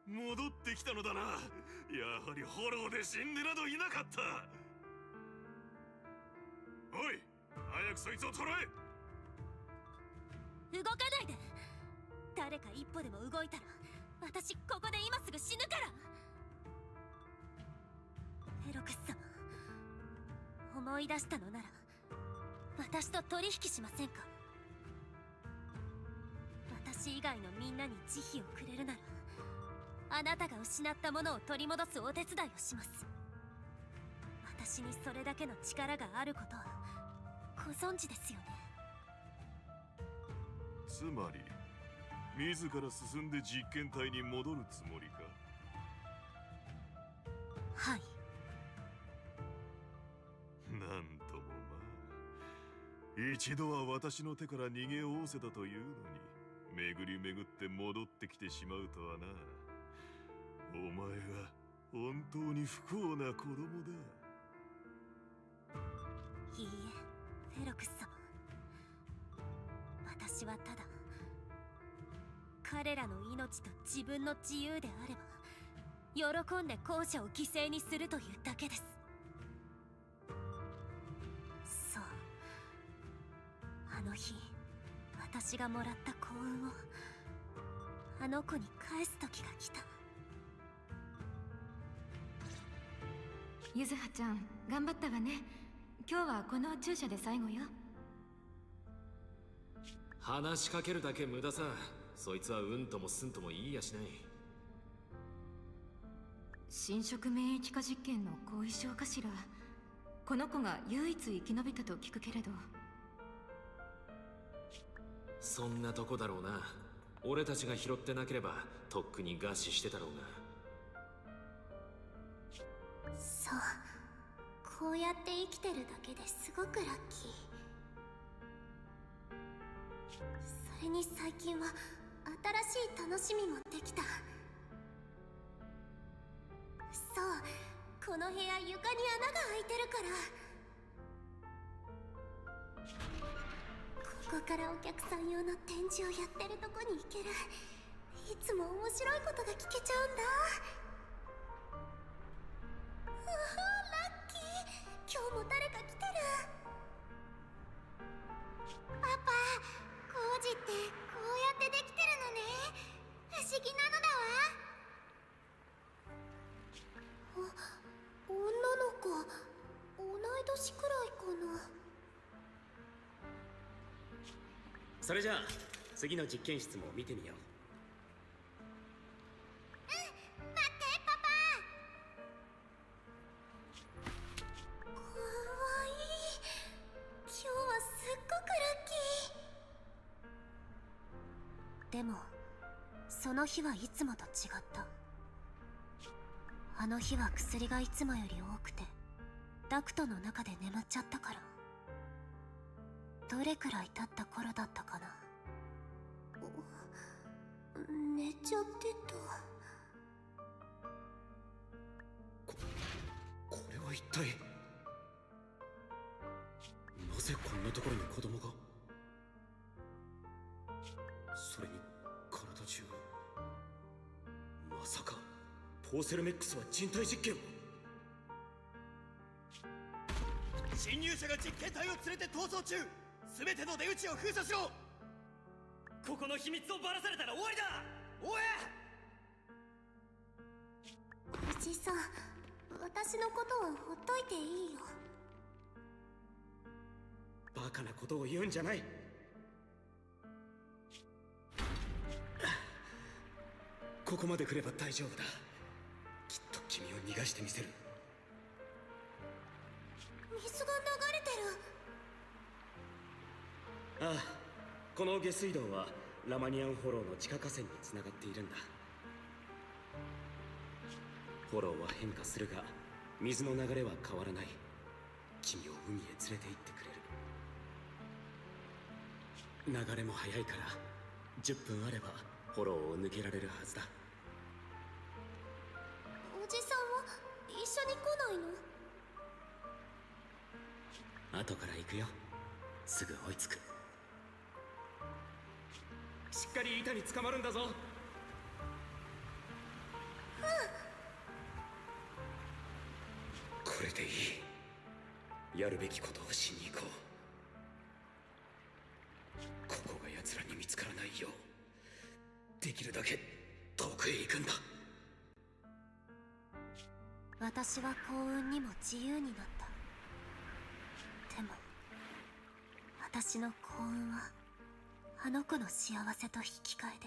[SPEAKER 6] 戻ってきたのだな。やはりフォローで死んでなどいなかった。おい、早くそいつを捕らえ。
[SPEAKER 10] 動かないで。誰か一歩でも動いたら私ここで今すぐ死ぬから。フェロクス様、思い出したのなら私と取引しませんか？私以外のみんなに慈悲をくれるならあなたが失ったものを取り戻すお手伝いをします。私にそれだけの力があることはご存知ですよね。
[SPEAKER 6] つまり自ら進んで実験体に戻るつもりか？
[SPEAKER 10] はい。
[SPEAKER 6] なんともまあ、一度は私の手から逃げおおせたというのに、巡り巡って戻ってきてしまうとはな。お前は本当に不幸な子供だ。
[SPEAKER 10] いいえ、フェロクス様。私はただ彼らの命と自分の自由であれば喜んで後者を犠牲にするというだけです。そう、あの日私がもらった幸運をあの子に返す時が来た。
[SPEAKER 11] ゆずはちゃん頑張ったわね。今日はこの注射で最後よ。
[SPEAKER 7] 話しかけるだけ無駄さ。そいつはうんともすんとも言いやしない。
[SPEAKER 11] 侵食免疫化実験の後遺症かしら。この子が唯一生き延びたと聞くけれど。
[SPEAKER 7] そんなとこだろうな。俺たちが拾ってなければとっくに餓死してたろうが。
[SPEAKER 10] そう、こうやって生きてるだけですごくラッキー。それに最近は新しい楽しみもできた。そう、この部屋床に穴が開いてるから、ここからお客さん用の展示をやってるとこに行ける。いつも面白いことが聞けちゃうんだ。うわー、ラッキー。今日も誰か来てる。パパ、工事ってこうやってできてるのね。不思議なのだわ。女の子、同い年くらいかな。
[SPEAKER 12] それじゃあ次の実験室も見てみよう。
[SPEAKER 10] 待ってパパ。かわいい。今日はすっごくラッキー。でもその日はいつもと違った。あの日は薬がいつもより多くてダクトの中で眠っちゃったから。どれくらい経った頃だったかな。寝ちゃってた。
[SPEAKER 12] これは一体。なぜこんなところに子供が。それに体中ポーセルメックスは人体実験を。
[SPEAKER 4] 侵入者が実験体を連れて逃走中。全ての出口を封鎖しろ。
[SPEAKER 12] ここの秘密をばらされたら終わりだ。おえ。
[SPEAKER 10] おじさん、私のことはほっといていいよ。
[SPEAKER 12] バカなことを言うんじゃない。ここまで来れば大丈夫だ。きっと君を逃がしてみせる。
[SPEAKER 10] 水が流れてる。
[SPEAKER 12] ああ、この下水道はラマニアンフォローの地下河川につながっているんだ。フォローは変化するが水の流れは変わらない。君を海へ連れて行ってくれる。流れも速いから10分あればフォローを抜けられるはずだ。
[SPEAKER 10] おじさんは一緒に来ないの？
[SPEAKER 12] 後から行くよ。すぐ追いつく。しっかり板に捕まるんだぞ。これでいい。やるべきことをしに行こう。ここが奴らに見つからないようできるだけ遠くへ行くんだ。
[SPEAKER 10] 私は幸運にも自由になった。でも私の幸運はあの子の幸せと引き換え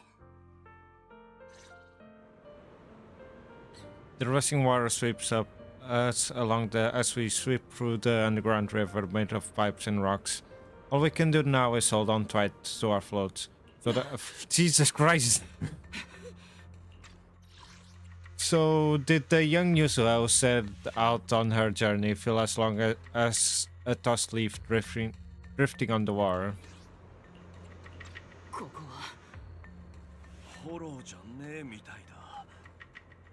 [SPEAKER 10] で。
[SPEAKER 1] The rushing water sweeps up us as we sweep through the underground river made of pipes and rocks. All we can do now is hold on tight to our floats. So Jesus Christ! So did the young Yusuo set out on her journey feel as long as a tossed leaf drifting on the water?
[SPEAKER 8] ここはフォローじゃねえみたいだ。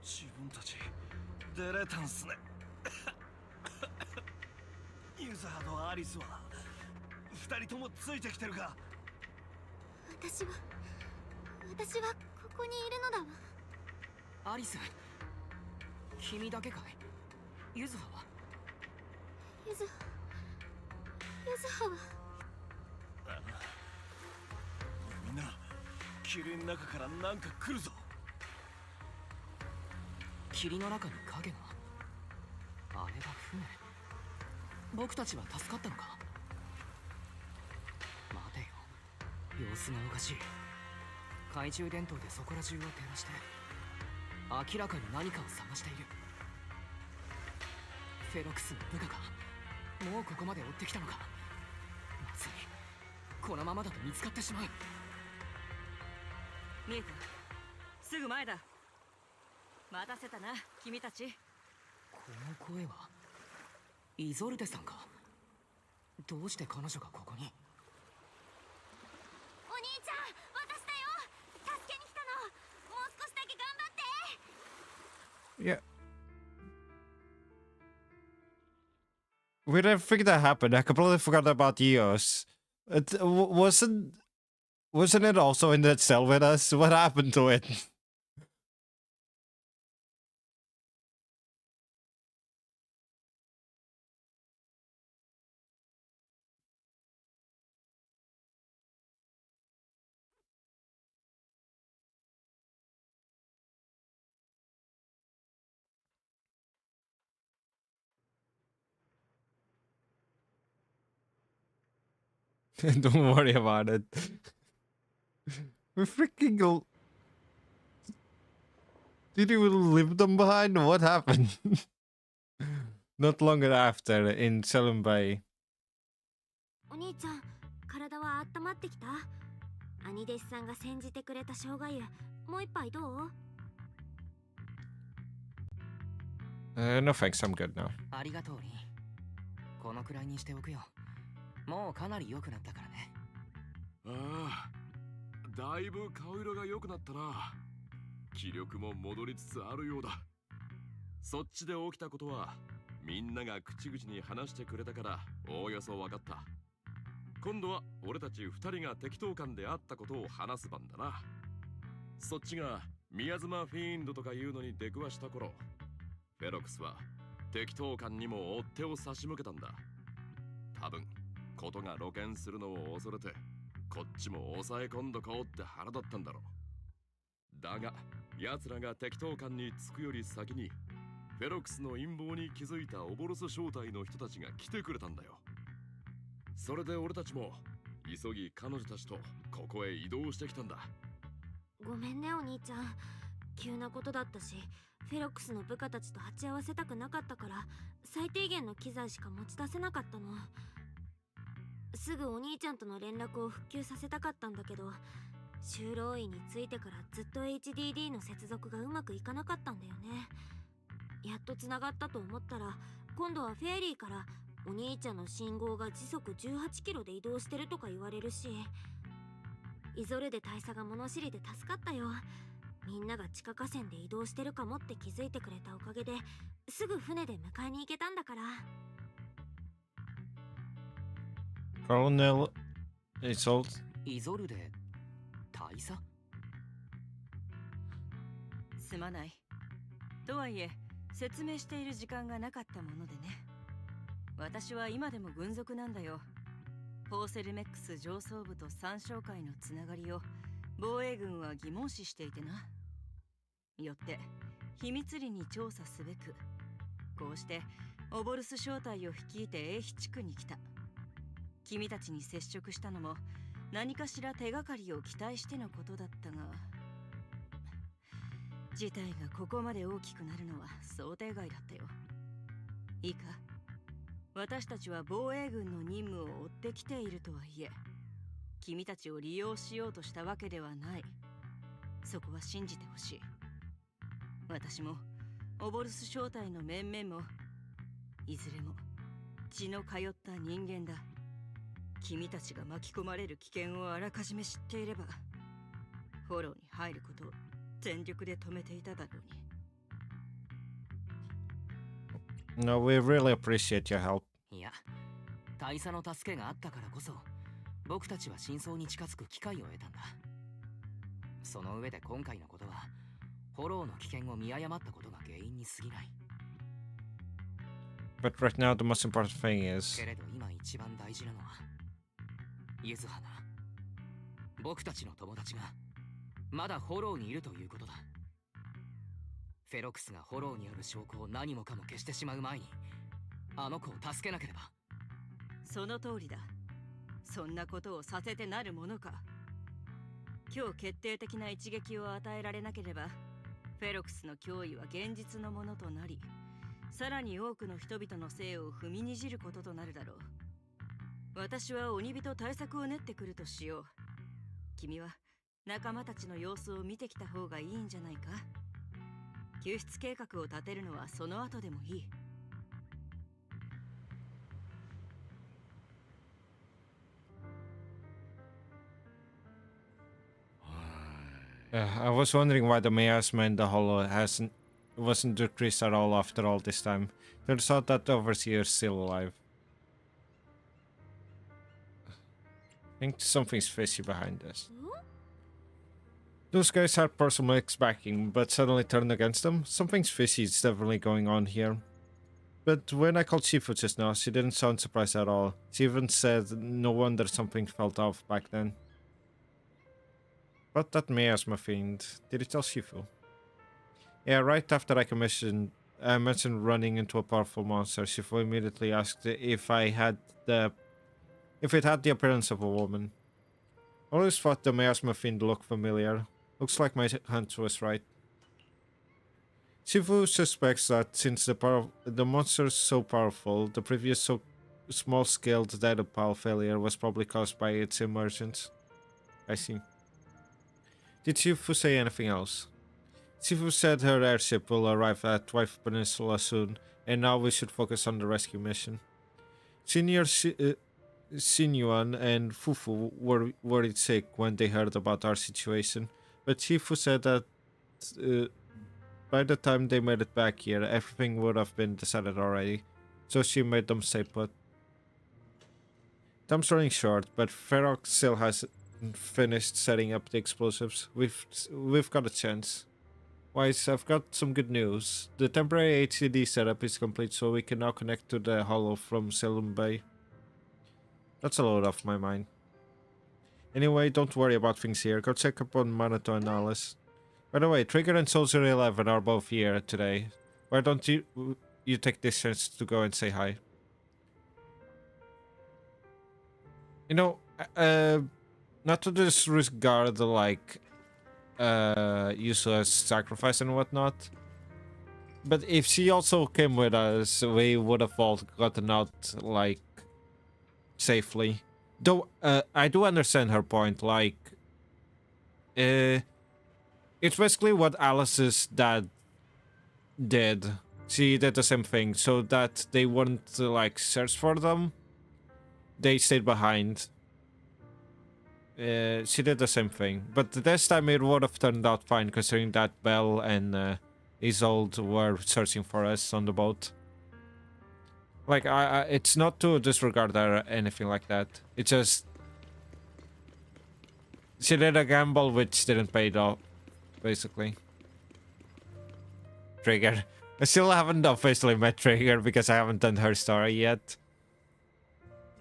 [SPEAKER 8] 自分たち出れたんすね。ユザーとアリスは二人ともついてきてるか。
[SPEAKER 10] 私はここにいるのだわ。
[SPEAKER 5] アリス、君だけかい？ユズハは？
[SPEAKER 10] ユズハは
[SPEAKER 8] みんな霧の中からなんか来るぞ。
[SPEAKER 5] 霧の中に影が。あれが船。僕たちは助かったのか？待てよ、様子がおかしい。懐中電灯でそこら中を照らして明らかに何かを探している。フェロクスの部下がもうここまで追ってきたのか。まずい、このままだと見つかってしまう。
[SPEAKER 13] 見えた、すぐ前だ。待たせたな君たち。
[SPEAKER 5] この声はイゾルデさんか。どうして彼女がここに？
[SPEAKER 10] お兄ちゃん、私だよ。助けに来たの。もう少しだけ頑張って。
[SPEAKER 1] Yeah. With everything that happened, I completely forgot about Eos. Wasn't it also in that cell with us? What happened to it? Don't worry about it. We freaking go. Did you leave them behind? What happened? Not long after, in Salem Bay.
[SPEAKER 10] お兄ちゃん、体は温まってきた？兄弟子さんが煎じてくれた生姜湯、もう一杯どう？
[SPEAKER 1] No thanks, I'm good now.
[SPEAKER 5] ありがとうリン。このくらいにしておくよ。もうかなり良くなったからね。
[SPEAKER 6] ああ、だいぶ顔色が良くなったな。気力も戻りつつあるようだ。そっちで起きたことはみんなが口々に話してくれたからおおよそ分かった。今度は俺たち二人が適当感であったことを話す番だな。そっちが宮妻フィーンドとかいうのに出くわした頃、フェロクスは敵闘官にも追っ手を差し向けたんだ。多分ことが露見するのを恐れて、こっちも抑え込んどこうって腹だったんだろう。だが奴らが敵闘官に着くより先に、フェロクスの陰謀に気づいたオボロス正体の人たちが来てくれたんだよ。それで俺たちも急ぎ彼女たちとここへ移動してきたんだ。
[SPEAKER 10] ごめんねお兄ちゃん、急なことだったし、フェロックスの部下たちと鉢合わせたくなかったから、最低限の機材しか持ち出せなかったの。すぐお兄ちゃんとの連絡を復旧させたかったんだけど、就労医についてからずっと HDD の接続がうまくいかなかったんだよね。やっとつながったと思ったら、今度はフェアリーからお兄ちゃんの信号が時速18キロで移動してるとか言われるし、イゾルで大佐が物知りで助かったよ。みんなが地下河川で移動してるかもって気づいてくれたおかげで、すぐ船で迎えに行けたんだから。
[SPEAKER 1] Colonel Isolde。
[SPEAKER 5] イゾルで大佐？
[SPEAKER 13] すまない。とはいえ説明している時間がなかったものでね。私は今でも軍属なんだよ。ホーセルメックス上層部と三商会のつながりを防衛軍は疑問視していてな。よって秘密裏に調査すべく、こうしてオボルス正体を率いて英飛地区に来た。君たちに接触したのも何かしら手がかりを期待してのことだったが、事態がここまで大きくなるのは想定外だったよ。いいか、私たちは防衛軍の任務を追ってきているとはいえ、君たちを利用しようとしたわけではない。そこは信じてほしい。私もオボルス正体の面々もいずれも血の通った人間だ。君たちが巻き込まれる危険をあらかじめ知っていれば、フォローに入ることを全力で止めていただろうに。
[SPEAKER 1] No, we really appreciate your help.
[SPEAKER 5] いや、大佐の助けがあったからこそ、僕たちは真相に近づく機会を得たんだ。その上で今回のことは、フォローの危険を見誤ったことが原因に過ぎない。
[SPEAKER 1] But right now the most important thing is...
[SPEAKER 5] けれど今一番大事なのは、ユズハナ、僕たちの友達がまだフォローにいるということだ。フェロクスがフォローにある証拠を何もかも消してしまう前に、あの子を助けなければ。
[SPEAKER 13] その通りだ。そんなことをさせてなるものか。今日決定的な一撃を与えられなければ、フェロクスの脅威は現実のものとなり、さらに多くの人々の生を踏みにじることとなるだろう。私は鬼火と対策を練ってくるとしよう。君は仲間たちの様子を見てきた方がいいんじゃないか。救出計画を立てるのはその後でもいい。
[SPEAKER 1] I was wondering why the miasma the hollow wasn't decreased at all after all this time. Turns out that the overseer is still alive. I think something's fishy behind this. Those guys had personal X backing, but suddenly turned against them. Something's fishy is definitely going on here. But when I called Shifu just now, she didn't sound surprised at all. She even said no wonder something felt off back then. But that miasma fiend, did it tell Shifu? Yeah, right after I mentioned running into a powerful monster, Shifu immediately asked if it had the appearance of a woman. I always thought the miasma fiend looked familiar. Looks like my hunch was right. Shifu suspects that since the monster is so powerful, the previous small-scaled data pile failure was probably caused by its emergence. I see. Did Shifu say anything else? Shifu said her airship will arrive at Wife Peninsula soon, and now we should focus on the rescue mission. Senior Sinuan and Fufu were worried sick when they heard about our situation, but Shifu said that by the time they made it back here, everything would have been decided already, so she made them stay put. Time's running short, but Ferox still hasn't finished setting up the explosives. We've got a chance. Wise, I've got some good news. The temporary HCD setup is complete, so we can now connect to the Hollow from Salem Bay. That's a load off my mind. Anyway, don't worry about things here. Go check up on Manato and Alice. By the way, Trigger and Soldier 11 are both here today. Why don't you take this chance to go and say hi? You know, not to disregard like useless sacrifice and whatnot, but if she also came with us, we would have all gotten out like safely. Though I do understand her point. Like, it's basically what Alice's dad did. She did the same thing, so that they wouldn't like search for them. They stayed behind. She did the same thing, but this time it would have turned out fine, considering that Belle and Isolde were searching for us on the boat. Like, it's not to disregard her or anything like that. It's just she did a gamble which didn't pay off, basically. Trigger. I still haven't officially met Trigger because I haven't done her story yet.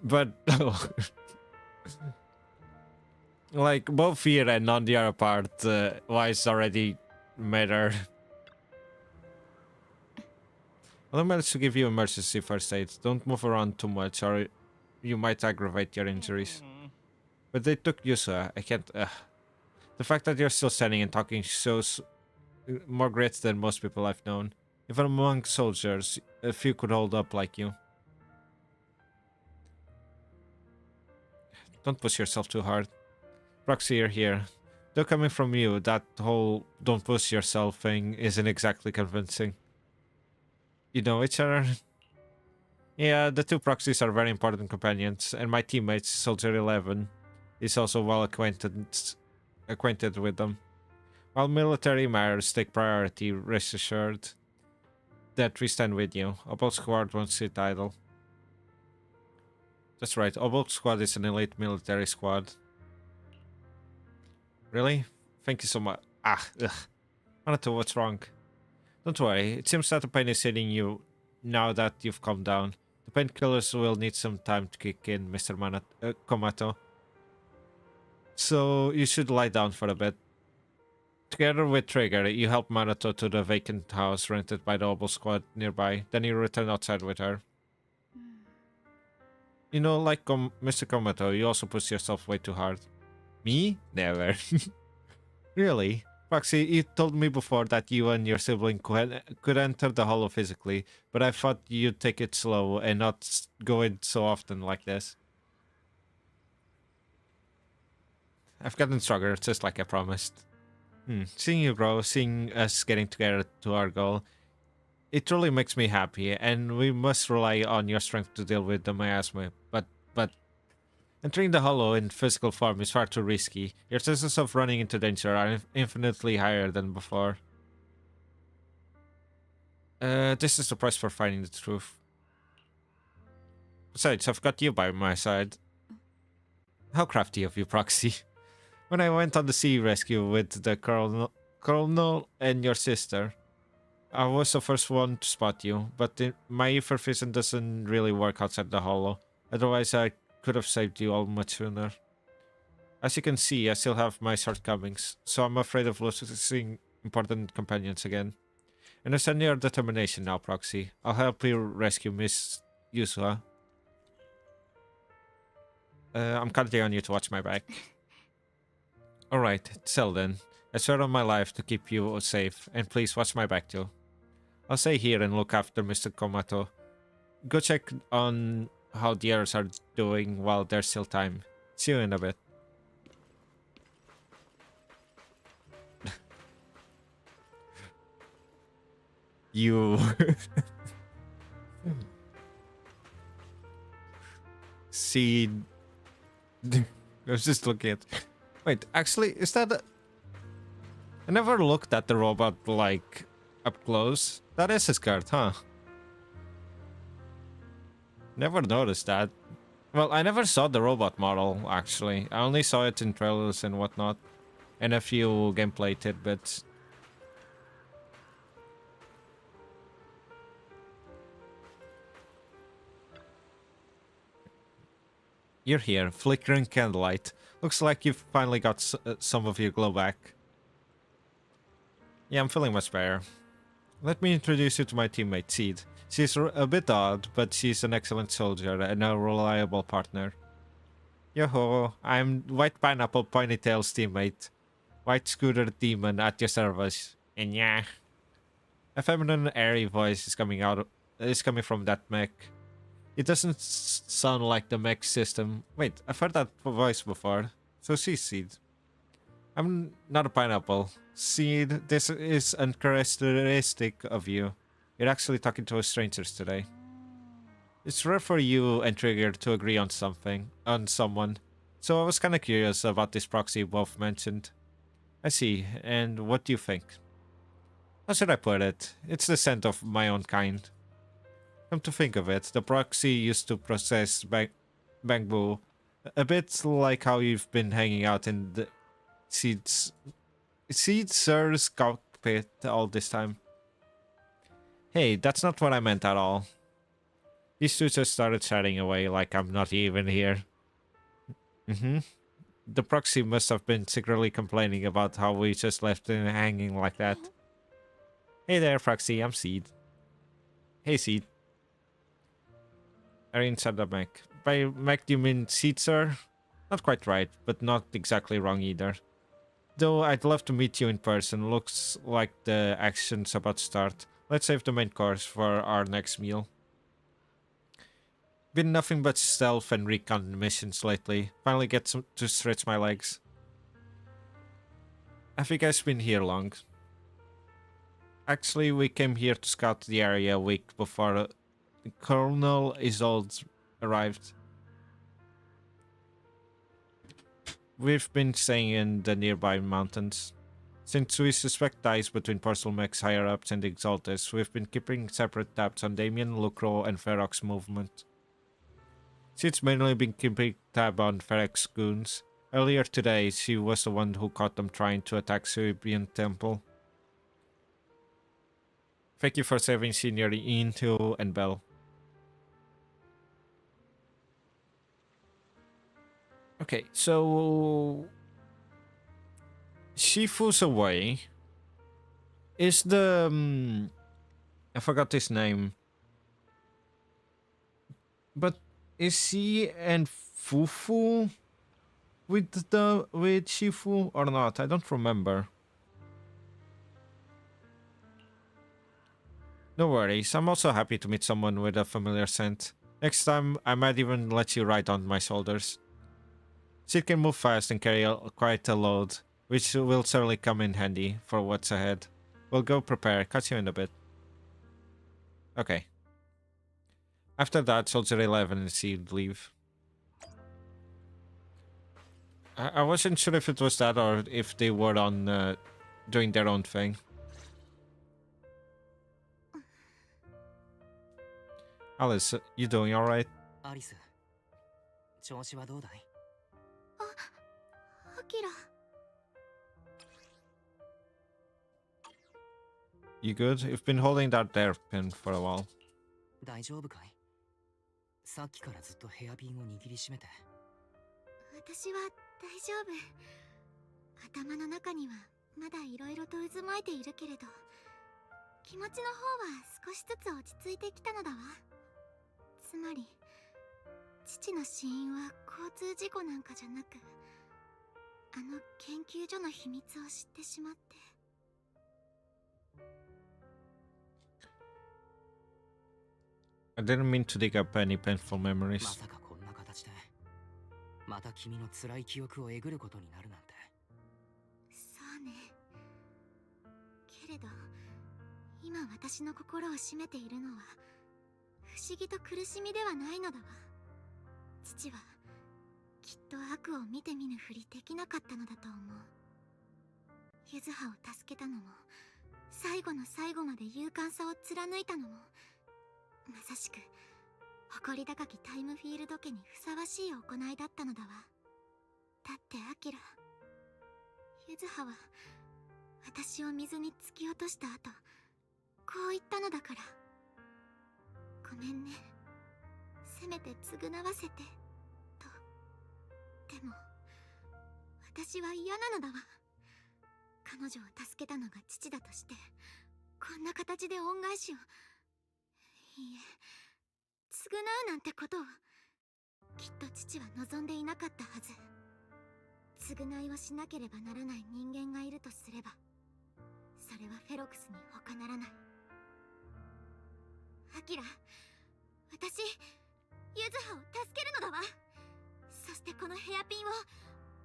[SPEAKER 1] But like both here and on the other part, Wise already met her. I'll manage to give you emergency first aid. Don't move around too much or you might aggravate your injuries. But they took you, sir. I can't... The fact that you're still standing and talking shows more grit than most people I've known. Even among soldiers, a few could hold up like you. Don't push yourself too hard. Proxy, you're here. Though coming from you, that whole don't push yourself thing isn't exactly convincing. You know each other? Yeah, the two proxies are very important companions, and my teammate, Soldier 11, is also well acquainted with them. While military matters take priority, rest assured that we stand with you. Obol Squad won't sit idle. That's right, Obol Squad is an elite military squad. Really? Thank you so much. Manato, what's wrong? Don't worry, it seems that the pain is hitting you now that you've calmed down. The painkillers will need some time to kick in, Mr. Komato. So you should lie down for a bit. Together with Trigger, you help Manato to the vacant house rented by the Obol Squad nearby. Then you return outside with her. You know, like Mr. Komato, you also push yourself way too hard. Me? Never. Really? Proxy, you told me before that you and your sibling could enter the hollow physically, but I thought you'd take it slow and not go in so often like this. I've gotten stronger, just like I promised. Seeing you grow, seeing us getting together to our goal, it truly makes me happy, and we must rely on your strength to deal with the miasma. But entering the hollow in physical form is far too risky. Your chances of running into danger are infinitely higher than before. This is the price for finding the truth. Besides, I've got you by my side. How crafty of you, Proxy. When I went on the sea rescue with the Colonel and your sister, I was the first one to spot you, but my ether vision doesn't really work outside the hollow. Otherwise, I could have saved you all much sooner. As you can see, I still have my shortcomings, so I'm afraid of losing important companions again. Understand your determination now, Proxy. I'll help you rescue Miss Yusua. I'm counting on you to watch my back. Alright, till then. I swear on my life to keep you safe, and please watch my back too. I'll stay here and look after Mr. Komato. Go check on how the others are doing while there's still time. See you in a bit. You... See... I was just looking at... Wait, actually, is that a... I never looked at the robot, like, up close. That is his card, huh? Never noticed that. Well, I never saw the robot model, actually. I only saw it in trailers and whatnot. And a few gameplay tidbits. You're here, flickering candlelight. Looks like you've finally got some of your glow back. Yeah, I'm feeling much better. Let me introduce you to my teammate, Seed. She's a bit odd, but she's an excellent soldier and a reliable partner. Yo-ho, I'm White Pineapple Ponytail's teammate. White Scooter Demon at your service. And yeah. A feminine, airy voice is coming from that mech. It doesn't sound like the mech system. Wait, I've heard that voice before. So she's Seed. I'm not a pineapple. Seed, this is uncharacteristic of you. You're actually talking to strangers today. It's rare for you and Trigger to agree on someone. So I was kinda curious about this proxy you both mentioned. I see, and what do you think? How should I put it? It's the scent of my own kind. Come to think of it, the proxy used to process Bangbu, a bit like how you've been hanging out in the Seed Sir's cockpit all this time. Hey, that's not what I meant at all. These two just started chatting away like I'm not even here. The proxy must have been secretly complaining about how we just left him hanging like that. Hey there, Proxy, I'm Seed. Hey, Seed. Are you inside the mech? By mech, do you mean Seed, sir? Not quite right, but not exactly wrong either. Though I'd love to meet you in person. Looks like the action's about to start. Let's save the main course for our next meal. Been nothing but stealth and recon missions lately. Finally get to stretch my legs. Have you guys been here long? Actually, we came here to scout the area a week before Colonel Isolde arrived. We've been staying in the nearby mountains. Since we suspect ties between Parcel Mech's higher-ups and Exaltus, we've been keeping separate tabs on Damien, Lucro, and Ferox's movement. She's mainly been keeping tab on Ferox's goons. Earlier today, she was the one who caught them trying to attack Suibian Temple. Thank you for saving Senior Into and Bell. Okay, so Shifu's away. Is the I forgot his name. But is he and Fufu with Shifu or not? I don't remember. No worries, I'm also happy to meet someone with a familiar scent. Next time, I might even let you ride on my shoulders. She can move fast and carry quite a load, which will certainly come in handy for what's ahead. We'll go prepare, catch you in a bit. Okay. After that, Soldier 11 and Seed leave. I wasn't sure if it was that or if they were on doing their own thing. Alice, you doing alright?
[SPEAKER 5] Alice, 調子はどうだい?
[SPEAKER 10] アキラ
[SPEAKER 1] You good? You've been holding that there pin for a while.
[SPEAKER 5] 大丈夫かい? さっきからずっとヘアピンを握りしめて。
[SPEAKER 10] 私は大丈夫。頭の中にはまだいろいろと渦巻いているけれど、気持ちの方は少しずつ落ち着いてきたのだわ。つまり、父の死因は交通事故なんかじゃなく、あの研究所の秘密を知ってしまって。
[SPEAKER 1] I didn't mean to dig up any painful memories.
[SPEAKER 5] まさかこんな形で、また君の辛い記憶をえぐることになるなんて。
[SPEAKER 10] そうね。けれど、今私の心を占めているのは、不思議と苦しみではないのだわ。父はきっと悪を見て見ぬふりできなかったのだと思う。ゆずはを助けたのも、最後の最後まで勇敢さを貫いたのも、まさしく誇り高きタイムフィールド家にふさわしい行いだったのだわ。だってアキラ、ゆずはは私を水に突き落とした後、こう言ったのだから。ごめんね、せめて償わせてと。でも私は嫌なのだわ。彼女を助けたのが父だとしてこんな形で恩返しを、いいえ、償うなんてことをきっと父は望んでいなかったはず。償いをしなければならない人間がいるとすれば、それはフェロクスに他ならない。アキラ、私ユズハを助けるのだわ。そしてこのヘアピンを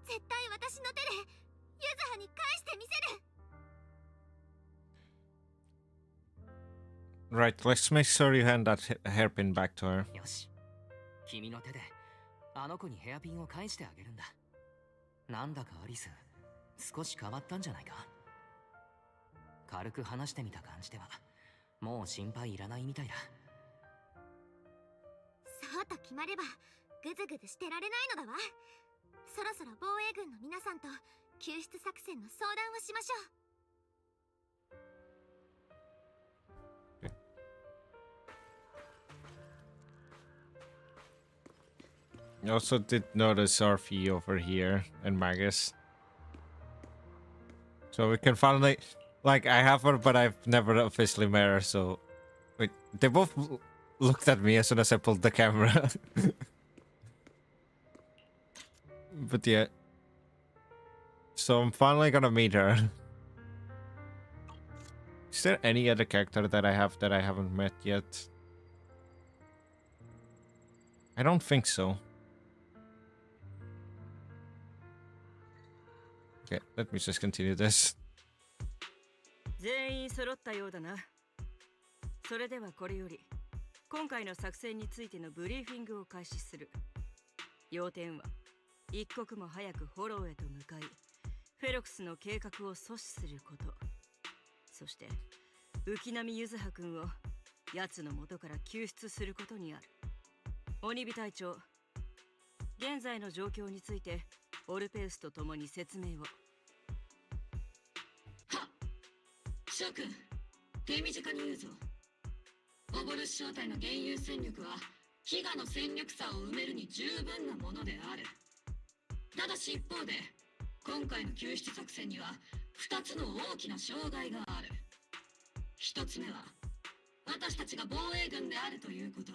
[SPEAKER 10] 絶対私の手でユズハに返してみせる。
[SPEAKER 1] Right, let's make sure you hand that hairpin back to her.
[SPEAKER 5] よし、君の手であの子にヘアピンを返してあげるんだ。なんだかアリス、少し変わったんじゃないか。軽く話してみた感じではもう心配いらないみたいだ。
[SPEAKER 10] そうと決まればグズグズしてられないのだわ。そろそろ防衛軍の皆さんと救出作戦の相談をしましょう。
[SPEAKER 1] I also did notice RV over here and Magus. So we can finally, like, I have her, but I've never officially met her, so... Wait, they both looked at me as soon as I pulled the camera. But yeah. So I'm finally gonna meet her. Is there any other character that I have that I haven't met yet? I don't think so. Okay, let me just continue this.
[SPEAKER 13] 全員揃ったようだな。それではこれより今回の作戦についてのブリーフィングを開始する。要点は一刻も早くフォローへと向かいフェロクスの計画を阻止すること、そして浮波ゆずは君を奴の元から救出することにある。鬼火隊長、現在の状況についてオルペウスと共に説明を。
[SPEAKER 14] 諸君、手短に言うぞ。オボルス小隊の現有戦力は飢餓の戦力差を埋めるに十分なものである。ただし一方で今回の救出作戦には2つの大きな障害がある。1つ目は私たちが防衛軍であるということ。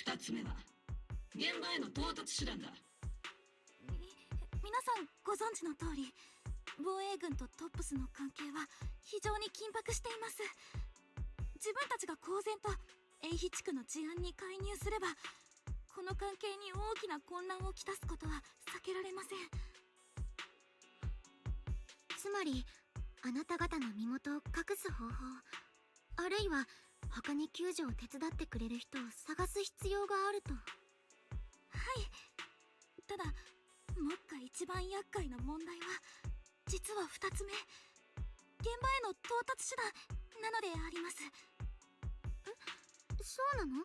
[SPEAKER 14] 2つ目は現場への到達手段だ。
[SPEAKER 10] 皆さんご存知の通り、防衛軍とトップスの関係は非常に緊迫しています。自分たちが公然とエイヒ地区の治安に介入すれば、この関係に大きな混乱をきたすことは避けられません。つまりあなた方の身元を隠す方法、あるいは他に救助を手伝ってくれる人を探す必要があると。はい。ただ目下一番厄介な問題は実は2つ目、現場への到達手段なのであります。そうなの？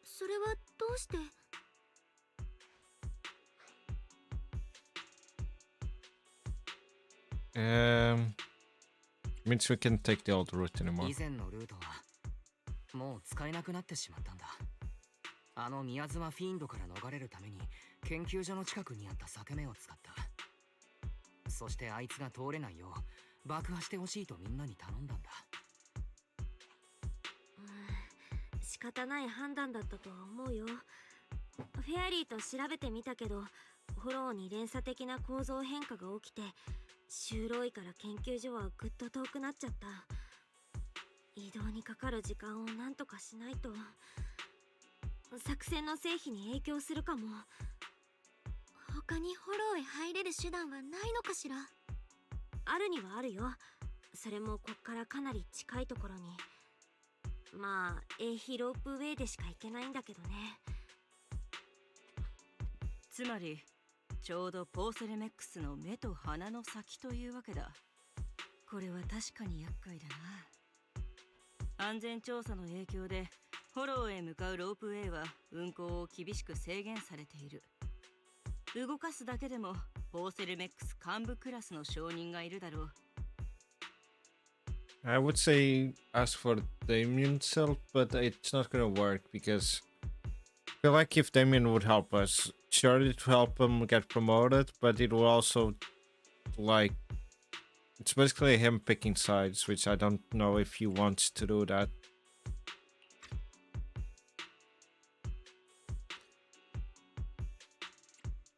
[SPEAKER 10] それはどうして？Means
[SPEAKER 1] we can take the old route anymore.
[SPEAKER 5] 以前のルートはもう使えなくなってしまったんだ。あの宮妻フィンドから逃れるために研究所の近くにあった裂け目を使った。そしてあいつが通れないよう爆破してほしいとみんなに頼んだんだ。
[SPEAKER 10] 仕方ない判断だったとは思うよ。フェアリーと調べてみたけど、フォローに連鎖的な構造変化が起きて修路医から研究所はぐっと遠くなっちゃった。移動にかかる時間をなんとかしないと。作戦の成否に影響するかも。他にフォローへ入れる手段はないのかしら。あるにはあるよ。それもこっからかなり近いところに。まあエイヒロープウェイでしか行けないんだけどね。
[SPEAKER 13] つまりちょうどポーセレメックスの目と鼻の先というわけだ。これは確かに厄介だな。安全調査の影響でフォローへ向かうロープウェイは運行を厳しく制限されている。動かすだけでもポーセレメックス幹部クラスの証人がいるだろう。
[SPEAKER 1] I would say ask for Damien help, but it's not gonna work because I feel like if Damien would help us, sure it will help him get promoted, but it will also, like, it's basically him picking sides, which I don't know if he wants to do that.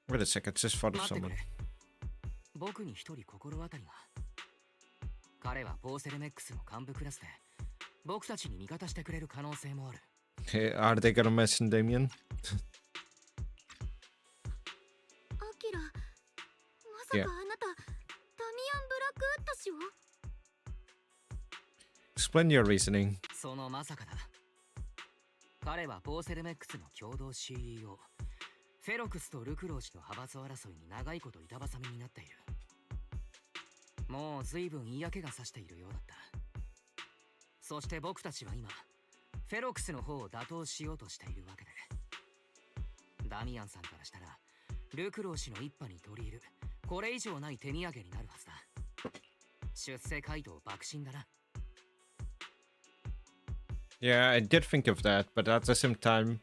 [SPEAKER 1] Wait a second, just thought of someone.
[SPEAKER 5] 僕に一人心当たりが。彼はボーセルメックスの幹部クラスで、僕たちに味方してくれる可能性もある。
[SPEAKER 1] Hey, are they gonna mention Damien?
[SPEAKER 10] アキラ、まさかあなた、ダミアン・ブラックウッド氏を
[SPEAKER 1] Explain your reasoning.
[SPEAKER 5] そのまさかだ。彼はボーセルメックスの共同 CEO。フェロクスとルクロー氏の派閥争いに長いこと板挟みになっている。もう随分嫌気がさしているようだった。そして僕たちは今、フェロクスの方を打倒しようとしているわけで。ダミアンさんからしたら、ルクロー氏の一派に取り入る、これ以上ない手土産になるはずだ。出世街道爆心だな。
[SPEAKER 1] Yeah, I did think of that, but at the same time,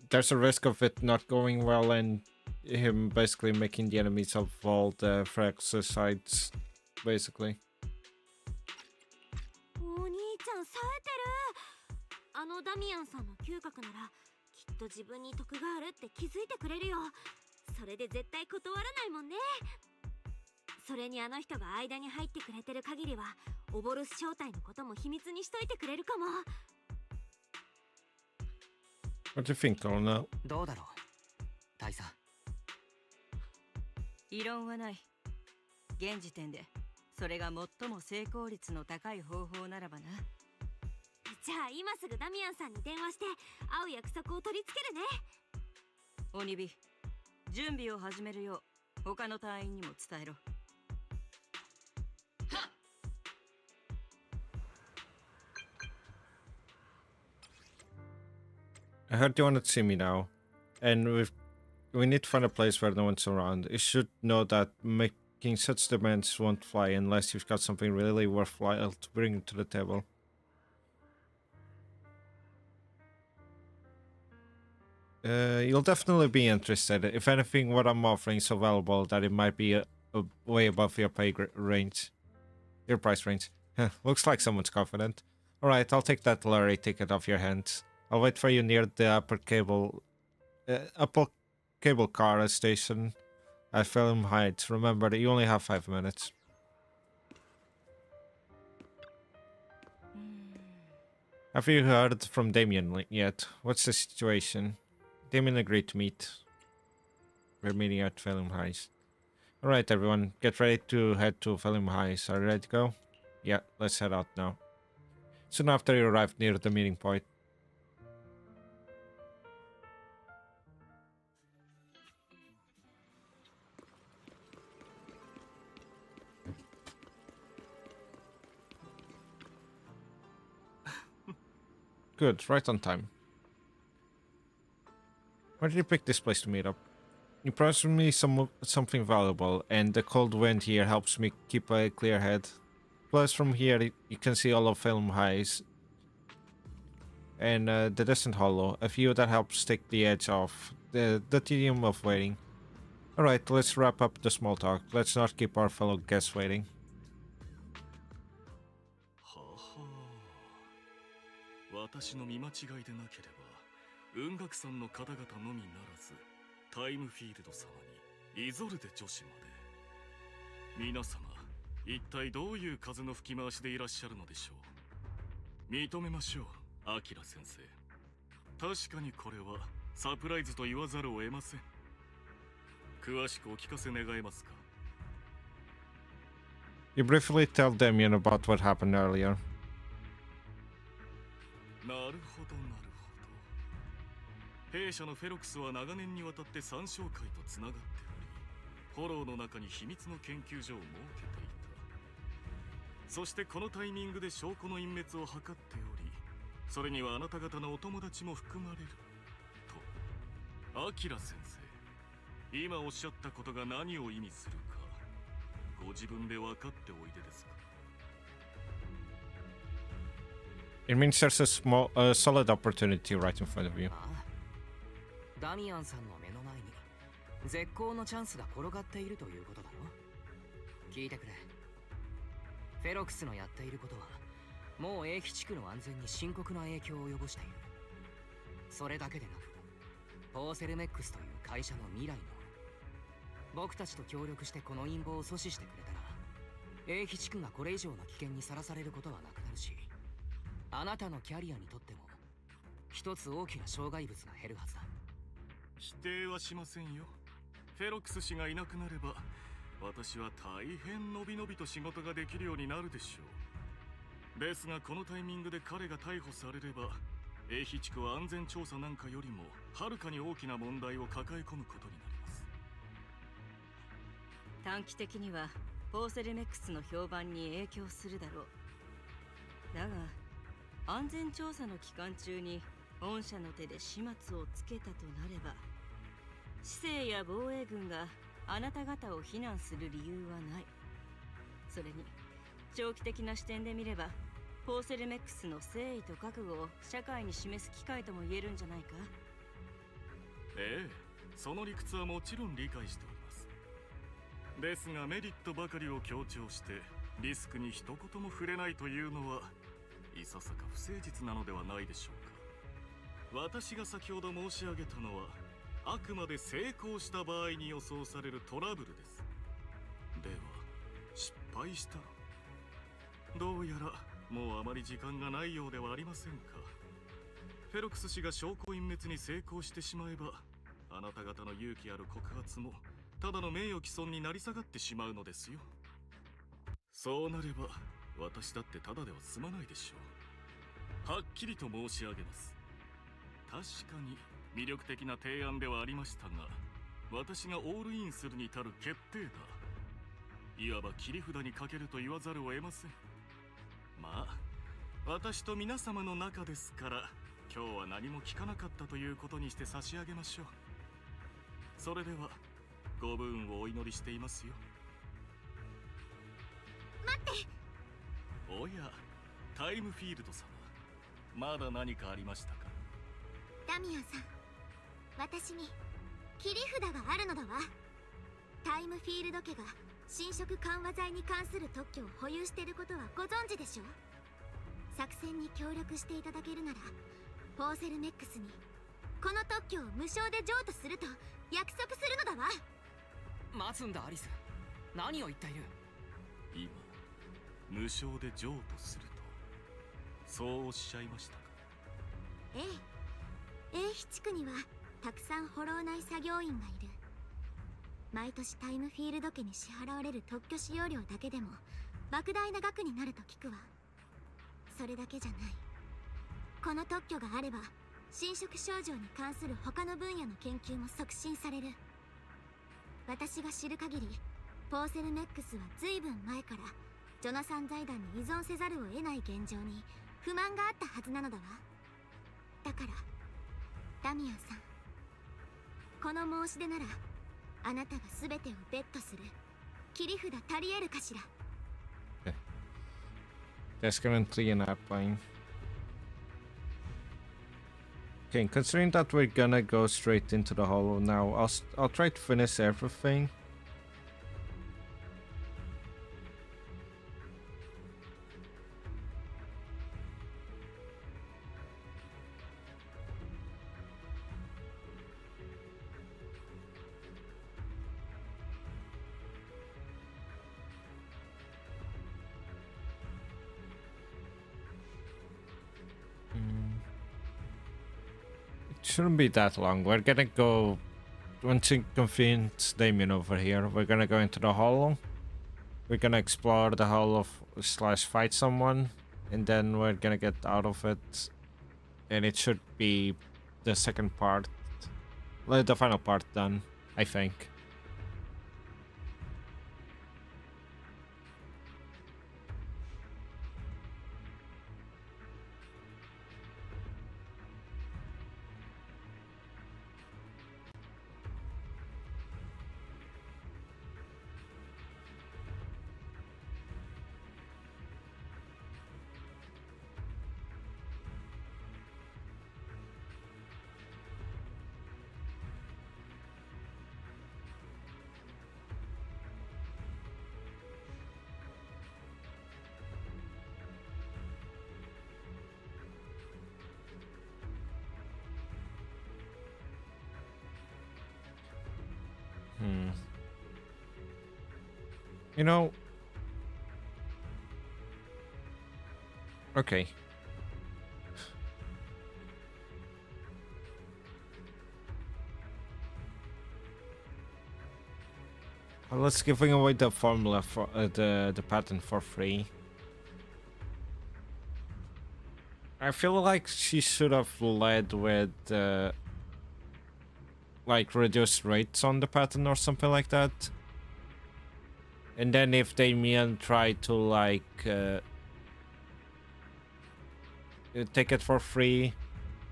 [SPEAKER 1] there's a risk of it not going well and him basically making the enemies of all the Fraxus sides, basically.
[SPEAKER 10] お兄ちゃん冴えてる。あのダミアンさんの嗅覚ならきっと自分に得があるって気づいてくれるよ。それで絶対断らないもんね。それにあの人が間に入ってくれてる限りはオボルス正体のことも秘密にしといてくれるかも。
[SPEAKER 1] What do you think, Colonel?
[SPEAKER 5] どうだろう、大佐。
[SPEAKER 13] 異論はない。現時点でそれが最も成功率の高い方法ならばな。
[SPEAKER 10] じゃあ今すぐダミアンさんに電話して会う約束を取り付けるね。
[SPEAKER 13] 鬼火、準備を始めるよう他の隊員にも伝えろ。
[SPEAKER 1] I heard you wanted to see me now, and we need to find a place where no one's around. You should know that making such demands won't fly unless you've got something really worthwhile to bring to the table. You'll definitely be interested. If anything, what I'm offering is so valuable that it might be a way above your range. Your price range. Looks like someone's confident. Alright, I'll take that lorry ticket off your hands. I'll wait for you near the upper cable car station at Film Heights. Remember that you only have 5 minutes. Have you heard from Damien yet? What's the situation? Damien agreed to meet. We're meeting at Film Heights. Alright everyone, get ready to head to Film Heights. Are you ready to go? Yeah, let's head out now. Soon after you arrive near the meeting point. Good, right on time. Why did you pick this place to meet up? You promised me something valuable, and the cold wind here helps me keep a clear head. Plus, from here you can see all of Film Heights and the distant hollow, a view that helps take the edge off the tedium of waiting. Alright, let's wrap up the small talk. Let's not keep our fellow guests waiting.
[SPEAKER 6] 私の見間違いでなければ、雲岳山の方々のみならず、タイムフィールド様にイゾルデ女子まで。皆様、一体どういう風の吹き回しでいらっしゃるのでしょう。認めましょう、アキラ先生。確かにこれはサプライズと言わざるを得ません。詳しくお聞かせ願えますか。
[SPEAKER 1] You briefly tell Damien about what happened earlier.
[SPEAKER 6] なるほどなるほど。弊社のフェロクスは長年にわたって参照会とつながっており、フォローの中に秘密の研究所を設けていた。そしてこのタイミングで証拠の隠滅を図っており、それにはあなた方のお友達も含まれると。アキラ先生、今おっしゃったことが何を意味するか、ご自分で分かっておいでですか。
[SPEAKER 1] It means there's a solid opportunity right in front of you.
[SPEAKER 5] ダミアンさんの目の前に絶好のチャンスが転がっているということだろ。聞いてくれ。フェロクスのやっていることはもう英飛地区の安全に深刻な影響を及ぼしている。それだけでなくポーセルメックスという会社の未来の僕たちと協力してこの陰謀を阻止してくれたら英飛地区がこれ以上の危険にさらされることはなくなるし、あなたのキャリアにとっても一つ大きな障害物が減るはずだ。
[SPEAKER 6] 否定はしませんよ。フェロクス氏がいなくなれば私は大変のびのびと仕事ができるようになるでしょう。ですがこのタイミングで彼が逮捕されれば英飛地区は安全調査なんかよりもはるかに大きな問題を抱え込むことになります。
[SPEAKER 13] 短期的にはポーセルメックスの評判に影響するだろう。だが安全調査の期間中に御社の手で始末をつけたとなれば、市政や防衛軍があなた方を非難する理由はない。それに長期的な視点で見ればポーセルメックスの誠意と覚悟を社会に示す機会とも言えるんじゃないか。
[SPEAKER 6] ええ、その理屈はもちろん理解しております。ですがメリットばかりを強調してリスクに一言も触れないというのはいささか不誠実なのではないでしょうか。私が先ほど申し上げたのはあくまで成功した場合に予想されるトラブルです。では失敗したらどうやらもうあまり時間がないようではありませんか。フェロクス氏が証拠隠滅に成功してしまえばあなた方の勇気ある告発もただの名誉毀損になり下がってしまうのですよ。そうなれば私だってただでは済まないでしょう。はっきりと申し上げます。確かに魅力的な提案ではありましたが、私がオールインするに足る決定だ。いわば切り札にかけると言わざるを得ません。まあ私と皆様の中ですから今日は何も聞かなかったということにして差し上げましょう。それではご武運をお祈りしていますよ。
[SPEAKER 10] 待って。
[SPEAKER 6] おや、タイムフィールド様、まだ何かありましたか。
[SPEAKER 10] ダミアンさん、私に切り札があるのだわ。タイムフィールド家が侵食緩和剤に関する特許を保有していることはご存知でしょう。作戦に協力していただけるならポーセルメックスにこの特許を無償で譲渡すると約束するのだわ。
[SPEAKER 5] 待つんだアリス、何を言っている。
[SPEAKER 6] 今無償で譲渡するとそうおっしゃいましたか。
[SPEAKER 10] ええ、英飛地区にはたくさんフォロー内作業員がいる。毎年タイムフィールド家に支払われる特許使用料だけでも莫大な額になると聞くわ。それだけじゃない。この特許があれば侵食症状に関する他の分野の研究も促進される。私が知る限りポーセルメックスは随分前からジョナサン財団に依存せざるを得ない現状に不満があったはずなのだわ。だからダミアンさん、この申し出ならあなたが全てをベットする切り札足り得るかしら。
[SPEAKER 1] There's currently an airplane. Okay, considering that we're gonna go straight into the hollow now, I'll try to finish everything. Shouldn't be that long. We're gonna go, once you convince Damien over here, we're gonna go into the hollow. We're gonna explore the hollow slash fight someone, and then we're gonna get out of it. And it should be the second part, the final part done, I think. You know... Okay. Well, let's giving away the formula for the pattern for free. I feel like she should have led with like reduced rates on the pattern or something like that. And then if Damien tried to like take it for free,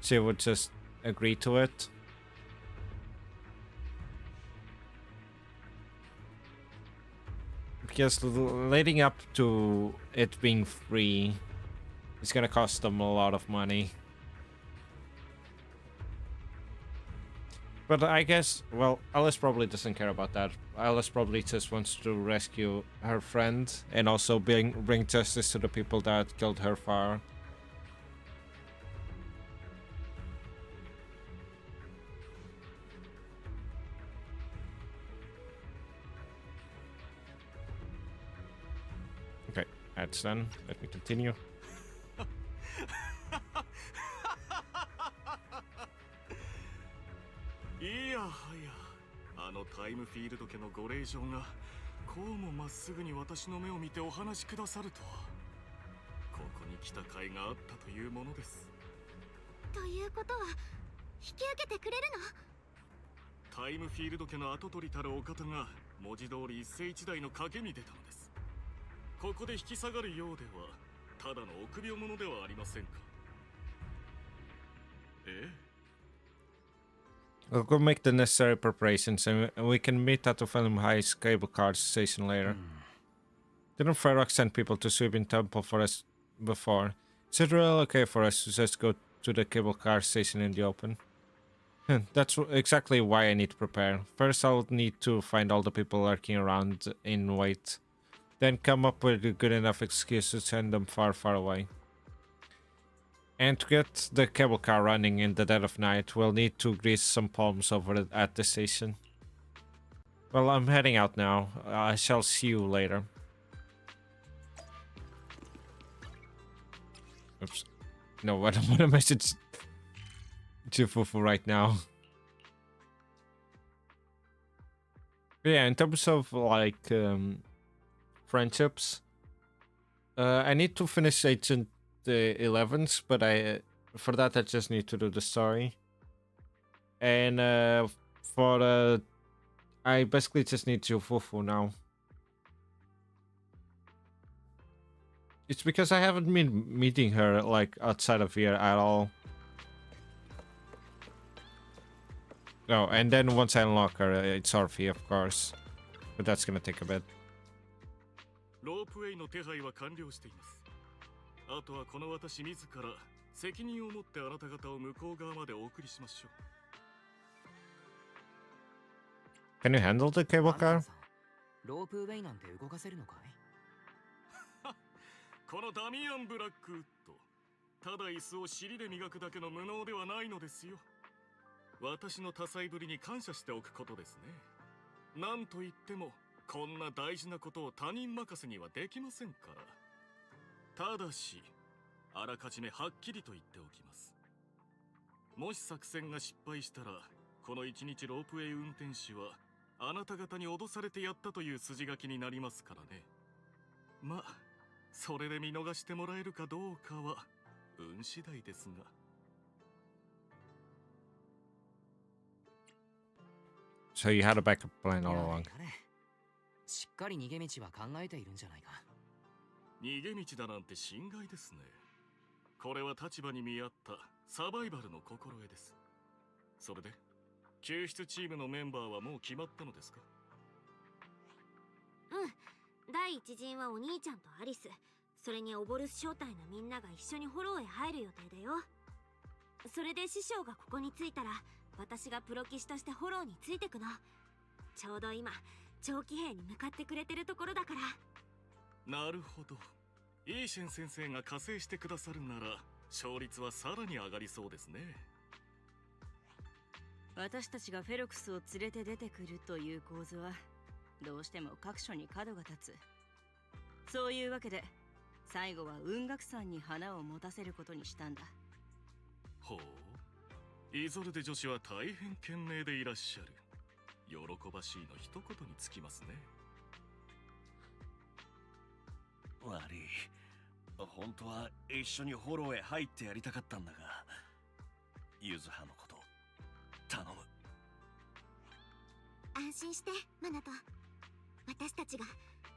[SPEAKER 1] she would just agree to it. Because leading up to it being free, it's gonna cost them a lot of money. But I guess, well, Alice probably doesn't care about that. Alice probably just wants to rescue her friend and also bring justice to the people that killed her father. Okay, that's done. Let me continue.
[SPEAKER 6] いやはや、あのタイムフィールド家のご令嬢がこうもまっすぐに私の目を見てお話しくださるとは、ここに来た甲斐があったというものです。
[SPEAKER 10] ということは引き受けてくれるの？
[SPEAKER 6] タイムフィールド家の跡取りたるお方が文字通り一世一代の賭けに出たのです。ここで引き下がるようではただの臆病者ではありませんか。ええ。
[SPEAKER 1] We'll go make the necessary preparations and we can meet at the Film High's cable car station later. Didn't Ferox send people to sweep in temple for us before? Is it really okay for us to just go to the cable car station in the open? That's exactly why I need to prepare. First I'll need to find all the people lurking around in wait. Then come up with a good enough excuse to send them far, far away. And to get the cable car running in the dead of night, we'll need to grease some palms over at the station. Well, I'm heading out now. I shall see you later. Oops. No, what a message to Fufu right now. Yeah, in terms of like friendships, I need to finish Agent the 11s, but for that I just need to do the story, and I basically just need Fufu now. It's because I haven't been meeting her like outside of here at all. No, and then once I unlock her, it's Orphe, of course, but that's gonna take a bit.
[SPEAKER 6] あとはこの私自ら責任を持ってあなた方を向こう側までお送りしましょう。
[SPEAKER 1] Can you handle the cable car?
[SPEAKER 5] ロープウェイなんて動かせるのかい？
[SPEAKER 6] このダミアン・ブラックウッド、ただ椅子を尻で磨くだけの無能ではないのですよ。私の多彩ぶりに感謝しておくことですね。なんといってもこんな大事なことを他人任せにはできませんから。 ただし、あらかじめはっきりと言っておきます。もし作戦が失敗したら、この一日ロープウェイ運転手はあなた方に脅されてやったという筋書きになりますからね。まあ、それで見逃してもらえるかどうかは運次第ですが。
[SPEAKER 1] So you had a backup plan all along.
[SPEAKER 5] しっかり逃げ道は考えているんじゃないか。
[SPEAKER 6] 逃げ道だなんて心外ですね。これは立場に見合ったサバイバルの心得です。それで、救出チームのメンバーはもう決まったのですか？
[SPEAKER 10] うん。第一陣はお兄ちゃんとアリス、それにオボルス正体のみんなが一緒にフォローへ入る予定だよ。それで師匠がここに着いたら、私がプロ騎士としてフォローについてくの。ちょうど今、長期兵に向かってくれてるところだから。
[SPEAKER 6] なるほど。イーシェン先生が加勢してくださるなら勝率はさらに上がりそうですね。
[SPEAKER 13] 私たちがフェロクスを連れて出てくるという構図はどうしても各所に角が立つ。そういうわけで最後は雲岳山に花を持たせることにしたんだ。
[SPEAKER 6] ほう、イゾルデ女子は大変賢明でいらっしゃる。喜ばしいの一言につきますね。
[SPEAKER 9] 悪い、本当は一緒にフォローへ入ってやりたかったんだが、ユズハのこと頼む。
[SPEAKER 10] 安心してマナト、私たちが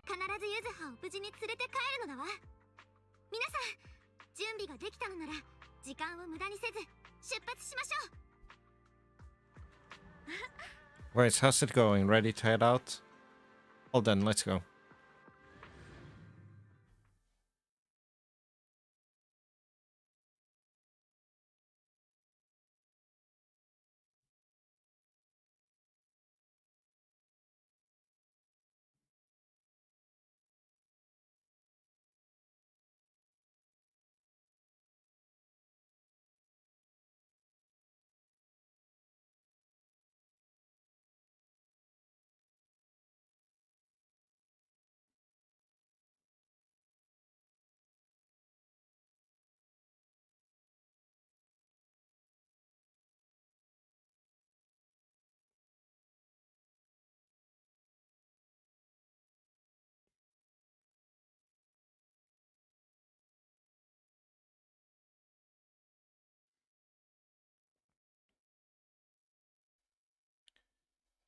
[SPEAKER 10] 必ずユズハを無事に連れて帰るのだわ。皆さん準備ができたのなら時間を無駄にせず出発しましょう。
[SPEAKER 1] Wait, how's it going? Ready to head out? Well then, let's go.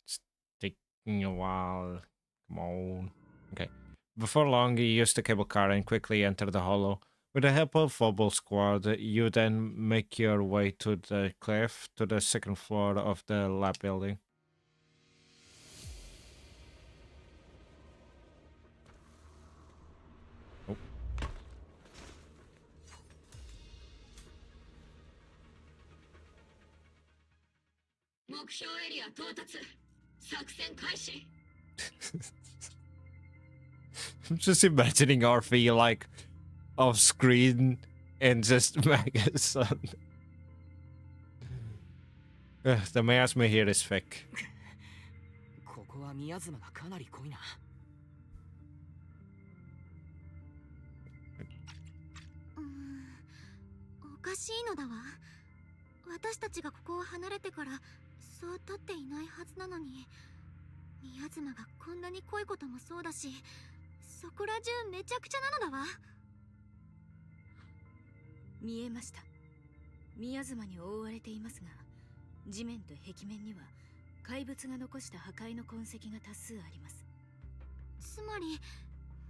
[SPEAKER 1] It's taking a while. Come on. Okay. Before long, you use the cable car and quickly enter the hollow. With the help of Bubble Squad, you then make your way to the cliff to the second floor of the lab building. Oh.
[SPEAKER 14] 目標エリア到達。作戦開始。
[SPEAKER 1] I'm just imagining RV like off screen and just Megason. The miasma here is thick.
[SPEAKER 5] ここはミヤズマがかなり濃いな。
[SPEAKER 10] おかしいのだわ。私たちがここを離れてからそう経っていないはずなのに、宮妻がこんなに濃いこともそうだし、そこら中めちゃくちゃなのだわ。
[SPEAKER 11] 見えました。宮妻に覆われていますが、地面と壁面には怪物が残した破壊の痕跡が多数あります。
[SPEAKER 10] つまり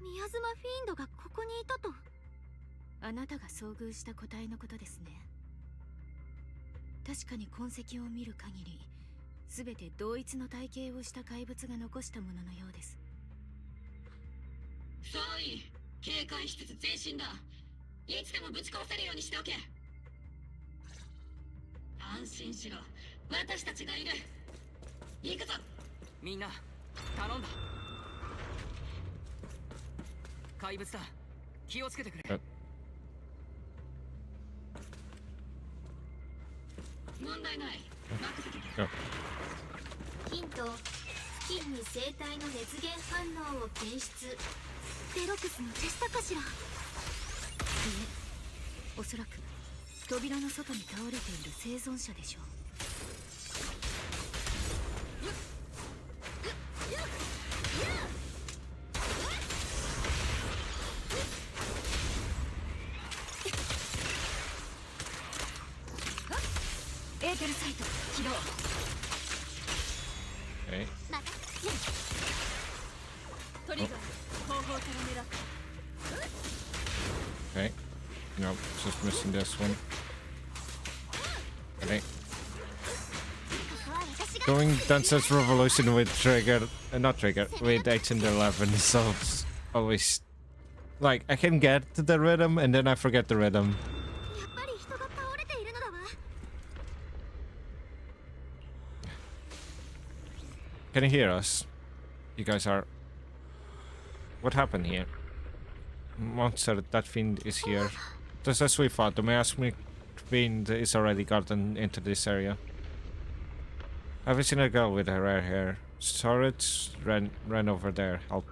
[SPEAKER 10] 宮妻フィーンドがここにいたと。
[SPEAKER 11] あなたが遭遇した個体のことですね。確かに痕跡を見る限り、すべて同一の体型をした怪物が残したもののようです。
[SPEAKER 14] そうい、警戒しつつ前進だ。いつでもぶち壊せるようにしておけ。安心しろ、私たちがいる。行くぞ。
[SPEAKER 5] みんな頼んだ。怪物だ、気をつけてくれ。
[SPEAKER 14] 問題ない。任せてくれ。
[SPEAKER 2] ヒント、付近に生体の熱源反応を検出。
[SPEAKER 10] デロクスの手下かしら。い
[SPEAKER 11] え、おそらく扉の外に倒れている生存者でしょう。エーテルサイト起動。トリガー後方から狙った。
[SPEAKER 1] Okay. Nope, just missing this one. Okay. Going Dance's Revolution with Trigger, not Trigger, with 8 and 11 is so always like I can get to the rhythm and then I forget the rhythm. Can you hear us? You guys are. What happened here? Monster, that fiend is here. Just as we thought, the miasmic fiend is already gotten into this area. Have you seen a girl with her rare hair? Turrets ran over there. Help.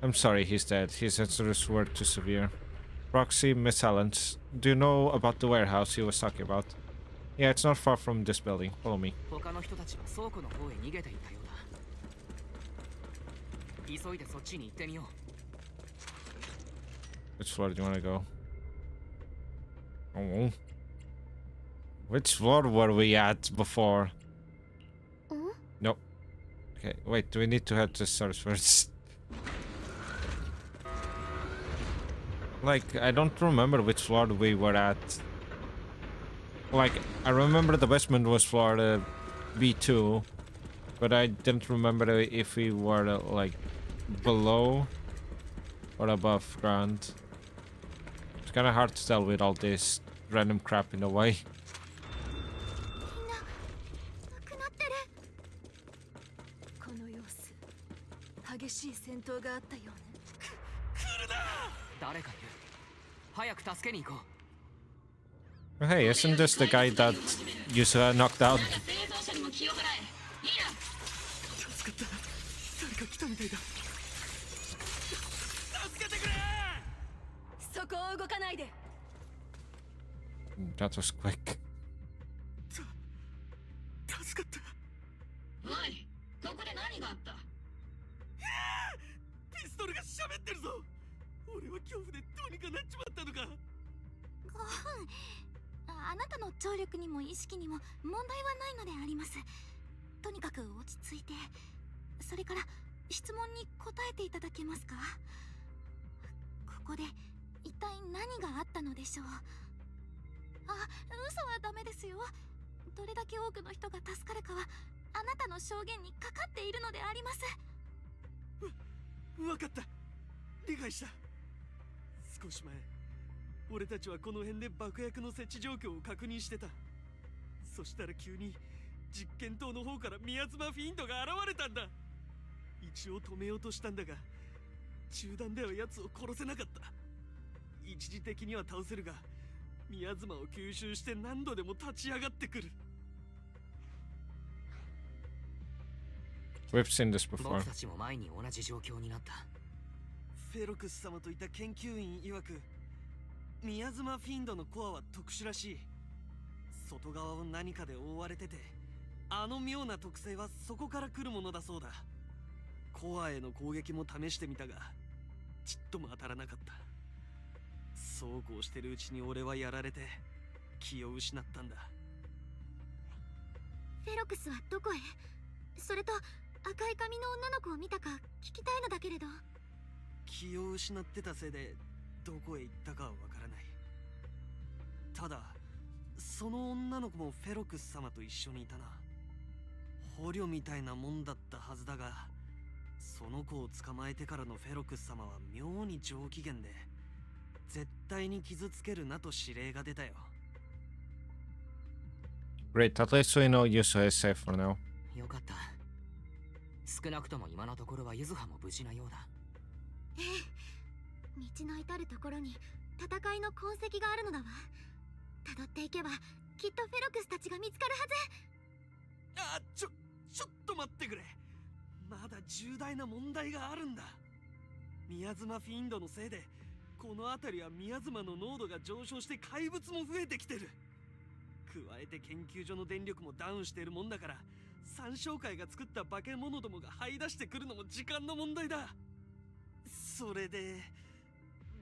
[SPEAKER 1] I'm sorry, he's dead. His injuries were too severe. Roxy, Miss Allens, do you know about the warehouse he was talking about? Yeah, it's not far from this building. Follow me. Which floor do you want to go? Oh. Which floor were we at before? Nope. Okay, wait, do we need to head to stairs first? Like, I don't remember which floor we were at. Like, I remember the basement was floor B2, but I didn't remember if we were like below or above ground. It's kind of hard to tell with all this random crap in the way.
[SPEAKER 3] 激しい戦闘があったようね。
[SPEAKER 5] 誰かいる。早く助けに行こ
[SPEAKER 1] う。Hey, isn't this the guy that you knocked out?
[SPEAKER 7] 助かった。誰か来たみたいだ。助けてくれ。
[SPEAKER 3] そこを動かないで。
[SPEAKER 1] That was quick.
[SPEAKER 7] 助かった。
[SPEAKER 14] おい、ここで何があった？
[SPEAKER 7] ピストルが喋ってるぞ。俺は恐怖でどうにかなっちまったのか。
[SPEAKER 10] あなたの聴力にも意識にも問題はないのであります。とにかく落ち着いて、それから質問に答えていただけますか？ここで一体何があったのでしょう？嘘はダメですよ。どれだけ多くの人が助かるかはあなたの証言にかかっているのであります。
[SPEAKER 7] わかった。理解した。少し前、俺たちはこの辺で爆薬の設置状況を確認してた。そしたら急に実験棟の方から宮妻フィンドが現れたんだ。一応止めようとしたんだが、中断では奴を殺せなかった。一時的には倒せるが、宮妻を吸収して何度でも立ち上がってくる。
[SPEAKER 1] We've seen this before.
[SPEAKER 5] 僕たちも前に同じ状況になった。
[SPEAKER 7] フェロクス様といた研究員曰く、宮妻フィンドのコアは特殊らしい。外側を何かで覆われてて、あの妙な特性はそこから来るものだそうだ。コアへの攻撃も試してみたが、ちっとも当たらなかった。そうこうしてるうちに俺はやられて気を失ったんだ。
[SPEAKER 10] フェロクスはどこへ？それと赤い髪の女の子を見たか聞きたいのだけれど。
[SPEAKER 7] 気を失ってたせいでどこへ行ったかはわからない。ただその女の子もフェロクス様と一緒にいたな。捕虜みたいなもんだったはずだが、その子を捕まえてからのフェロクス様は妙に上機嫌で、絶対に傷つけるなと指令が出たよ。
[SPEAKER 1] Great, at least we know Yuzo is safe for now.
[SPEAKER 5] よかった。少なくとも今のところはユズハも無事なようだ。
[SPEAKER 10] ええ、道の至るところに戦いの痕跡があるのだわ。辿っていけばきっとフェロクスたちが見つかるはず。
[SPEAKER 7] ちょっと待ってくれ。まだ重大な問題があるんだ。宮妻フィンドのせいでこの辺りは宮妻の濃度が上昇して怪物も増えてきてる。加えて研究所の電力もダウンしているもんだから、三小会が作った化け物どもが這い出してくるのも時間の問題だ。それで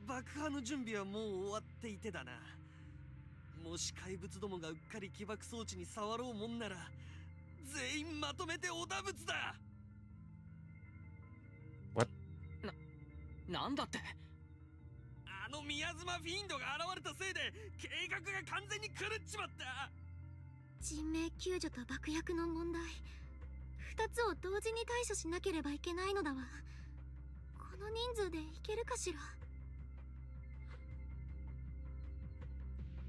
[SPEAKER 7] 爆破の準備はもう終わっていてだな。もし怪物どもがうっかり起爆装置に触ろうもんなら、全員まとめておだぶつだ。
[SPEAKER 5] なんだって？
[SPEAKER 7] あの宮妻フィンドが現れたせいで計画が完全に狂っちまった。
[SPEAKER 10] 人命救助と爆薬の問題、二つを同時に対処しなければいけないのだわ。この人数でいけるかしら。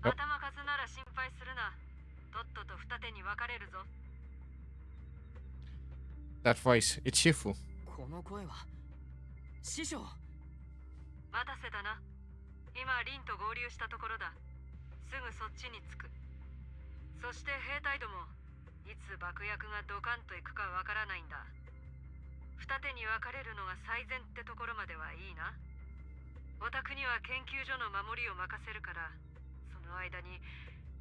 [SPEAKER 13] 頭数なら心配するな。とっとと二手に分かれるぞ。
[SPEAKER 1] That voice, it's Shifu.
[SPEAKER 5] この声は師匠。
[SPEAKER 13] 待たせたな。今リンと合流したところだ。すぐそっちに着く。そして兵隊ども、いつ爆薬がドカンといくかわからないんだ。二手に分かれるのが最善ってところまではいいな。お宅には研究所の守りを任せるから、その間に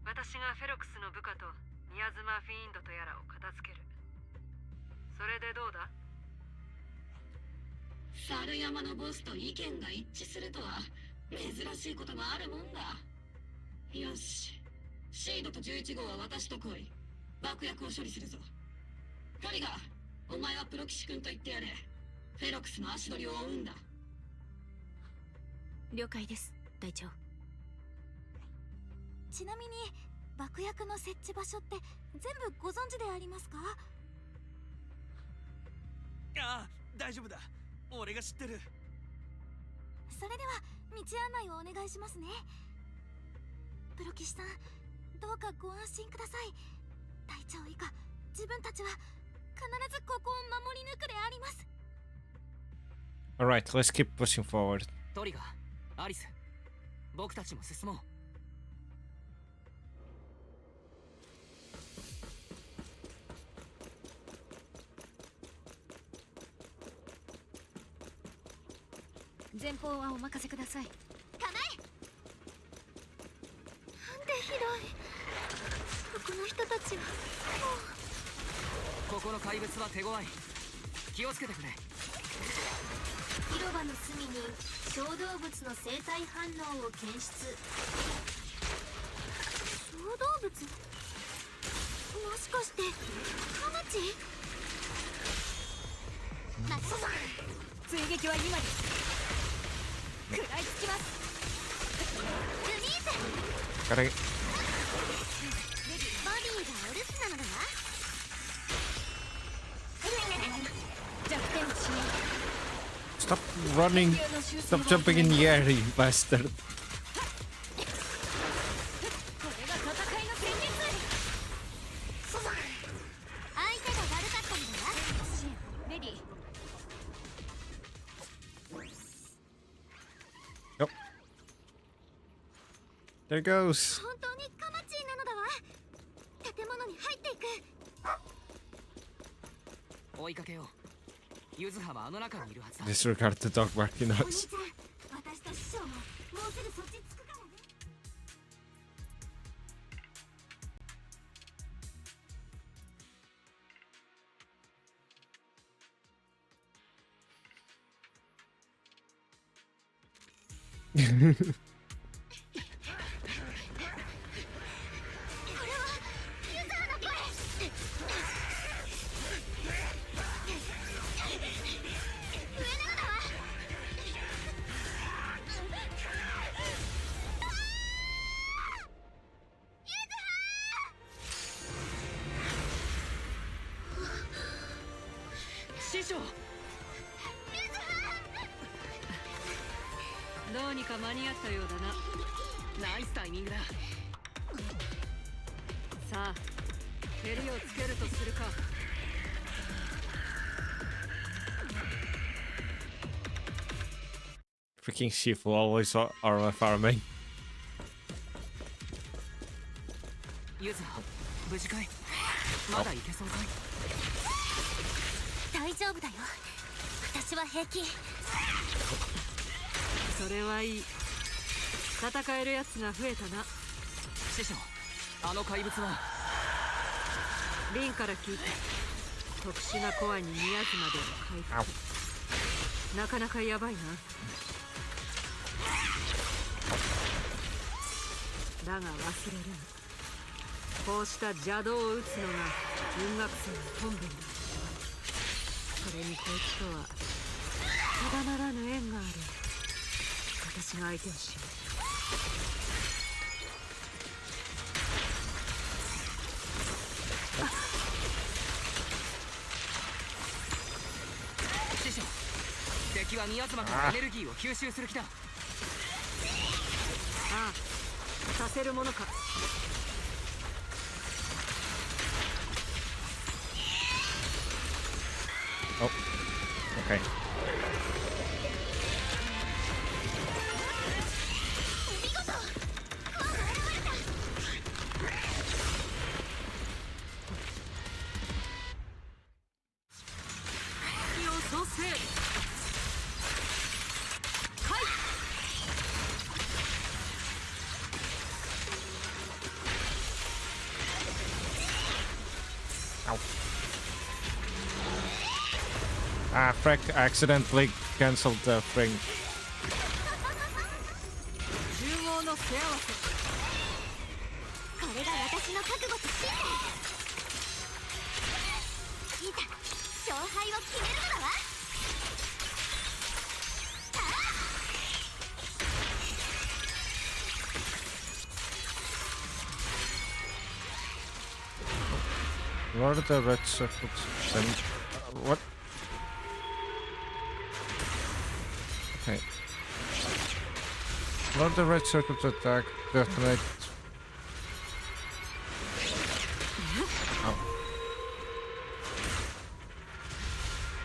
[SPEAKER 13] 私がフェロクスの部下と宮妻フィーンドとやらを片付ける。それでどうだ？
[SPEAKER 14] 猿山のボスと意見が一致するとは珍しいことがあるもんだ。よし、シードと11号は私と来い。爆薬を処理するぞ。トリガー、お前はプロ騎士君と言ってやれ。フェロクスの足取りを追うんだ。
[SPEAKER 11] 了解です、隊長。
[SPEAKER 10] ちなみに爆薬の設置場所って全部ご存知でありますか？
[SPEAKER 7] ああ、大丈夫だ。俺が知ってる。
[SPEAKER 10] それでは道案内をお願いしますね。プロ騎士さん、どうかご安心ください。隊長以下、自分たちは必ずここを守り抜くであります。
[SPEAKER 1] Alright, let's keep pushing forward.
[SPEAKER 5] トリガー、アリス、僕たちも進もう。
[SPEAKER 11] 前方はお任せください。
[SPEAKER 10] 構え。なんてひどい。この人たちは
[SPEAKER 5] ここの怪物は手強い。気をつけてくれ。
[SPEAKER 2] 広場の隅に小動物の生態反応を検出。
[SPEAKER 10] 小動物？もしかしてカマチ？
[SPEAKER 11] 追撃は今です。食らいつきます。
[SPEAKER 10] ルニーズ。
[SPEAKER 1] Gotta
[SPEAKER 10] ボディがお留守なのだわ。
[SPEAKER 11] 弱点をしない。
[SPEAKER 1] stop running. Stop jumping in the air, you bastard.
[SPEAKER 11] これが戦いの戦術。
[SPEAKER 10] 相手が悪かったのだわ。
[SPEAKER 11] 支援レディー。
[SPEAKER 1] Yep. There it goes.
[SPEAKER 10] 本当にカマチーなのだわ。建物に入っていく。
[SPEAKER 5] 追いかけよう。ユズハはあの中にいるはずだ。
[SPEAKER 1] Disregard the dog barking
[SPEAKER 2] お兄
[SPEAKER 1] us.
[SPEAKER 2] ちゃん、私と師匠ももうすぐそっち着くからね。
[SPEAKER 10] これはユザーの声。上なのだわ。
[SPEAKER 5] 師匠、
[SPEAKER 13] どうにか間に合ったようだな。
[SPEAKER 5] ナイスタイミングだ。
[SPEAKER 13] さあ、蹴りをつけるとするか。
[SPEAKER 1] Freaking Shifu always RF me.
[SPEAKER 5] ユズハ、無事かい？まだいけそうかい？
[SPEAKER 10] 大丈夫だよ。私は平気。
[SPEAKER 13] それはいい。戦えるやつが増えたな。
[SPEAKER 5] 師匠、あの怪物は？
[SPEAKER 13] リンから聞いた。特殊なコアに宮津までの回復。なかなかやばいな。だが忘れるな。こうした邪道を打つのが文学生の本分だ。それにこいつとはただならぬ縁がある。私が相手をしよう。
[SPEAKER 5] 師匠、敵は宮妻からエネルギーを吸収する気だ。
[SPEAKER 13] ああ、させるものか。
[SPEAKER 1] Oh, okay.
[SPEAKER 10] こ
[SPEAKER 1] Ow. Ah, frick, accidentally cancelled the thing. What are the red circles? What? Okay. What are the red circles attack? Detonate. Oh.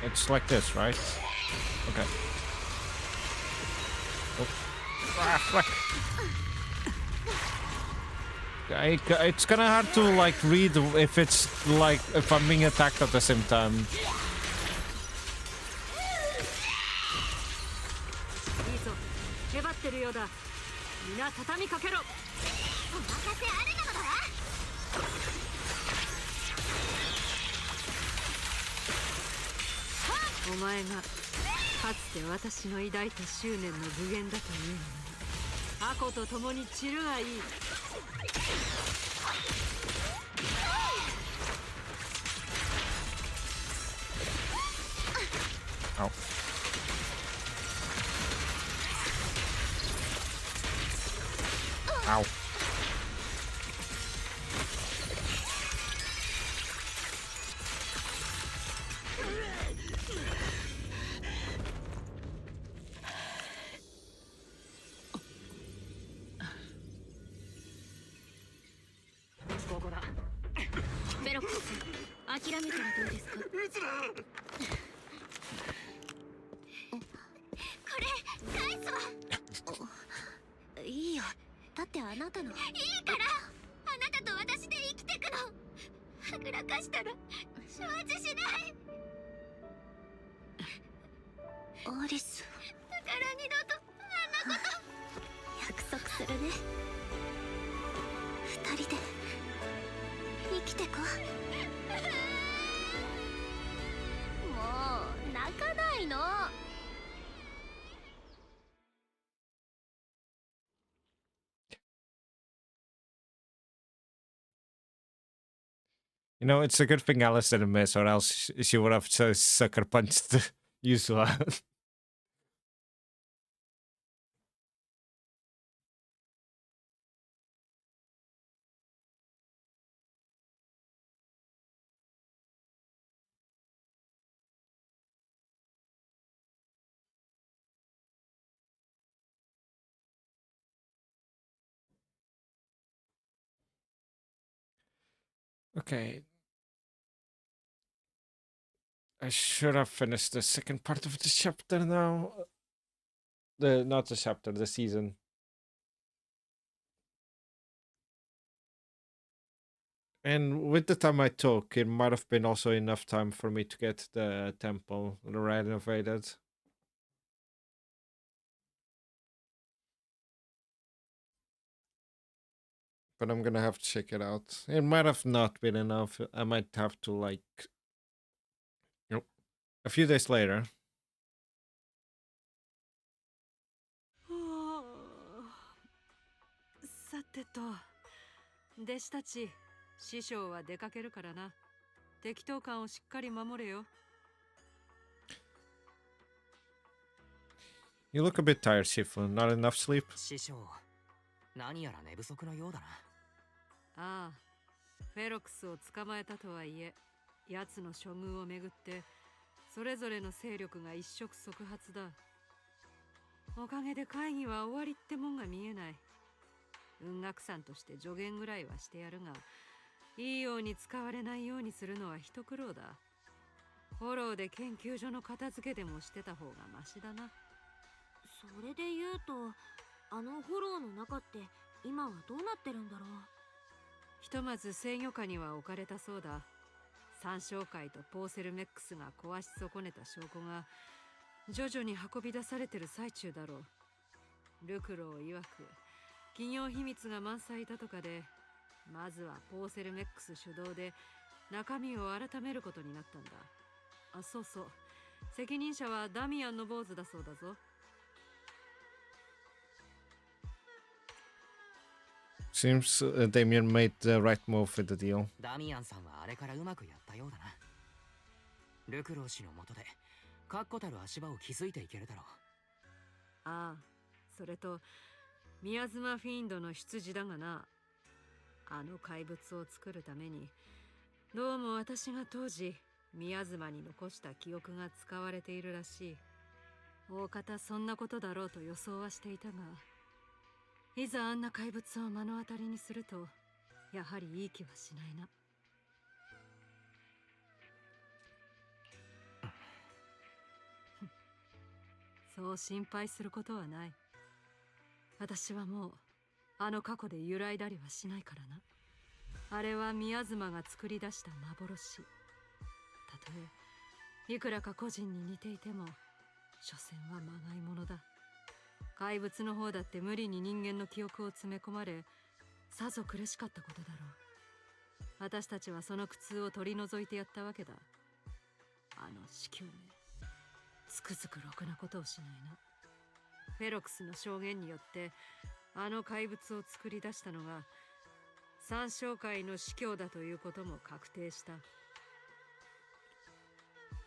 [SPEAKER 1] It's like this, right? Okay. Oh. Ah, fuck. It's kinda hard to like read if it's like if I'm being attacked at the same time. Ow. Ow. You know, it's a good thing Alice didn't miss, or else she would have sucker punched Yusua. Okay. I should have finished the second part of the chapter now. Not the chapter, the season. And with the time I took, it might have been also enough time for me to get the temple renovated. But I'm gonna have to check it out. It might have not been enough. I might have to like, a few days later. You look a bit tired, Shifu. Not enough sleep?
[SPEAKER 5] 何やら寝不足のようだな。
[SPEAKER 13] ああ、フェロクスを捕まえたとはいえ、奴の処遇をめぐってそれぞれの勢力が一触即発だ。おかげで会議は終わりってもんが見えない。雲岳さんとして助言ぐらいはしてやるが、いいように使われないようにするのは一苦労だ。フォローで研究所の片付けでもしてた方がマシだな。
[SPEAKER 10] それで言うと、あのフォローの中って今はどうなってるんだろう。
[SPEAKER 13] ひとまず制御下には置かれたそうだ。三小会とポーセルメックスが壊し損ねた証拠が徐々に運び出されてる最中だろう。ルクロー曰く企業秘密が満載だとかで、まずはポーセルメックス主導で中身を改めることになったんだ。あ、そうそう。責任者はダミアンの坊主だそうだぞ。
[SPEAKER 1] Seems Damien made the right move with the deal.
[SPEAKER 5] ダミアンさんはあれからうまくやったようだな。ルクロー氏の下で確固たる足場を築いていけるだろう。
[SPEAKER 13] ああ、それとミヤズマフィンドの出自だがな。あの怪物を作るためにどうも私が当時宮妻に残した記憶が使われているらしい。大方そんなことだろうと予想はしていたが、いざあんな怪物を目の当たりにするとやはりいい気はしないな。そう心配することはない。私はもうあの過去で揺らいだりはしないからな。あれは宮妻が作り出した幻。たとえいくらか個人に似ていても所詮はまがいものだ。怪物の方だって無理に人間の記憶を詰め込まれさぞ苦しかったことだろう。私たちはその苦痛を取り除いてやったわけだ。あの司教めつくづくろくなことをしないな。フェロクスの証言によってあの怪物を作り出したのが三将会の司教だということも確定した。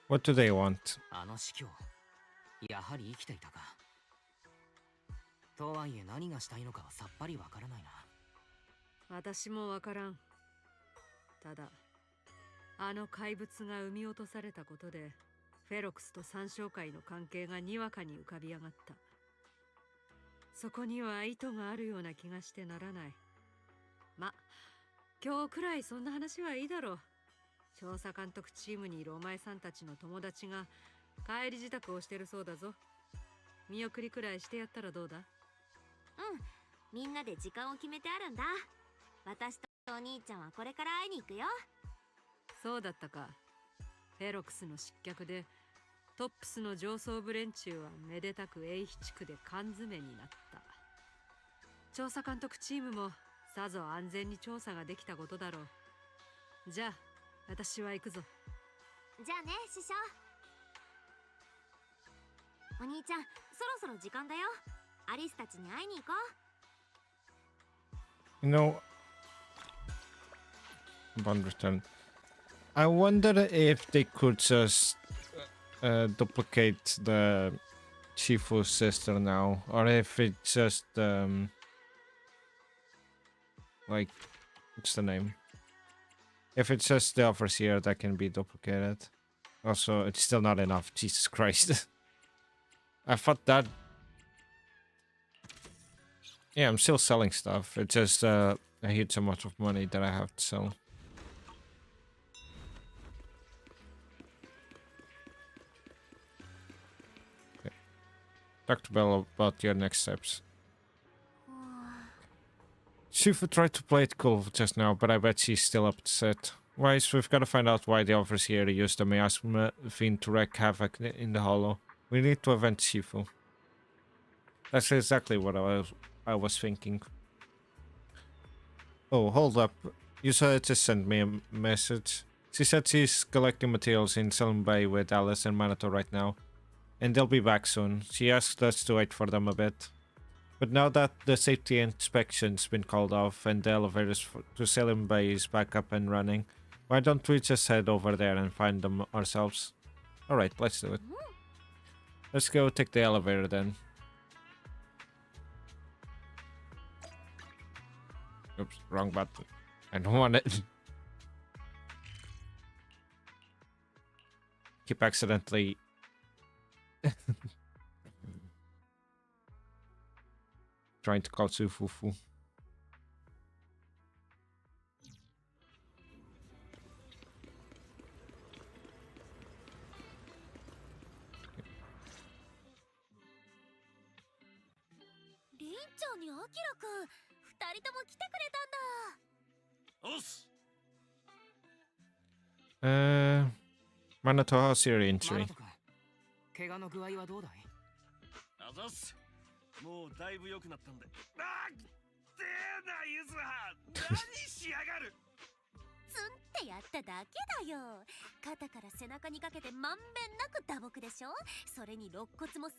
[SPEAKER 1] What do they want?
[SPEAKER 5] あの司教、やはり生きていたか。とはいえ何がしたいのかはさっぱりわからないな。
[SPEAKER 13] 私もわからん。ただあの怪物が生み落とされたことでフェロクスと三将会の関係がにわかに浮かび上がった。そこには意図があるような気がしてならない。ま、今日くらいそんな話はいいだろう。調査監督チームにいるお前さんたちの友達が帰り支度をしてるそうだぞ。見送りくらいしてやったらどうだ？
[SPEAKER 2] うん、みんなで時間を決めてあるんだ。私とお兄ちゃんはこれから会いに行くよ。
[SPEAKER 13] そうだったか。フェロクスの失脚でトップスの上層部連中はめでたくエイヒ地区で缶詰になった。調査監督チームもさぞ安全に調査ができたことだろう。じゃあ私は行くぞ。
[SPEAKER 2] じゃあね、師匠。お兄ちゃん、そろそろ時間だよ。アリスたちに会いに行こう。
[SPEAKER 1] You know, Bond return. I wonder if they could just duplicate the Chifu's sister now, or if it's just like, what's the name? If it's just the overseer that can be duplicated. Also, it's still not enough. Jesus Christ. I thought that. Yeah, I'm still selling stuff. It's just a huge amount of money that I have to sell. Okay. Talk to Belle about your next steps. Shifu tried to play it cool just now, but I bet she's still upset. Wise, we've got to find out why the overseer used the miasma fiend to wreak havoc in the hollow. We need to avenge Shifu. That's exactly what I was thinking. Oh, hold up. Yusa just sent me a message. She said she's collecting materials in Salem Bay with Alice and Minato right now, and they'll be back soon. She asked us to wait for them a bit. But now that the safety inspection's been called off and the elevators to Salem Bay is back up and running, why don't we just head over there and find them ourselves? Alright, let's do it. Let's go take the elevator then. Oops, wrong button. I don't want it. Keep accidentally... trying to call Fufu. Minato, how's your injury?
[SPEAKER 5] 怪我の具合はどうだい？
[SPEAKER 9] あざっす。もうだいぶ良くなったんで。あっ、てえなゆずは。何しやがる。
[SPEAKER 10] ツンてやっただけだよ。肩から背中にかけてまんべんなく打撲でしょ。それに肋骨も3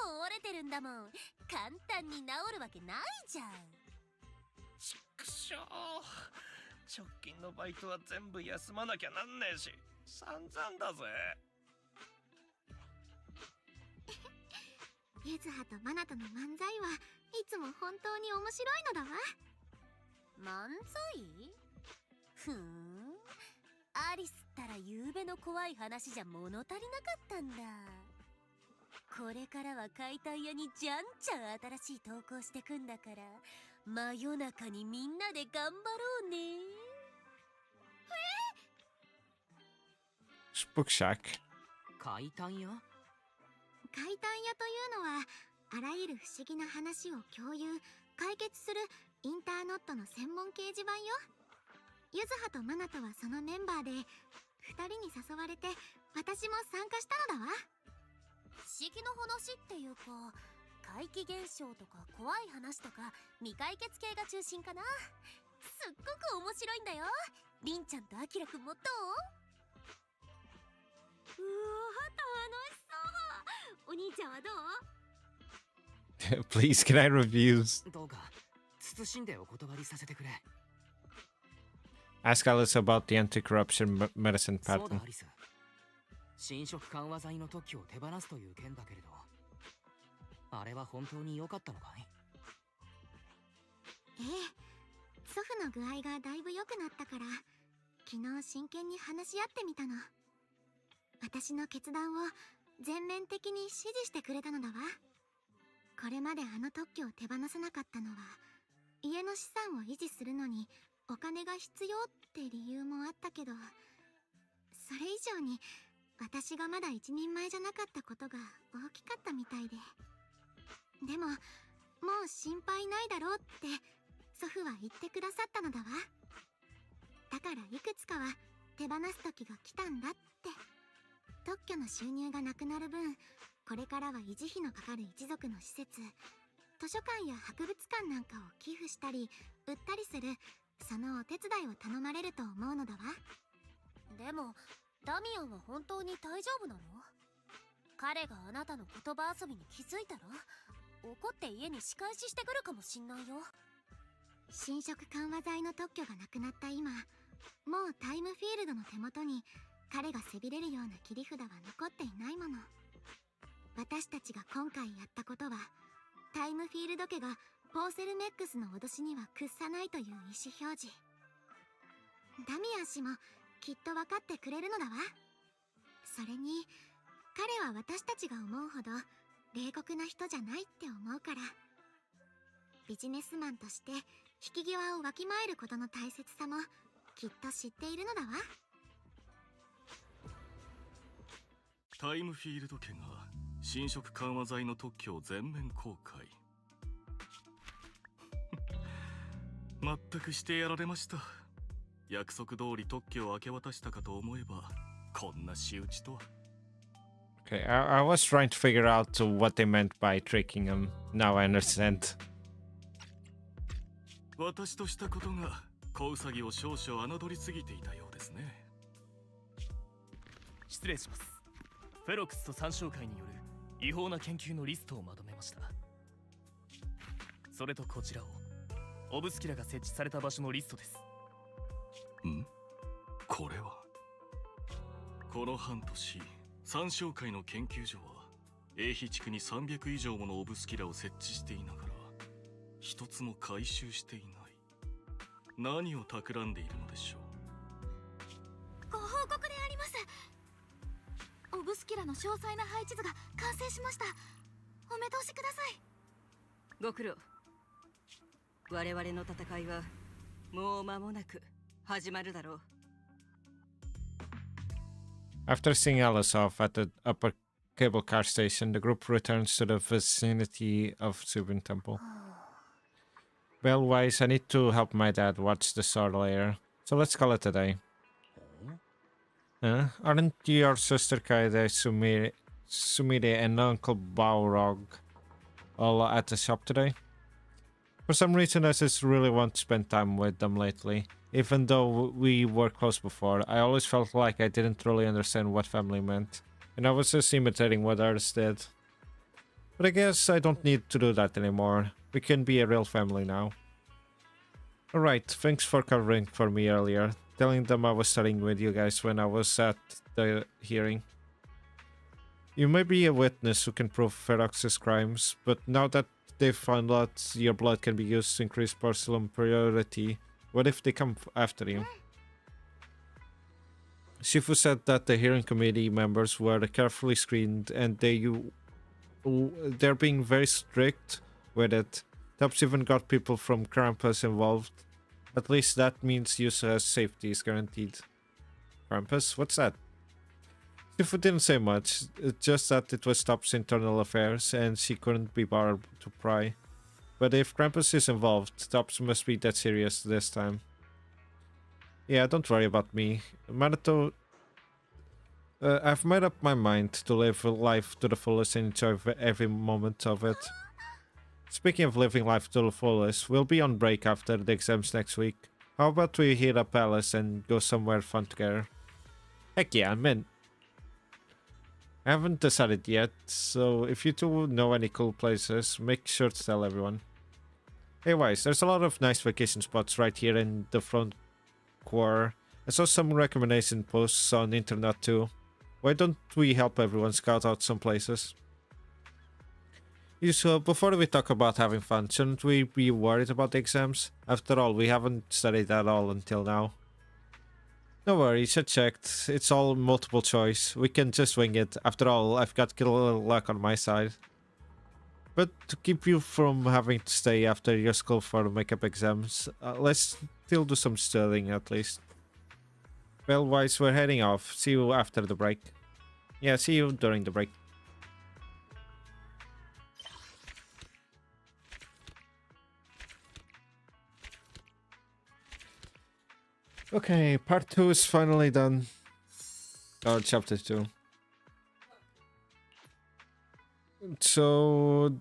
[SPEAKER 10] 本折れてるんだもん。簡単に治るわけないじゃん。
[SPEAKER 9] ちくしょう。直近のバイトは全部休まなきゃなんねえし、散々だぜ。
[SPEAKER 10] ゆずはとマナとの漫才はいつも本当に面白いのだわ。漫才？ふーん。アリスったら夕べの怖い話じゃ物足りなかったんだ。これからは解体屋にじゃんじゃん新しい投稿してくんだから、真夜中にみんなで頑張ろうね。
[SPEAKER 1] Spook Shack.
[SPEAKER 5] 解体屋？
[SPEAKER 10] 解体屋というのはあらゆる不思議な話を共有解決するインターネットの専門掲示板よ。ゆずはとマナとはそのメンバーで2人に誘われて私も参加したのだわ。不思議な話っていうか怪奇現象とか怖い話とか未解決系が中心かな。すっごく面白いんだよ。りんちゃんとあきらくんもどう？うわ楽しそう。お兄ちゃんはどう？
[SPEAKER 1] Please, can I reviews?
[SPEAKER 5] どうか慎んでお断りさせてくれ。
[SPEAKER 1] Ask Alice about the anti-corruption medicine
[SPEAKER 5] そうだ
[SPEAKER 1] patent.
[SPEAKER 5] アリス。侵食緩和剤の特許を手放すという件だけれど、あれは本当に良かったのかい？
[SPEAKER 10] ええ、祖父の具合がだいぶ良くなったから昨日真剣に話し合ってみたの。私の決断を全面的に支持してくれたのだわ。これまであの特許を手放さなかったのは家の資産を維持するのにお金が必要って理由もあったけど、それ以上に私がまだ一人前じゃなかったことが大きかったみたいで。でももう心配ないだろうって祖父は言ってくださったのだわ。だからいくつかは手放す時が来たんだって。特許の収入がなくなる分、これからは維持費のかかる一族の施設、図書館や博物館なんかを寄付したり売ったりするそのお手伝いを頼まれると思うのだわ。でもダミアンは本当に大丈夫なの？彼があなたの言葉遊びに気づいたら怒って家に仕返ししてくるかもしんないよ。侵食緩和剤の特許がなくなった今、もうタイムフィールドの手元に彼が背びれるような切り札は残っていないもの。私たちが今回やったことはタイムフィールド家がポーセルメックスの脅しには屈さないという意思表示。ダミアン氏もきっと分かってくれるのだわ。それに彼は私たちが思うほど冷酷な人じゃないって思うから。ビジネスマンとして引き際をわきまえることの大切さもきっと知っているのだわ。
[SPEAKER 6] タイムフィールド家が侵食緩和剤の特許を全面公開。全くしてやられました。約束通り特許を明け渡したかと思えばこんな仕打ちとは。
[SPEAKER 1] Okay, I was trying to figure out what they meant by tricking him. Now I understand.
[SPEAKER 6] 私としたことが小ウサギを少々侮りすぎていたようですね。
[SPEAKER 8] 失礼します。フェロックスと参照会による違法な研究のリストをまとめました。それとこちらをオブスキラが設置された場所のリストです。
[SPEAKER 6] ん？これはこの半年参照会の研究所は英比地区に300以上ものオブスキラを設置していながら一つも回収していない。何を企んでいるのでしょう。
[SPEAKER 10] ご報告であります。オブスキラの詳細な配置図が完成しました。お目通しください。
[SPEAKER 13] ご苦労。我々の戦いはもう間もなく始まるだろう。
[SPEAKER 1] After seeing Alice off at the upper cable car station, the group returns to the vicinity of Subin Temple. Bell-wise, I need to help my dad watch the Sword layer, so let's call it a day. Aren't your sister Kaede, Sumire, and Uncle Balrog all at the shop today? For some reason, I just really want to spend time with them lately. Even though we were close before, I always felt like I didn't really understand what family meant, and I was just imitating what others did. But I guess I don't need to do that anymore. We can be a real family now. Alright, thanks for covering for me earlier, telling them I was studying with you guys when I was at the hearing. You may be a witness who can prove Ferox's crimes, but now that they've found out your blood can be used to increase personal priority, what if they come after you? Shifu said that the hearing committee members were carefully screened and they're being very strict with it. Perhaps even got people from Krampus involved. At least that means Yusa's safety is guaranteed. Krampus? What's that? Shifu didn't say much, just that it was Top's internal affairs and she couldn't be bothered to pry. But if Krampus is involved, Tops must be that serious this time. Yeah, don't worry about me. Maruto, I've made up my mind to live life to the fullest and enjoy every moment of it. Speaking of living life to the fullest, we'll be on break after the exams next week. How about we hit up Palace and go somewhere fun together? Heck yeah, I'm in. I haven't decided yet, so if you two know any cool places, make sure to tell everyone. Hey Wise, there's a lot of nice vacation spots right here in the front quarter. I saw some recommendation posts on the internet too. Why don't we help everyone scout out some places? So before we talk about having fun, shouldn't we be worried about the exams? After all, we haven't studied at all until now. No worries, I checked. It's all multiple choice. We can just wing it. After all, I've got a little luck on my side. But to keep you from having to stay after your school for makeup exams, let's still do some studying at least. Well, Wise, we're heading off. See you after the break. Yeah, see you during the break. Okay, part 2 is finally done. Or chapter 2. So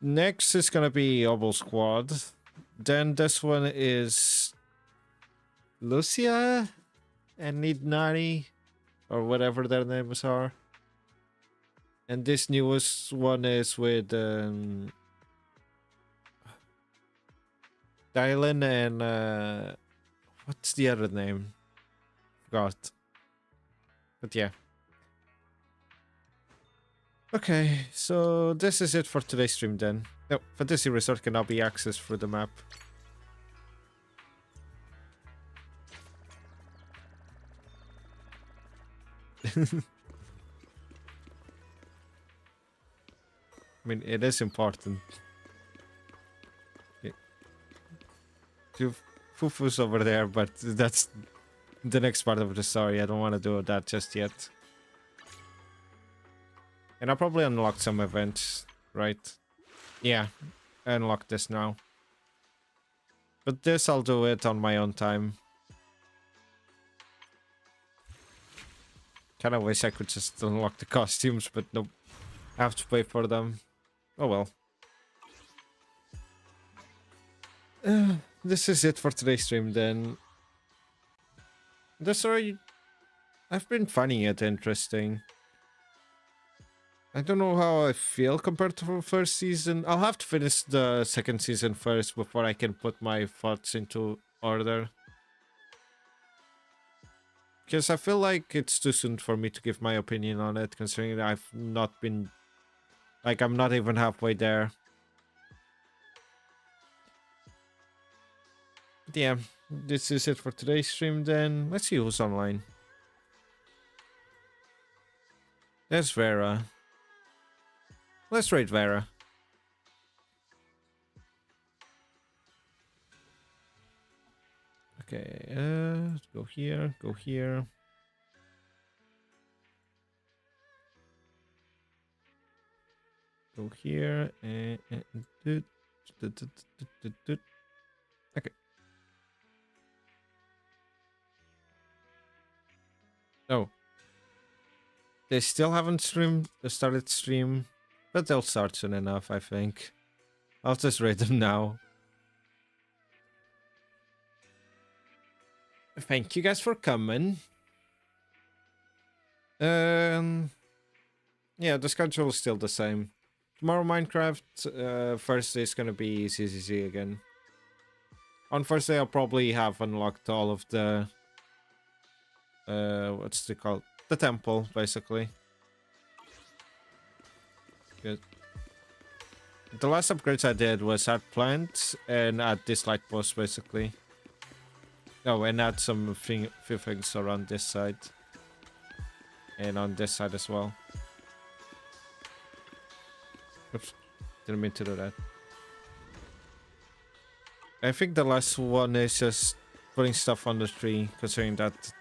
[SPEAKER 1] next is gonna be Obel Squad. Then this one is Lucia and Nidnari, or whatever their names are. And this newest one is with Dylan and what's the other name? Forgot. But yeah. Okay, so this is it for today's stream then. No, Fantasy Resort can now be accessed through the map. I mean, it is important. Okay. Fufu's over there, but that's the next part of the story. I don't want to do that just yet. And I'll probably unlock some events, right? Yeah, I unlocked this now. But this I'll do it on my own time. Kinda wish I could just unlock the costumes, but nope. I have to pay for them. Oh well. This is it for today's stream then. The story, I've been finding it interesting. I don't know how I feel compared to the first season. I'll have to finish the second season first before I can put my thoughts into order. Because I feel like it's too soon for me to give my opinion on it, considering I've not been... Like, I'm not even halfway there. But yeah, this is it for today's stream then. Let's see who's online. There's Vera. Let's raid Vera. Okay, go here, go here. Go here, and okay. Oh. They still haven't started stream, but they'll start soon enough, I think. I'll just raid them now. thank you guys for coming. Yeah, the schedule is still the same. Tomorrow Minecraft, Thursday is gonna be ZZZ again. On Thursday I'll probably have unlocked all of the what's it called? The temple, basically. Good. The last upgrades I did was add plants and add this light post, basically. Oh, and add some few things around this side. And on this side as well. Oops, didn't mean to do that. I think the last one is just putting stuff on the tree, considering that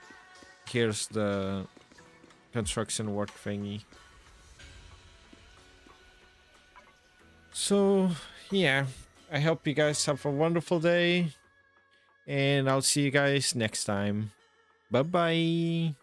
[SPEAKER 1] here's the construction work thingy. So, yeah, I hope you guys have a wonderful day, and I'll see you guys next time. Bye-bye!